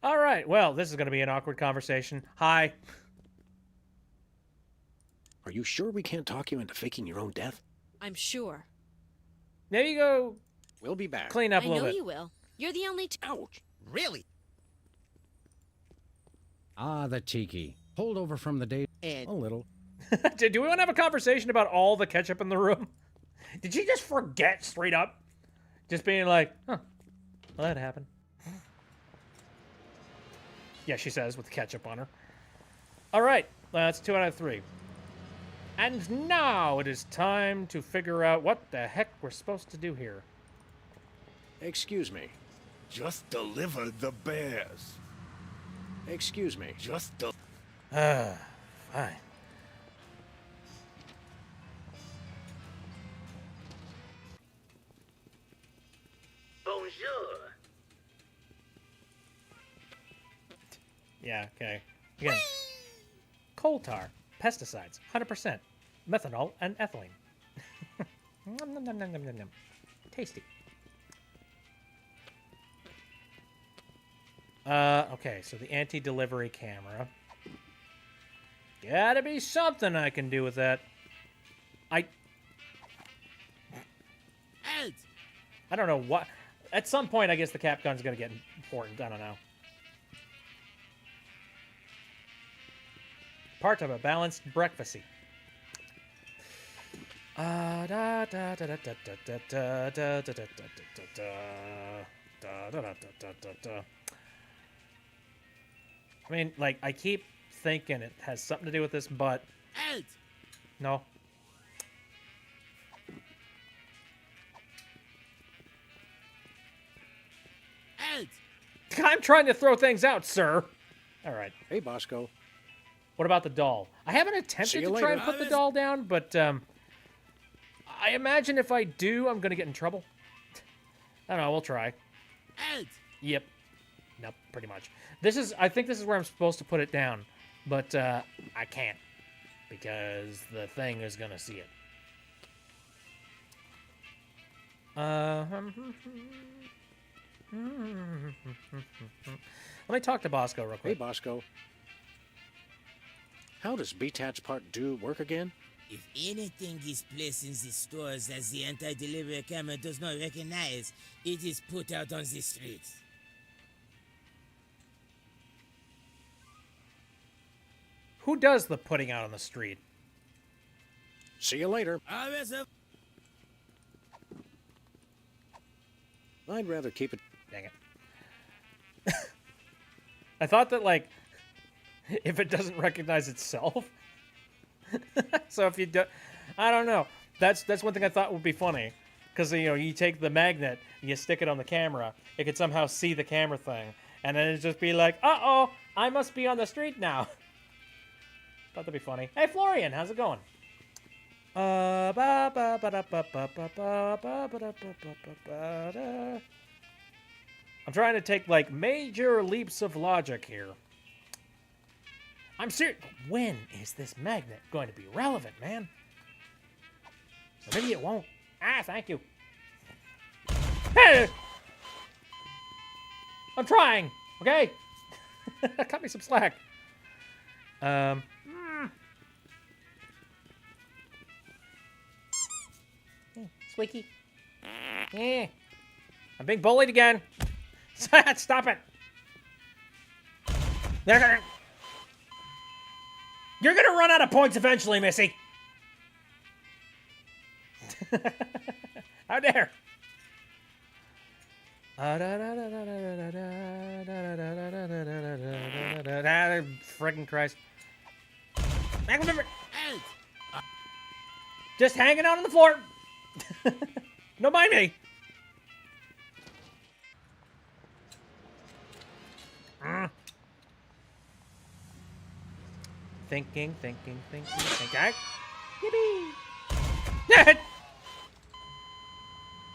All right, well, this is going to be an awkward conversation. Hi. Are you sure we can't talk you into faking your own death? I'm sure. There you go. We'll be back. Clean up a I little know bit. you will. You're the only two. Ouch. Really? Ah, the tiki. Holdover from the day. And a little. Do we want to have a conversation about all the ketchup in the room? Did she just forget straight up? Just being like, huh, well, that happened. Yeah, she says, with ketchup on her. All right, that's 2 out of 3. And now it is time to figure out what the heck we're supposed to do here. Excuse me. Just deliver the bears. Excuse me. Just Fine. Bonjour. Yeah, okay. Again, coal tar, pesticides, 100%, methanol, and ethylene. Nom, nom, nom, nom, nom, nom, nom. Tasty. Okay, so the anti-delivery camera. Gotta be something I can do with that. I don't know what... At some point, I guess the cap gun's gonna get important. I don't know. Part of a balanced breakfasty. I mean, like, I keep thinking it has something to do with this, but... No. I'm trying to throw things out, sir. All right. Hey, Bosco. What about the doll? I haven't See attempted you to try later. and put the doll down, but I imagine if I do, I'm going to get in trouble. I don't know. We'll try. Yep. Nope, pretty much. I think this is where I'm supposed to put it down, but I can't because the thing is going to see it. Let me talk to Bosco real quick. Hey, Bosco. How does BTAT's Part 2 work again? If anything is placed in the stores that the anti-delivery camera does not recognize, it is put out on the streets. Who does the putting out on the street? See you later. I'd rather keep it. Dang it. I thought that, like, if it doesn't recognize itself. So if you do, I don't know. That's one thing I thought would be funny. Because, you know, you take the magnet, you stick it on the camera, it could somehow see the camera thing. And then it'd just be like, uh-oh, I must be on the street now. Thought that'd be funny. Hey, Florian, how's it going? I'm trying to take, like, major leaps of logic here. I'm serious. When is this magnet going to be relevant, man? Or maybe it won't. Ah, thank you. Hey! I'm trying, okay? Cut me some slack. Squeaky. Yeah. I'm being bullied again. Stop it. You're gonna run out of points eventually, Missy. How dare. Friggin' Christ. Just hanging out on the floor. Don't mind me. Thinking. Yippee!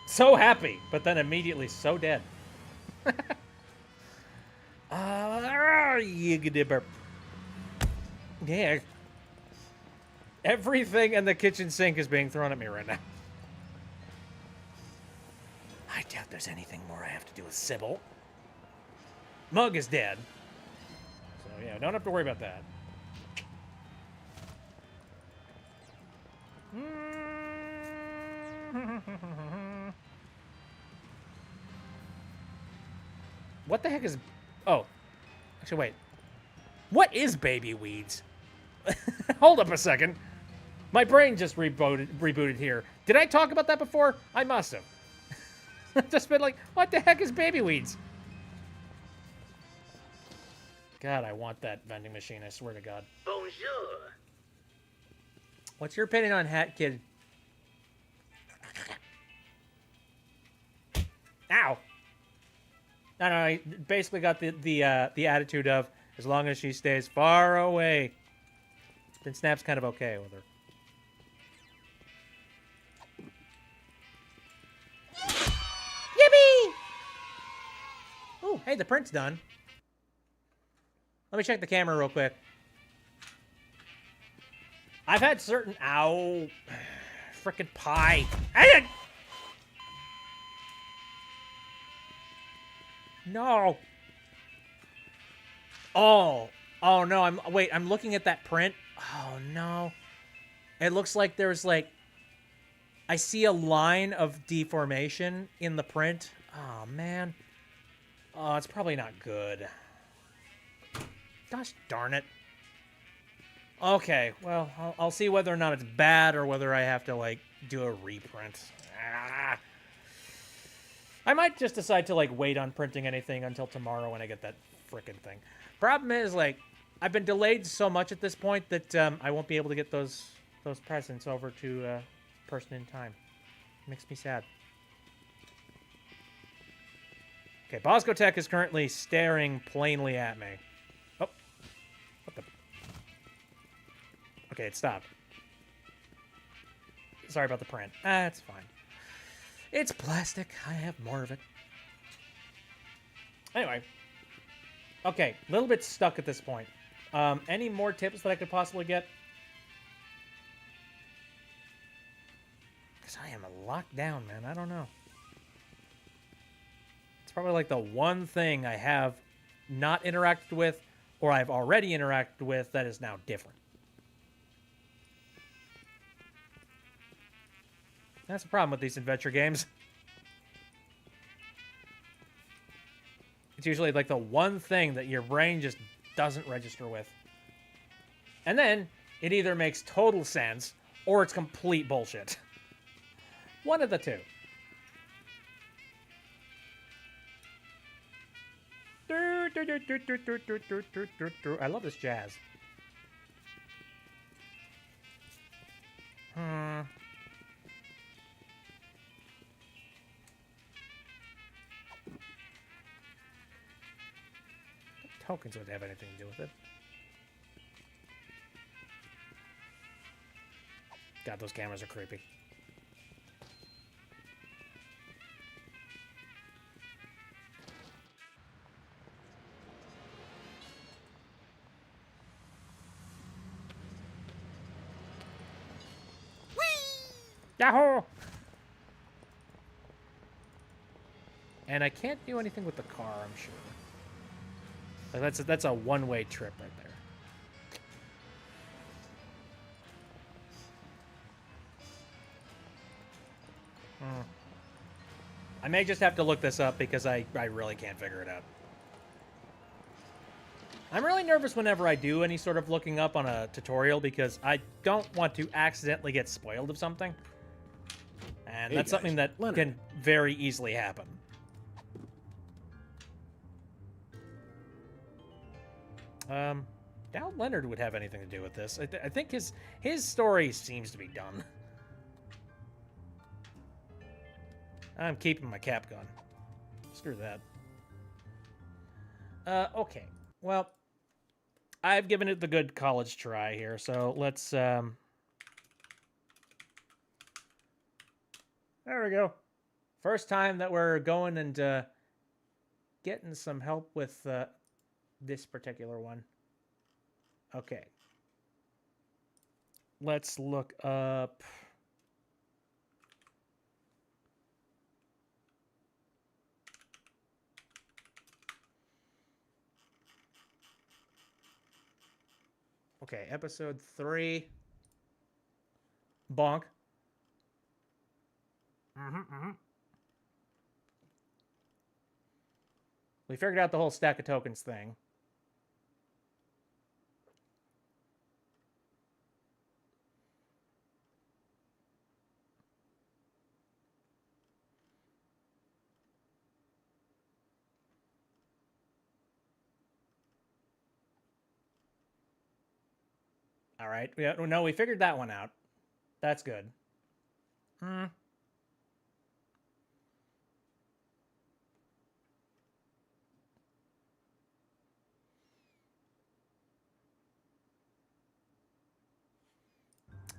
So happy, but then immediately so dead. Yeah. Everything in the kitchen sink is being thrown at me right now. I doubt there's anything more I have to do with Sybil. Mug is dead. So, yeah, don't have to worry about that. What the heck is... Oh. Actually, wait. What is baby weeds? Hold up a second. My brain just rebooted here. Did I talk about that before? I must have. Just been like, what the heck is baby weeds? God, I want that vending machine, I swear to God. Bonjour. What's your opinion on Hat Kid? Ow! I don't know, I basically got the attitude of, as long as she stays far away, then Snap's kind of okay with her. Yippee! Oh, hey, the print's done. Let me check the camera real quick. I've had certain... Ow. Frickin' pie. No. Oh. Oh, no. I'm looking at that print. Oh, no. It looks like there's, like... I see a line of deformation in the print. Oh, man. Oh, it's probably not good. Gosh darn it. Okay, well, I'll see whether or not it's bad or whether I have to, like, do a reprint. Ah. I might just decide to, like, wait on printing anything until tomorrow when I get that frickin' thing. Problem is, like, I've been delayed so much at this point that I won't be able to get those presents over to person in time. Makes me sad. Okay, Bosco Tech is currently staring plainly at me. Oh. What the? Okay, it stopped. Sorry about the print. It's fine. It's plastic. I have more of it. Anyway. Okay, a little bit stuck at this point. Any more tips that I could possibly get? Because I am locked down, man. I don't know. It's probably like the one thing I have not interacted with or I've already interacted with that is now different. That's the problem with these adventure games. It's usually like the one thing that your brain just doesn't register with. And then it either makes total sense or it's complete bullshit. One of the two. I love this jazz. Tokens would have anything to do with it. God, those cameras are creepy. Yahoo! And I can't do anything with the car, I'm sure. Like that's a one-way trip right there. I may just have to look this up because I really can't figure it out. I'm really nervous whenever I do any sort of looking up on a tutorial because I don't want to accidentally get spoiled of something. And Hey that's guys, something that Leonard. can very easily happen. Doubt Leonard would have anything to do with this. I think his story seems to be done. I'm keeping my cap gun. Screw that. Okay. Well, I've given it the good college try here, so let's, There we go. First time that we're going and, getting some help with, this particular one. Okay. Let's look up... Okay, episode 3. Bonk. We figured out the whole stack of tokens thing. All right. No, we figured that one out. That's good.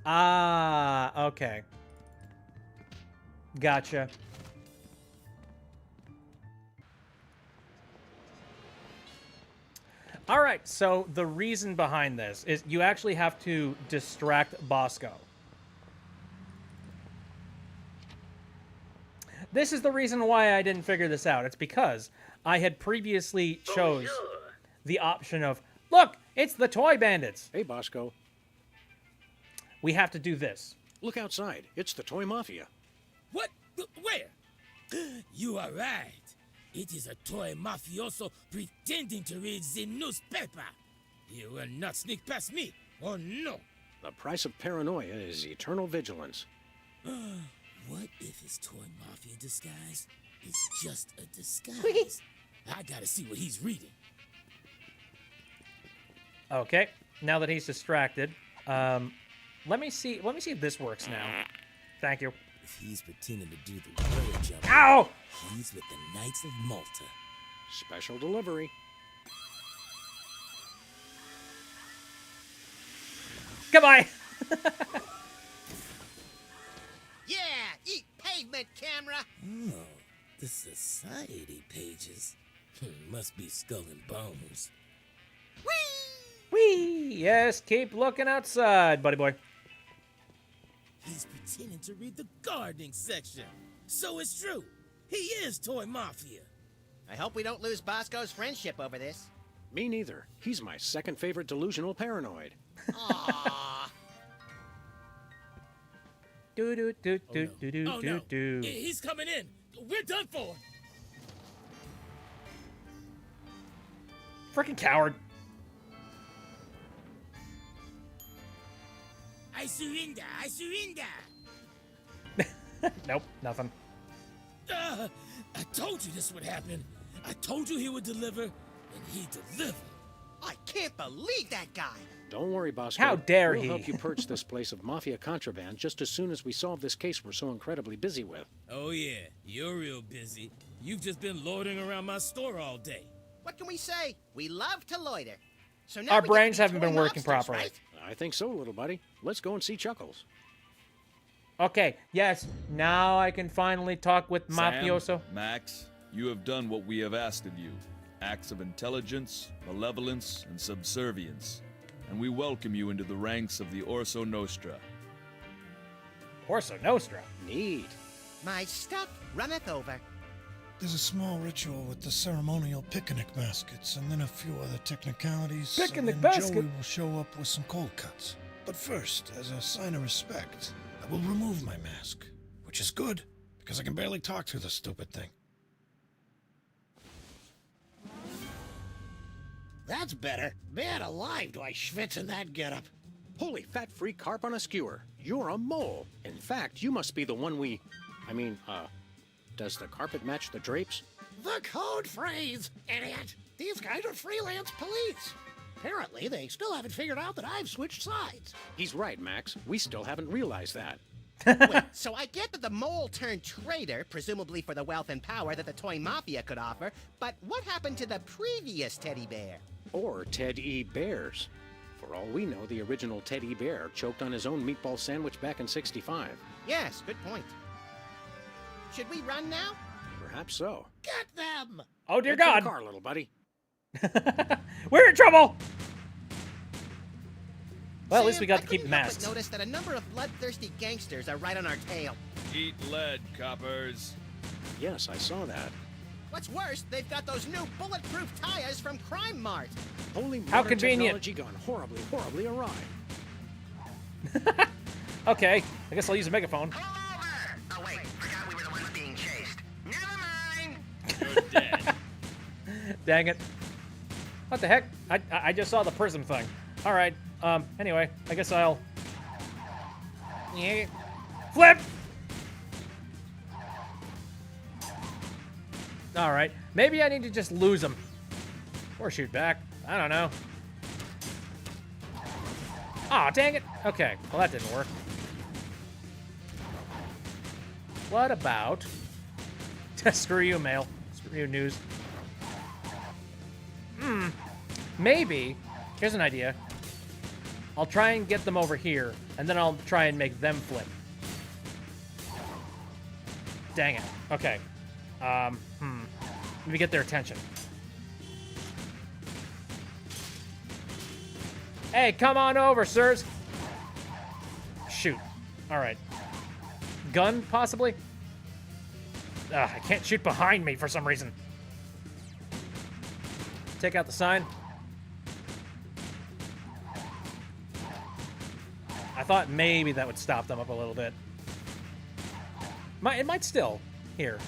Ah, okay. Gotcha. All right, so the reason behind this is you actually have to distract Bosco. This is the reason why I didn't figure this out. It's because I had previously chose the option of, look, it's the Toy Bandits. Hey, Bosco. We have to do this. Look outside. It's the Toy Mafia. What? Where? You are right. It is a toy mafioso pretending to read the newspaper. You will not sneak past me, oh no. The price of paranoia is eternal vigilance. What if his toy mafia disguise is just a disguise? I gotta see what he's reading. Okay, now that he's distracted, let me see if this works now. Thank you. If he's pretending to do the word jump, Ow! he's with the Knights of Malta. Special delivery. Goodbye. Yeah, eat pavement, camera. Oh, the society pages. Must be Skull and Bones. Whee! Yes, keep looking outside, buddy boy. He's pretending to read the gardening section. So it's true. He is Toy Mafia. I hope we don't lose Bosco's friendship over this. Me neither. He's my second favorite delusional paranoid. Aww. Do do do do do do Oh do no, do. he's coming in. We're done for. Freaking coward. I surrender. I surrender. Nope, nothing. I told you this would happen. I told you he would deliver, and he delivered. I can't believe that guy. Don't worry, Bosco. How dare we'll he? help you purge this place of mafia contraband just as soon as we solve this case we're so incredibly busy with. Oh yeah, you're real busy. You've just been loitering around my store all day. What can we say? We love to loiter. So now Our we get to brains be haven't toy been working mobsters, properly. right? I think so, little buddy. Let's go and see Chuckles. Okay, yes, now I can finally talk with Mafioso. Sam, Max, you have done what we have asked of you. Acts of intelligence, malevolence, and subservience. And we welcome you into the ranks of the Orso Nostra. Orso Nostra? Neat. My stuff runneth over. There's a small ritual with the ceremonial picnic baskets, and then a few other technicalities. Picnic and then basket? Joey will show up with some cold cuts. But first, as a sign of respect, I will remove my mask. Which is good, because I can barely talk through the stupid thing. That's better. Man alive, do I schwitz in that getup. Holy fat-free carp on a skewer. You're a mole. In fact, you must be the one we... does the carpet match the drapes? The code phrase, idiot. These guys are freelance police. Apparently, they still haven't figured out that I've switched sides. He's right, Max. We still haven't realized that. Wait, so I get that the mole turned traitor, presumably for the wealth and power that the toy mafia could offer, but what happened to the previous teddy bear? Or Ted E. Bears. For all we know, the original Ted E. Bear choked on his own meatball sandwich back in '65. Yes, good point. Should we run now? Perhaps so. Get them! Oh dear Get to the God! car, little buddy. We're in trouble! Well, at least Sam, we got I to keep couldn't the help but masks. notice that a number of bloodthirsty gangsters are right on our tail. Eat lead, coppers. Yes, I saw that. What's worse, they've got those new bulletproof tires from Crime Mart. Holy modern How convenient. technology gone horribly, horribly awry. Okay, I guess I'll use a megaphone. Oh wait, forgot we were the ones being chased. Never mind. You're dead. Dang it. What the heck? I just saw the prism thing. Alright, anyway, I guess I'll... Yeah. Flip! Alright, maybe I need to just lose him. Or shoot back. I don't know. Aw, dang it. Okay, well that didn't work. What about... Screw you, mail. Screw you, news. Maybe, here's an idea. I'll try and get them over here, and then I'll try and make them flip. Dang it. Okay. Let me get their attention. Hey, come on over, sirs. Shoot. All right. Gun, possibly? I can't shoot behind me for some reason. Take out the sign. I thought maybe that would stop them up a little bit. It might still. Here.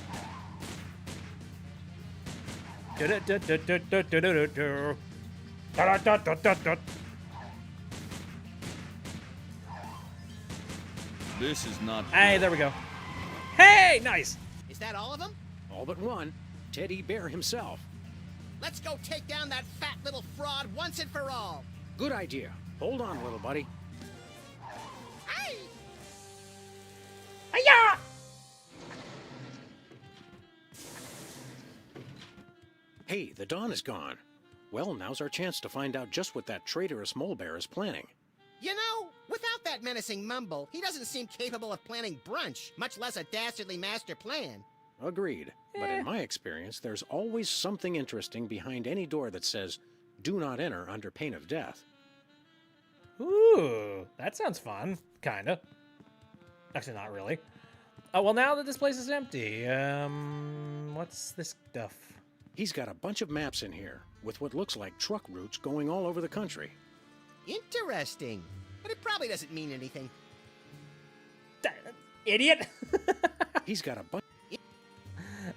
This is not Hey, good. there we go. Hey, nice. Is that all of them? All but one. Ted E. Bear himself. Let's go take down that fat little fraud once and for all. Good idea. Hold on, little buddy. Hey! Hi-ya! Hey, the dawn is gone. Well, now's our chance to find out just what that traitorous mole bear is planning. You know, without that menacing mumble, he doesn't seem capable of planning brunch, much less a dastardly master plan. Agreed. But in my experience, there's always something interesting behind any door that says, "Do not enter under pain of death." Ooh, that sounds fun. Kinda. Actually, not really. Oh, well, now that this place is empty, what's this stuff? He's got a bunch of maps in here, with what looks like truck routes going all over the country. Interesting. But it probably doesn't mean anything. Idiot! He's got a bunch.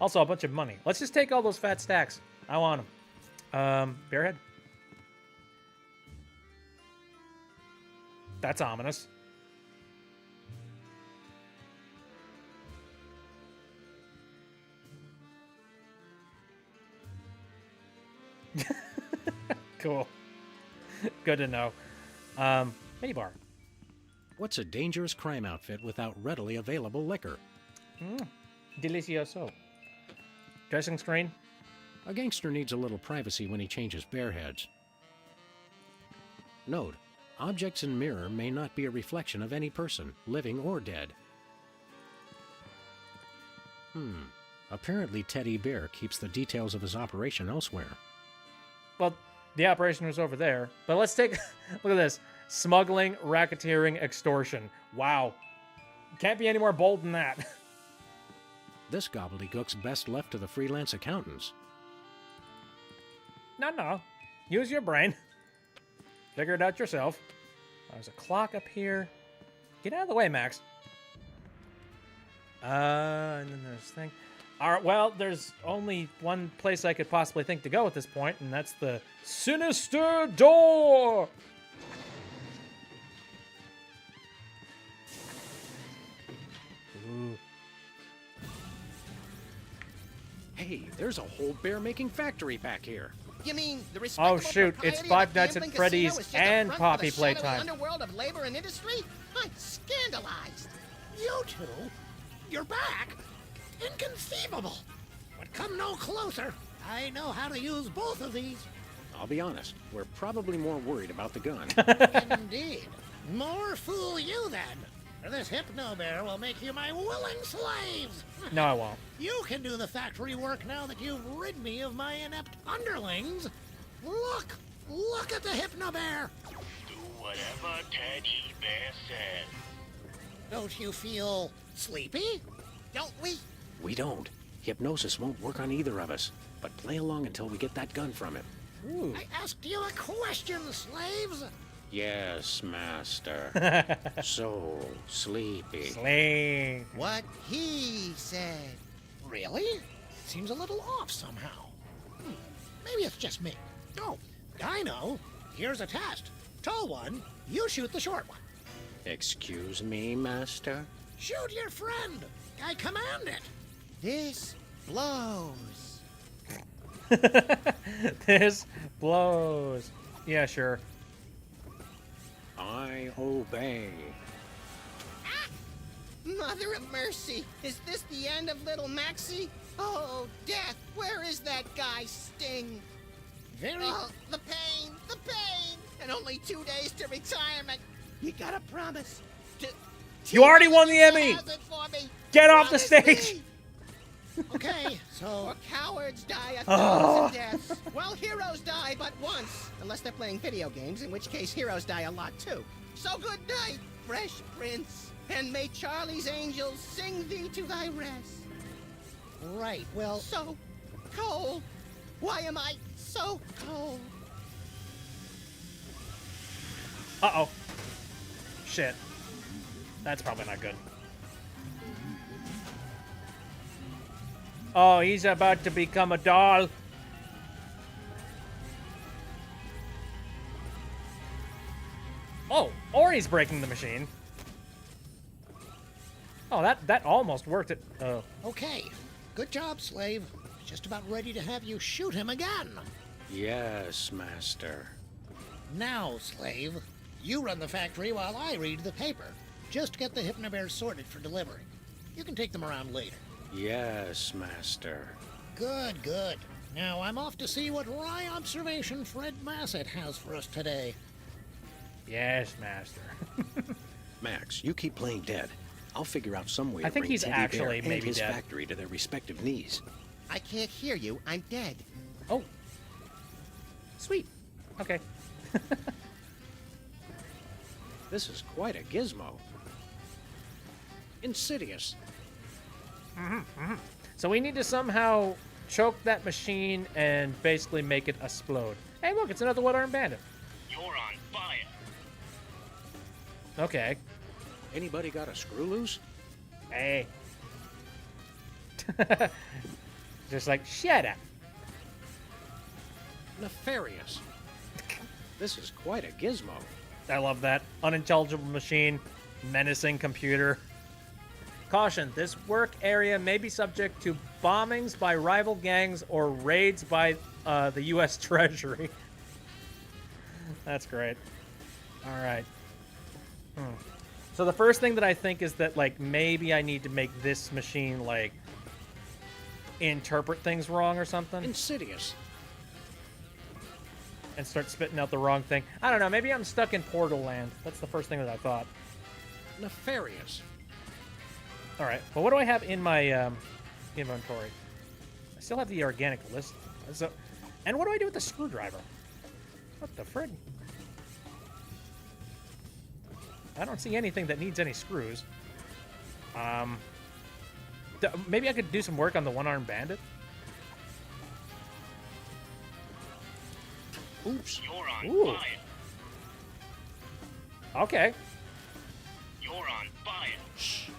Also, a bunch of money. Let's just take all those fat stacks. I want them. Bearhead. That's ominous. Cool. Good to know. Minibar. What's a dangerous crime outfit without readily available liquor? Delicioso. Dressing screen. A gangster needs a little privacy when he changes bear heads. Note, objects in mirror may not be a reflection of any person, living or dead. Apparently Teddy Bear keeps the details of his operation elsewhere. Well, the operation was over there. But let's take... Look at this. Smuggling, racketeering, extortion. Wow. Can't be any more bold than that. This gobbledygook's best left to the freelance accountants. No. Use your brain. Figure it out yourself. There's a clock up here. Get out of the way, Max. And then there's thing. All right, well, there's only one place I could possibly think to go at this point, and that's the Sinister Door! Ooh. Hey, there's a whole bear-making factory back here. You mean the respectable Oh shoot, it's propriety Five of a Nights gambling at Freddy's casino is just a and front Poppy for the shadowy Playtime. underworld of labor and industry? I'm scandalized. You two? You're back? Inconceivable. But come no closer. I know how to use both of these. I'll be honest, we're probably more worried about the gun. Indeed. More fool you then. For this Hypno Bear will make you my willing slaves. No, I won't. You can do the factory work now that you've rid me of my inept underlings. Look at the Hypno Bear. Do whatever Teddy Bear says. Don't you feel sleepy? Don't we? We don't. Hypnosis won't work on either of us. But play along until we get that gun from him. Ooh. I asked you a question, slaves. Yes, master. So sleepy. Sleep. What he said. Really? Seems a little off somehow. Maybe it's just me. Oh, I know. Here's a test. Tall one, you shoot the short one. Excuse me, master? Shoot your friend. I command it. This blows. This blows. Yeah, sure. I obey. Mother of mercy! Is this the end of little Maxie? Oh, death! Where is that guy Sting? Oh, the pain! The pain! And only 2 days to retirement! You gotta promise to... You already won the Emmy! Get off the stage! Okay, so... For cowards die 1,000 deaths, while heroes die but once. Unless they're playing video games, in which case heroes die a lot too. So good night, Fresh Prince, and may Charlie's angels sing thee to thy rest. Right, well... So cold. Why am I so cold? Uh-oh. Shit. That's probably not good. Oh, he's about to become a doll. Oh, or he's breaking the machine. Oh, that almost worked it. Oh. Okay, good job, slave. Just about ready to have you shoot him again. Yes, master. Now, slave, you run the factory while I read the paper. Just get the Hypnobears sorted for delivery. You can take them around later. Yes, master. Good, good. Now I'm off to see what wry observation Fred Massett has for us today. Yes, Master. Max, you keep playing dead. I'll figure out some way I to think bring he's Teddy actually Bear maybe and his dead. factory to their respective knees. I can't hear you. I'm dead. Oh. Sweet. Okay. This is quite a gizmo. Insidious. So we need to somehow choke that machine and basically make it explode. Hey, look, it's another one-armed bandit. You're on fire. Okay. Anybody got a screw loose? Hey. Just like, shut up. Nefarious. This is quite a gizmo. I love that. Unintelligible machine, menacing computer. Caution, this work area may be subject to bombings by rival gangs or raids by the U.S. Treasury. That's great. All right. So the first thing that I think is that, like, maybe I need to make this machine, like, interpret things wrong or something. Insidious. And start spitting out the wrong thing. I don't know. Maybe I'm stuck in Portal Land. That's the first thing that I thought. Nefarious. All right. Well, what do I have in my inventory? I still have the organic list. So, and what do I do with the screwdriver? What the frig? I don't see anything that needs any screws. Maybe I could do some work on the one-armed bandit. Oops. You're on Ooh. fire. Okay. You're on fire. Shh.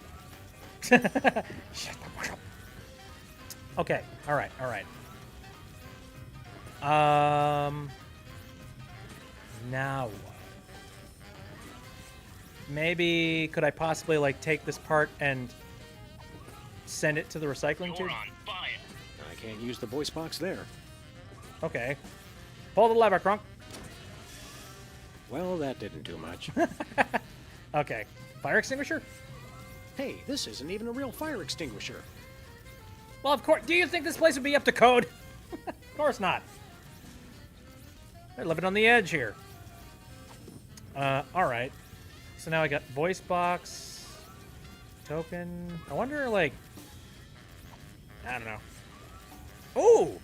Shut the fuck up. Okay. All right. All right. Now what? Maybe could I possibly like take this part and send it to the recycling You're tube? on fire. I can't use the voice box there. Okay. Pull the lever, Crunk. Well, that didn't do much. Okay. Fire extinguisher? Hey, this isn't even a real fire extinguisher. Well, of course. Do you think this place would be up to code? Of course not. They're living on the edge here. All right. So now I got voice box, token. I wonder, like, I don't know. Ooh!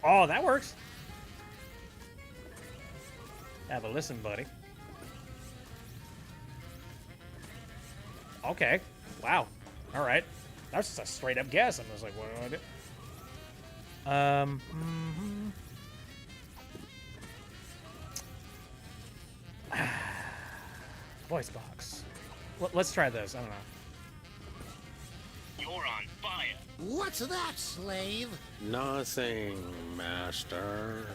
Oh, that works. Have a listen, buddy. Okay. Wow. All right. That's just a straight up guess. I'm just like, what do I do? Voice box. Let's try this. I don't know. You're on fire. What's that, slave? Nothing, master.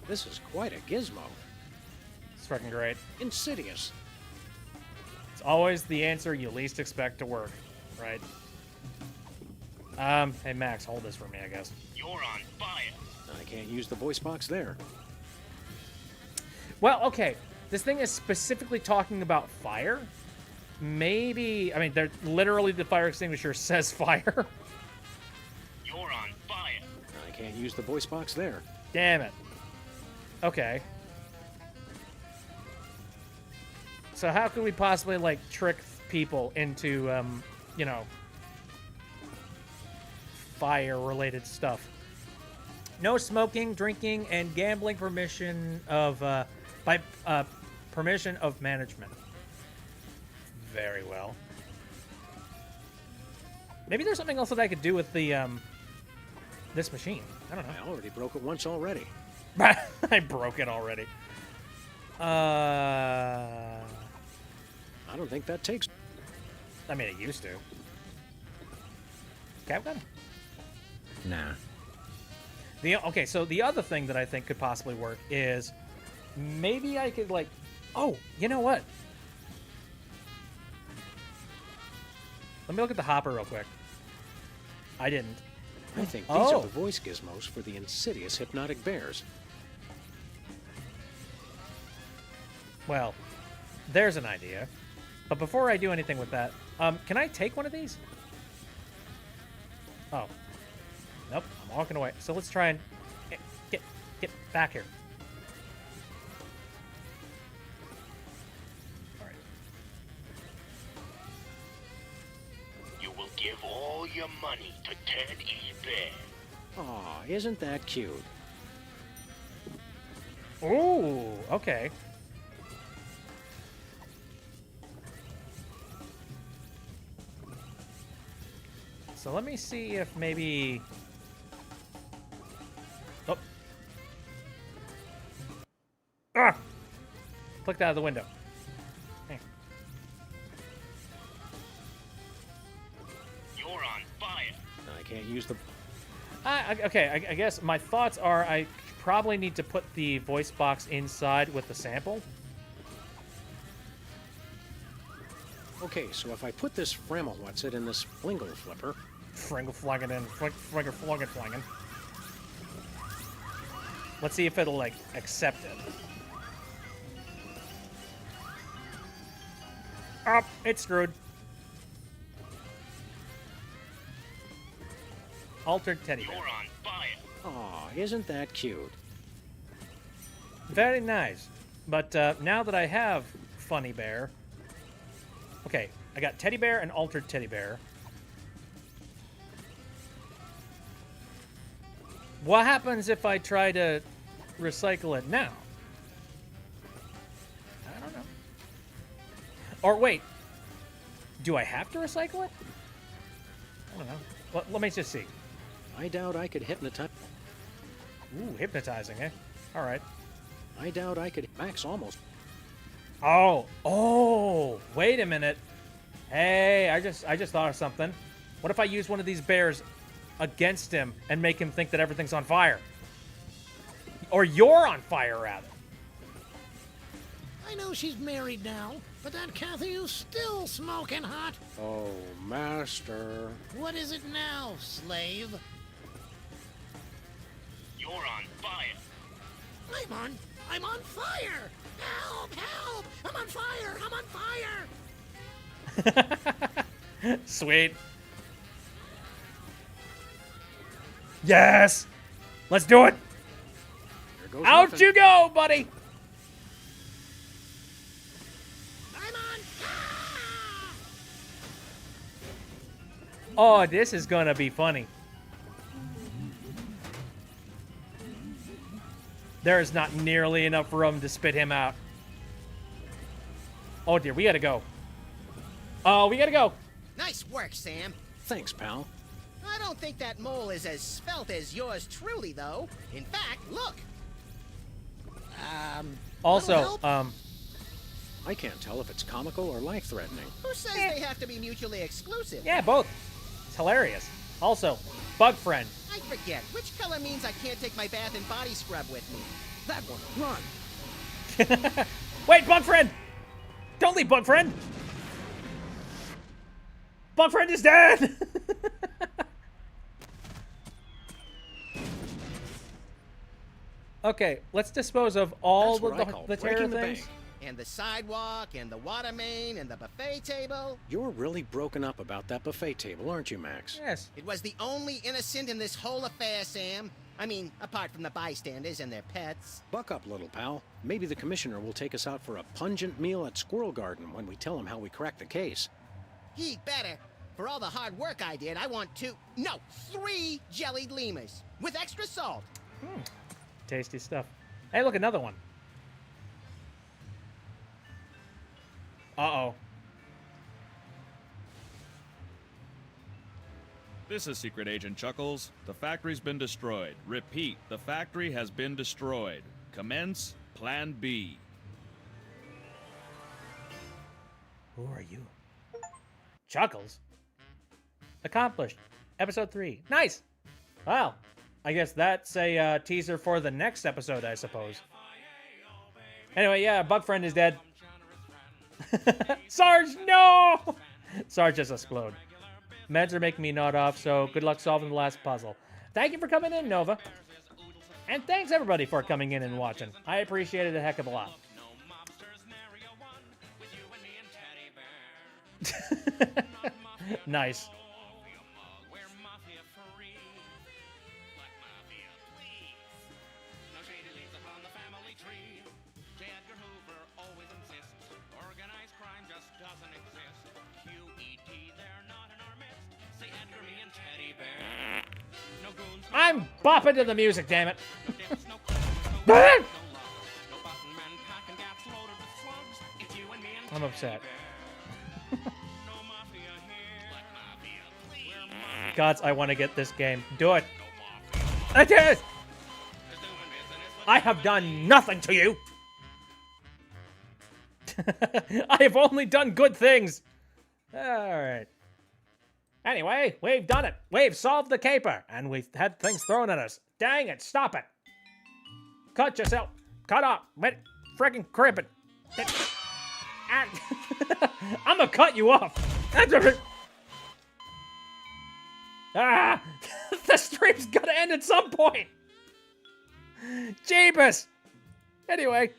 This is quite a gizmo. It's fucking great. Insidious. It's always the answer you least expect to work, right? Hey Max, hold this for me, I guess. You're on fire. I can't use the voice box there. Well, okay. This thing is specifically talking about fire. Maybe, I mean, they're literally the fire extinguisher says fire. You're on fire. I can't use the voice box there. Damn it. Okay. So how could we possibly, like, trick people into, you know, fire-related stuff? No smoking, drinking, and gambling permission of, by permission of management. Very well. Maybe there's something else that I could do with the, this machine. I don't know. I already broke it once already. I broke it already. I don't think that takes... I mean, it used to. Capgun? Nah. Okay, so the other thing that I think could possibly work is maybe I could, like... Oh, you know what? Let me look at the hopper real quick. I didn't. I think these are the voice gizmos for the insidious hypnotic bears. Well, there's an idea. But before I do anything with that, can I take one of these? Oh. Nope, I'm walking away. So let's try and get back here. All right. You will give all your money to Ted E. Bear. Aw, isn't that cute? Ooh, okay. So let me see if maybe... Oh. Ah! Clicked out of the window. Hey. You're on fire. I can't use the... Okay, I guess my thoughts are I probably need to put the voice box inside with the sample. Okay, so if I put this Frammelwhat's-it in this Flingle flipper... Fringle flinging in, flinger flinging. Let's see if it'll, like, accept it. Oh, it's screwed. Altered teddy bear. You're on fire. Aw, isn't that cute? Very nice. But now that I have Funny Bear... Okay, I got teddy bear and altered teddy bear. What happens if I try to recycle it now? I don't know. Or wait, do I have to recycle it? I don't know. Let me just see. I doubt I could hypnotize... Ooh, hypnotizing, eh? All right. I doubt I could... Max almost... Oh, wait a minute. Hey, I just thought of something. What if I use one of these bears against him and make him think that everything's on fire? Or you're on fire, rather. I know she's married now, but that Kathy is still smoking hot. Oh, master. What is it now, slave? You're on fire. I'm on fire! Help! Help! I'm on fire! I'm on fire! Sweet. Yes! Let's do it! There goes Out nothing. you go, buddy! I'm on fire! Oh, this is gonna be funny. There is not nearly enough room to spit him out. Oh dear, we gotta go. Oh, we gotta go. Nice work, Sam. Thanks, pal. I don't think that mole is as svelte as yours truly, though. In fact, look. Also, I can't tell if it's comical or life-threatening. Who says they have to be mutually exclusive? yeah, both. It's hilarious. Also, bug friend. I forget. Which color means I can't take my bath and body scrub with me? That one, run. Wait, bug friend! Don't leave bug friend! Bug friend is dead! Okay, let's dispose of all That's what I call the terror breaking the things. bank. And the sidewalk, and the water main, and the buffet table. You're really broken up about that buffet table, aren't you, Max? Yes. It was the only innocent in this whole affair, Sam. I mean, apart from the bystanders and their pets. Buck up, little pal. Maybe the commissioner will take us out for a pungent meal at Squirrel Garden when we tell him how we cracked the case. He better. For all the hard work I did, I want 3 jellied lemurs. With extra salt. Tasty stuff. Hey, look, another one. Uh-oh. This is Secret Agent Chuckles. The factory's been destroyed. Repeat, the factory has been destroyed. Commence Plan B. Who are you? Chuckles? Accomplished. Episode 3. Nice! Wow. I guess that's a teaser for the next episode, I suppose. Anyway, yeah, Bug Friend is dead. Sarge, no! Sarge just explode. Meds are making me nod off, so good luck solving the last puzzle. Thank you for coming in, Nova. And thanks, everybody, for coming in and watching. I appreciate it a heck of a lot. Nice. I'm bopping to the music, damn it. I'm upset. Gods, I want to get this game. Do it. I did it! I have done nothing to you. I have only done good things. All right. Anyway, we've done it. We've solved the caper, and we've had things thrown at us. Dang it, stop it. Cut yourself. Cut off. Wait, freaking crip it. I'm gonna cut you off. Ah, the stream's gonna end at some point. Jeebus. Anyway,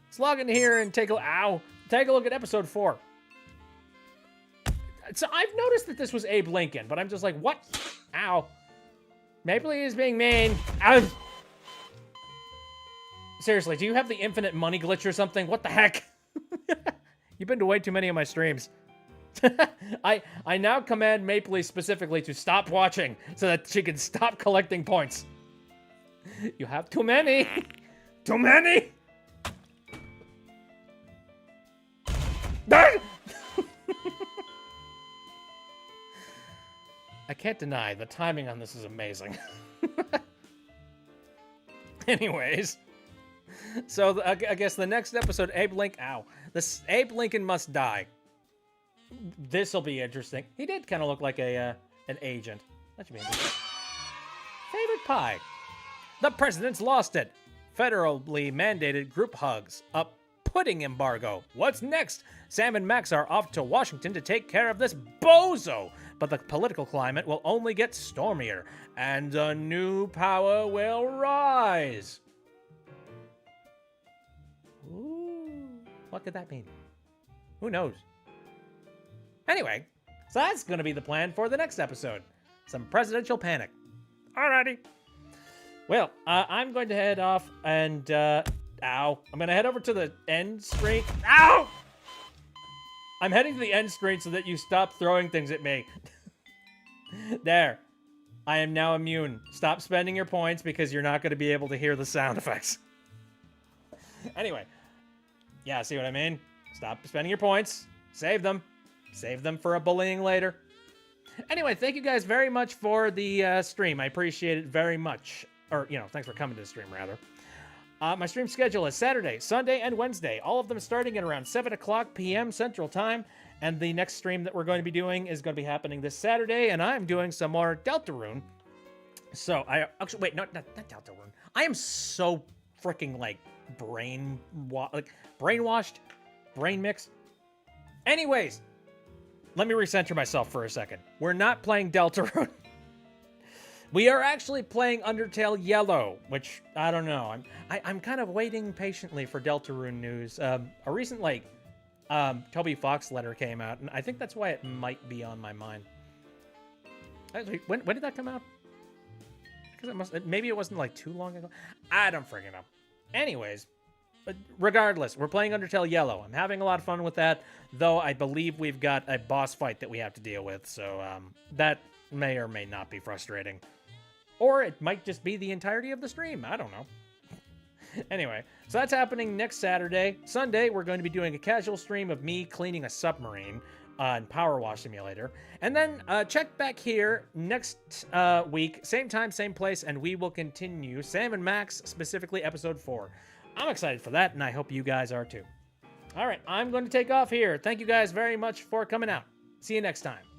let's log in here and take a look at episode 4. So I've noticed that this was Abe Lincoln, but I'm just like, what? Ow. Maple Leaf is being mean. Ow. Seriously, do you have the infinite money glitch or something? What the heck? You've been to way too many of my streams. I now command Maple Leaf specifically to stop watching so that she can stop collecting points. You have too many. Too many. I can't deny the timing on this is amazing. Anyways, so I guess the next episode, Abe Lincoln Must Die. This'll be interesting. He did kind of look like an agent. That should be interesting. Favorite pie. The president's lost it. Federally mandated group hugs. A pudding embargo. What's next? Sam and Max are off to Washington to take care of this bozo. But the political climate will only get stormier, and a new power will rise. Ooh, what could that mean? Who knows? Anyway, so that's going to be the plan for the next episode. Some presidential panic. Alrighty. Well, I'm going to head off and, I'm going to head over to the end screen. Ow! I'm heading to the end screen so that you stop throwing things at me. There. I am now immune. Stop spending your points because you're not going to be able to hear the sound effects. Anyway. Yeah, see what I mean? Stop spending your points. Save them. Save them for a bullying later. Anyway, thank you guys very much for the stream. I appreciate it very much. Or, thanks for coming to the stream, rather. My stream schedule is Saturday, Sunday, and Wednesday. All of them starting at around 7 o'clock p.m. Central Time. And the next stream that we're going to be doing is going to be happening this Saturday. And I'm doing some more Deltarune. So, not Deltarune. I am so freaking, brainwashed. Brain mixed. Anyways. Let me recenter myself for a second. We're not playing Deltarune. We are actually playing Undertale Yellow, which, I don't know. I'm kind of waiting patiently for Deltarune news. A recent, Toby Fox letter came out, and I think that's why it might be on my mind. Actually, when did that come out? Because maybe it wasn't, too long ago. I don't freaking know. Anyways, regardless, we're playing Undertale Yellow. I'm having a lot of fun with that, though I believe we've got a boss fight that we have to deal with, so that may or may not be frustrating. Or it might just be the entirety of the stream. I don't know. Anyway, so that's happening next Saturday. Sunday, we're going to be doing a casual stream of me cleaning a submarine on Power Wash Simulator. And then check back here next week, same time, same place, and we will continue Sam and Max, specifically episode 4. I'm excited for that, and I hope you guys are too. All right, I'm going to take off here. Thank you guys very much for coming out. See you next time.